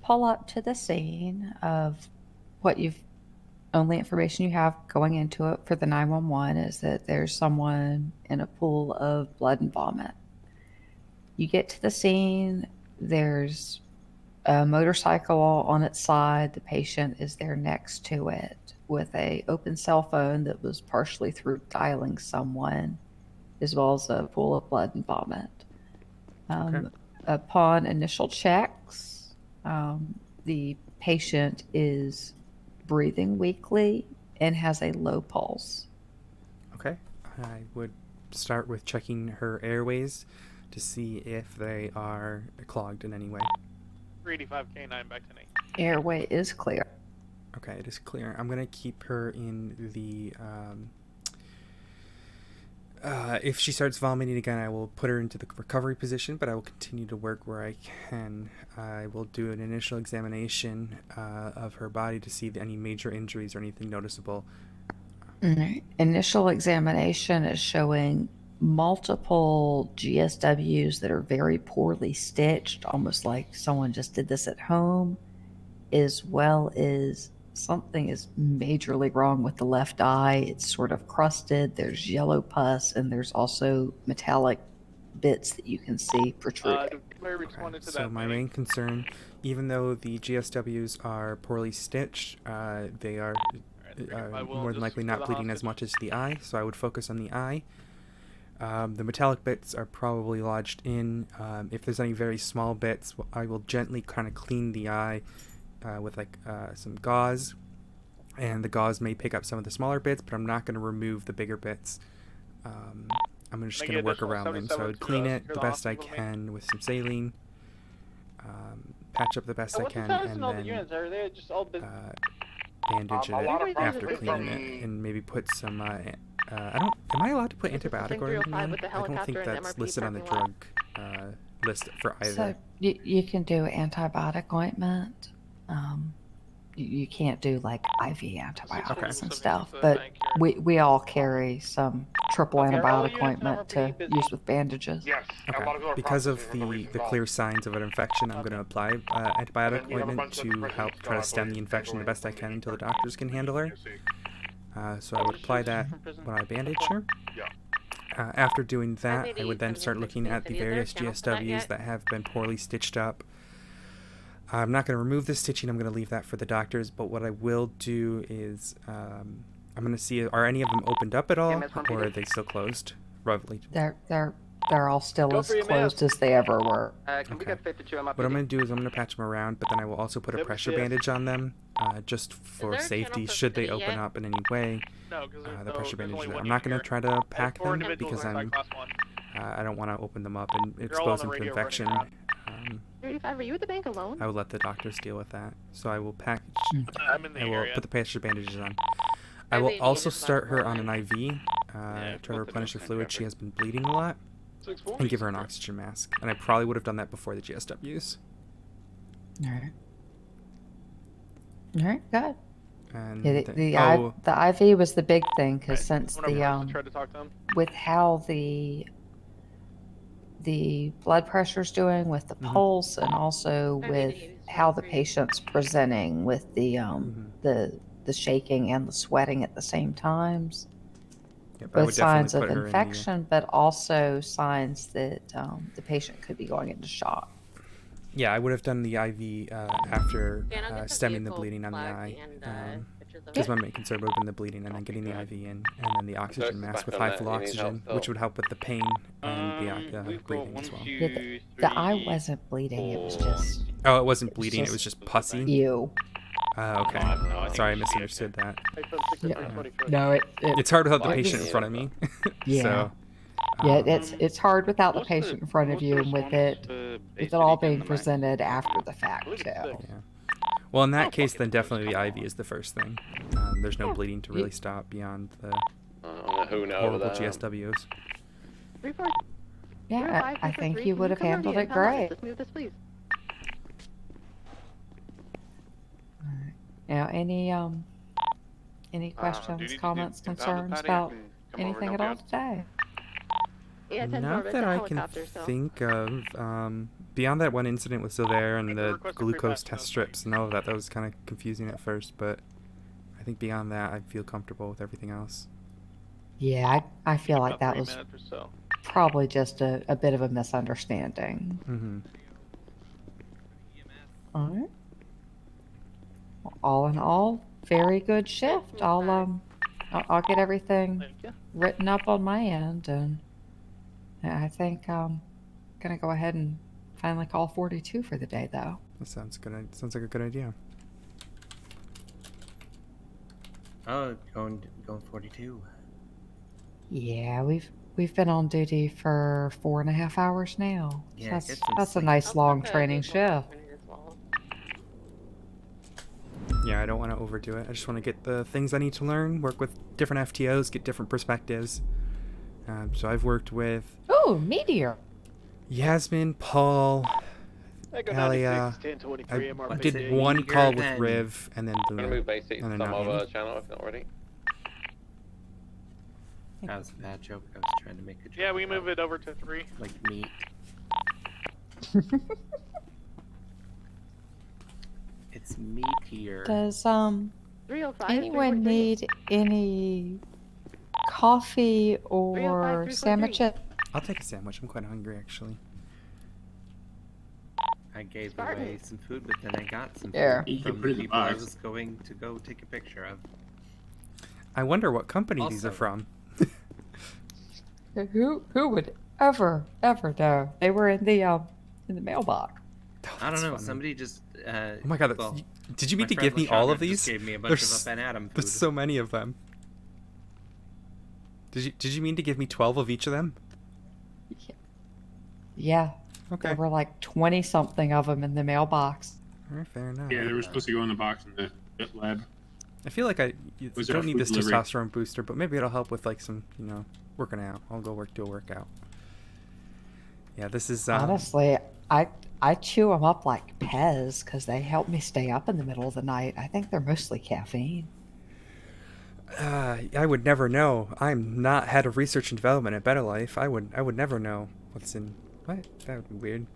pull up to the scene of what you've, only information you have going into it for the 911 is that there's someone in a pool of blood and vomit. You get to the scene, there's a motorcycle on its side, the patient is there next to it with a open cell phone that was partially through dialing someone, as well as a pool of blood and vomit. Upon initial checks, the patient is breathing weakly and has a low pulse. Okay. I would start with checking her airways to see if they are clogged in any way. 385 K9 back to me. Airway is clear. Okay, it is clear. I'm going to keep her in the... if she starts vomiting again, I will put her into the recovery position, but I will continue to work where I can. I will do an initial examination of her body to see any major injuries or anything noticeable. Initial examination is showing multiple GSWs that are very poorly stitched, almost like someone just did this at home, as well as something is majorly wrong with the left eye. It's sort of crusted, there's yellow pus, and there's also metallic bits that you can see protruding. So my main concern, even though the GSWs are poorly stitched, they are more than likely not bleeding as much as the eye, so I would focus on the eye. The metallic bits are probably lodged in. If there's any very small bits, I will gently kind of clean the eye with like some gauze, and the gauze may pick up some of the smaller bits, but I'm not going to remove the bigger bits. I'm just going to work around them. So I would clean it the best I can with some saline, patch up the best I can, and then bandage it after cleaning it, and maybe put some am I allowed to put antibiotic ointment on? I don't think that's listed on the drug list for either. So you can do antibiotic ointment. You can't do like IV antibiotics and stuff, but we all carry some triple antibiotic ointment to use with bandages. Okay. Because of the clear signs of an infection, I'm going to apply antibiotic ointment to help try to stem the infection the best I can until the doctors can handle her. So I would apply that when I bandage her. After doing that, I would then start looking at the various GSWs that have been poorly stitched up. I'm not going to remove the stitching, I'm going to leave that for the doctors, but what I will do is I'm going to see, are any of them opened up at all, or are they still closed? Roughly. They're all still as closed as they ever were. Okay. What I'm going to do is I'm going to patch them around, but then I will also put a pressure bandage on them, just for safety, should they open up in any way. The pressure bandage. I'm not going to try to pack them, because I don't want to open them up and expose them to infection. 35, are you at the bank alone? I will let the doctors deal with that. So I will package. I will put the pressure bandages on. I will also start her on an IV, try to replenish her fluid. She has been bleeding a lot, and give her an oxygen mask. And I probably would have done that before the GSWs. Alright. Alright, good. And the IV was the big thing, because since the with how the blood pressure's doing, with the pulse, and also with how the patient's presenting with the shaking and the sweating at the same times. Yep, Both signs of infection, but also signs that the patient could be going into shock. Yeah, I would have done the IV after stemming the bleeding on the eye. Because my main concern would have been the bleeding and then getting the IV in, and then the oxygen mask with high flow oxygen, which would help with the pain and the bleeding as well. The eye wasn't bleeding, it was just... Oh, it wasn't bleeding, it was just pussy? Ew. Okay. Sorry, I misunderstood that. No, it's hard without the patient in front of me. Yeah. So, Yeah, it's hard without the patient in front of you and with it all being presented after the fact, too. Yeah. Well, in that case, then definitely the IV is the first thing. There's no bleeding to really stop beyond the horrible GSWs. Yeah, I think you would have handled it great. Let's move this, please. Now, any questions, comments, concerns about anything at all today? Yeah, Not that I can think of. Beyond that one incident with Silver and the glucose test strips and all of that, that was kind of confusing at first, but I think beyond that, I feel comfortable with everything else. Yeah, I feel like that was probably just a bit of a misunderstanding. Mm-hmm. All right. Well, all in all, very good shift. I'll get everything written up on my end, and I think I'm gonna go ahead and finally call 42 for the day, though. That sounds good. Sounds like a good idea. Oh, going 42. Yeah, we've been on duty for 4.5 hours now. Yeah, that's a nice long training shift. Yeah, I don't want to overdo it. I just want to get the things I need to learn, work with different FTOs, get different perspectives. So I've worked with... Oh, Meteor! Yasmin, Paul, Alia. I did one call with Riv, and then Luna. I'm gonna move basic and to then some Naomi. other channel if not already. That was a bad joke. I was trying to make a joke. Yeah, we move it over to 3. Like meat. It's meatier. Does 305, anyone need any coffee or sandwiches? I'll take a sandwich. I'm quite hungry, actually. I gave away some food, but then I got some Yeah. food from the people I was going to go take a picture of. I wonder what company these are from. Who would ever know? They were in the mailbox. I don't know. funny. Somebody just. Oh my god! Well, did you mean my to friend give me all of Lashana these? just gave me a bunch of Up and Adam food. There's so many of them. Did you mean to give me 12 of each of them? Yeah. Okay. There were like 20-something of them in the mailbox. Alright, fair enough. Yeah, they were supposed to go in the box in the lab. I feel like you Was there don't a need food this delivery? testosterone booster, but maybe it'll help with like some, working out. I'll go do a workout. Yeah, this is Honestly, I chew them up like Pez because they help me stay up in the middle of the night. I think they're mostly caffeine. I would never know. I'm not head of research and development at Better Life. I would never know what's in what? That would be weird.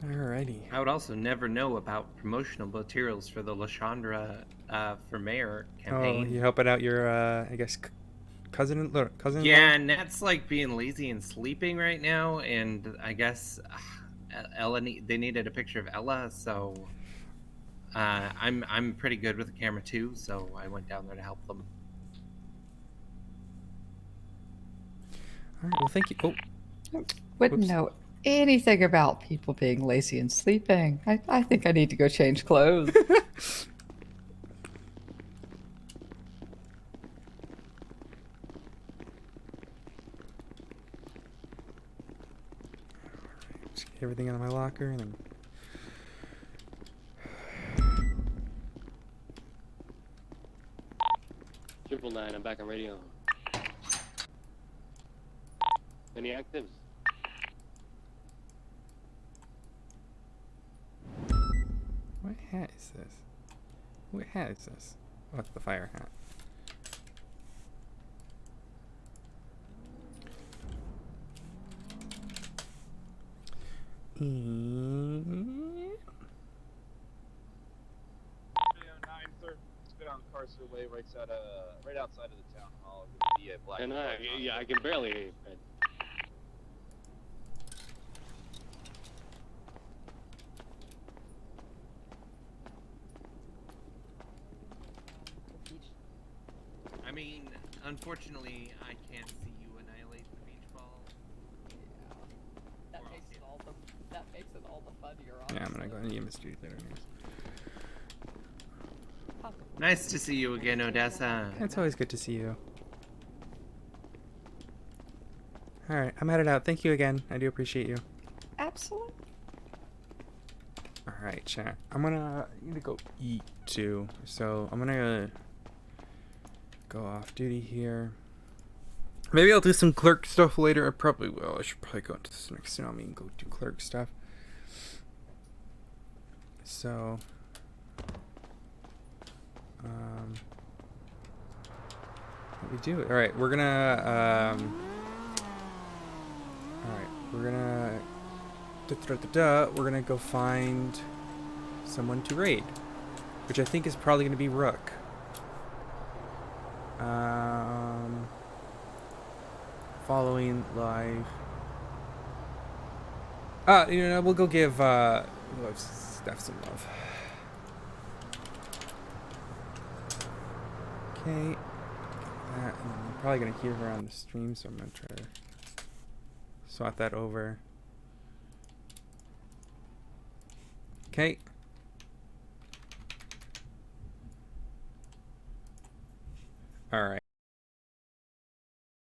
Alrighty. I would also never know about promotional materials for the Lashandra for mayor campaign. Oh, you helping out your I guess cousin? Yeah, and that's like being lazy and sleeping right now, and I guess Ella they needed a picture of Ella, so I'm pretty good with the camera too, so I went down there to help them. All right. Well, thank you. Oh. Wouldn't Whoops. know anything about people being lazy and sleeping. I think I need to go change clothes. Just get everything out of my locker and then. Triple 9, I'm back on radio. Any actives? What hat is this? What hat is this? Oh, it's the fire hat. On Carcer Way, right outside of the town hall. The black. And yeah, I can barely hear you, Fred. Unfortunately, I can't see you annihilate the beach ball. That makes it all the funnier. Yeah, I'm gonna go on EMS duty later anyways. Nice to see you again, Odessa. It's always good to see you. Alright, I'm headed out. Thank you again. I do appreciate you. Absolutely. Alright, chat. I'm gonna need to go eat too. So I'm gonna go off duty here. Maybe I'll do some clerk stuff later. I probably will. I should probably go into this next tsunami and go do clerk stuff. So what we do? Alright, we're gonna we're gonna go find someone to raid, which I think is probably gonna be Rook. Following live. You know, we'll go give Steph some love. Okay. I'm probably gonna hear her on the stream, so I'm gonna try to swap that over. Okay. All right.